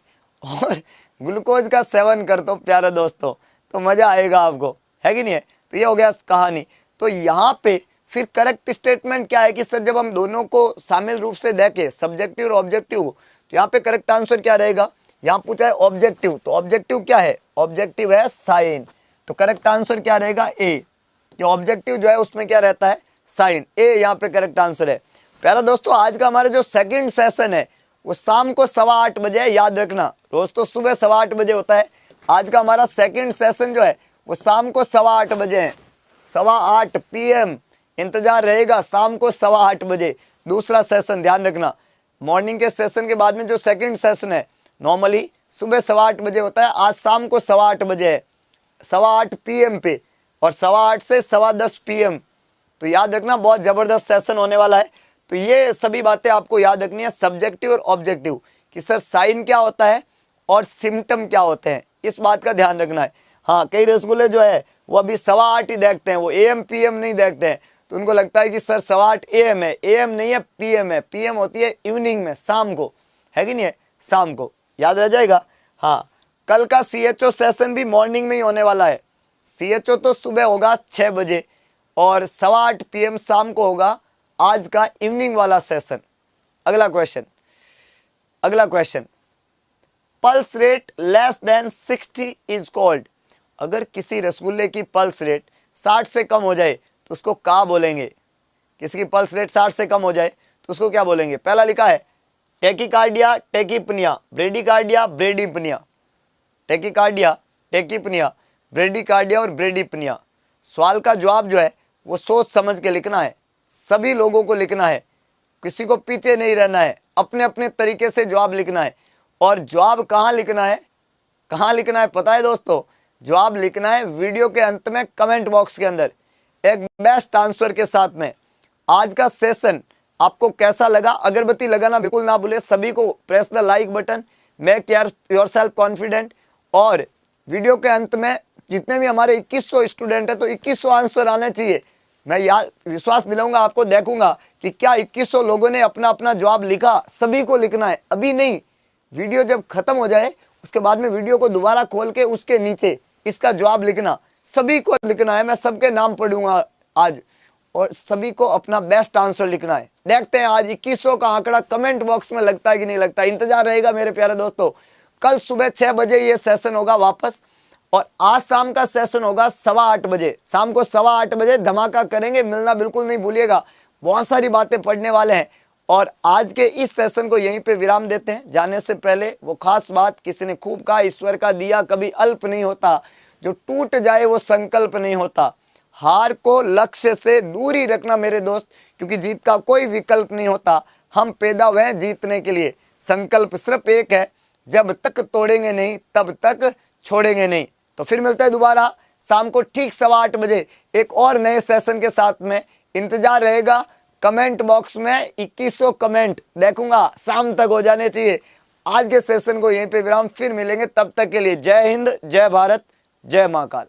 Speaker 1: और ग्लूकोज का सेवन कर दो प्यारे दोस्तों, तो मजा आएगा आपको, है कि नहीं है। तो ये हो गया कहानी। तो यहाँ पे फिर करेक्ट स्टेटमेंट क्या है कि सर जब हम दोनों को शामिल रूप से देखें, सब्जेक्टिव और ऑब्जेक्टिव, तो यहाँ पे करेक्ट आंसर क्या रहेगा, यहाँ पूछा है ऑब्जेक्टिव, तो ऑब्जेक्टिव क्या है, ऑब्जेक्टिव है साइन, तो करेक्ट आंसर क्या रहेगा, ए। कि ऑब्जेक्टिव जो है उसमें क्या रहता है, साइन, ए यहाँ पे करेक्ट आंसर है। प्यारा दोस्तों, आज का हमारा जो सेकंड सेशन है वो शाम को 8:15 बजे है, याद रखना, रोज तो सुबह 8:15 बजे होता है। आज का हमारा सेकंड सेशन जो है वो शाम को 8:15 बजे है, 8:15 PM इंतजार रहेगा शाम को 8:15 बजे। दूसरा सेशन ध्यान रखना, मॉर्निंग के सेशन के बाद में जो सेकंड सेशन है नॉर्मली सुबह 8:15 बजे होता है, आज शाम को 8:15 बजे है, 8:15 PM पे, और 8:15 से 10:15 PM। तो याद रखना बहुत जबरदस्त सेशन होने वाला है। तो ये सभी बातें आपको याद रखनी है, सब्जेक्टिव और ऑब्जेक्टिव, कि सर साइन क्या होता है और सिम्टम क्या होते हैं, इस बात का ध्यान रखना है। हाँ, कई रसगुल्ले जो है वो अभी 8:15 ही देखते हैं, वो AM PM नहीं देखते हैं, तो उनको लगता है कि सर 8:15 AM है, AM नहीं है, PM है, PM होती है इवनिंग में, शाम को, है कि नहीं है, शाम को, याद रह जाएगा। हाँ, कल का CHO सेशन भी मॉर्निंग में ही होने वाला है। CHO तो सुबह होगा 6 बजे और 8:15 PM शाम को होगा आज का इवनिंग वाला सेशन। अगला क्वेश्चन, अगला question, pulse rate less than 60 is called. अगर किसी रसगुल्ले की पल्स रेट 60 से कम हो जाए तो उसको क्या बोलेंगे, किसी की पल्स रेट 60 से कम हो जाए तो उसको क्या बोलेंगे। पहला लिखा है tachycardia, tachypnoea, bradycardia, bradypnoea, tachycardia, tachypnoea, bradycardia और ब्रेडिपनिया। सवाल का जवाब जो है वो सोच समझ के लिखना है, सभी लोगों को लिखना है, किसी को पीछे नहीं रहना है, अपने अपने तरीके से जवाब लिखना है। और जवाब कहाँ लिखना है, कहाँ लिखना है पता है दोस्तों, जवाब लिखना है वीडियो के अंत में कमेंट बॉक्स के अंदर एक बेस्ट आंसर के साथ में। आज का सेशन आपको कैसा लगा, अगरबत्ती लगाना बिल्कुल ना भूले, सभी को press the like button, make yourself confident. और वीडियो के अंत में जितने भी हमारे 2100 स्टूडेंट है तो 2100 आंसर आने चाहिए। मैं याद विश्वास दिलाऊंगा आपको, देखूंगा कि क्या 2100 लोगों ने अपना अपना जवाब लिखा, सभी को लिखना है, अभी नहीं, वीडियो जब खत्म हो जाए उसके बाद में वीडियो को दोबारा खोल के उसके नीचे इसका जवाब लिखना, सभी को लिखना है। मैं सबके नाम पढ़ूंगा आज और सभी को अपना बेस्ट आंसर लिखना है। देखते हैं आज 2100 का आंकड़ा कमेंट बॉक्स में लगता है कि नहीं लगता, इंतजार रहेगा मेरे प्यारे दोस्तों। कल सुबह 6 बजे ये सेशन होगा वापस, और आज शाम का सेशन होगा 8:15 बजे, शाम को 8:15 बजे धमाका करेंगे, मिलना बिल्कुल नहीं भूलिएगा, बहुत सारी बातें पढ़ने वाले हैं। और आज के इस सेशन को यहीं पे विराम देते हैं। जाने से पहले वो खास बात, किसी ने खूब कहा, ईश्वर का दिया कभी अल्प नहीं होता, जो टूट जाए वो संकल्प नहीं होता। हार को लक्ष्य से दूर ही रखना मेरे दोस्त, क्योंकि जीत का कोई विकल्प नहीं होता, हम पैदा हुए हैं जीतने के लिए। संकल्प सिर्फ एक है, जब तक तोड़ेंगे नहीं तब तक छोड़ेंगे नहीं। तो फिर मिलते हैं दोबारा शाम को ठीक 8:15 बजे एक और नए सेशन के साथ में, इंतजार रहेगा। कमेंट बॉक्स में 2100 कमेंट देखूंगा, शाम तक हो जाने चाहिए। आज के सेशन को यहीं पे विराम, फिर मिलेंगे, तब तक के लिए जय हिंद, जय भारत, जय महाकाल।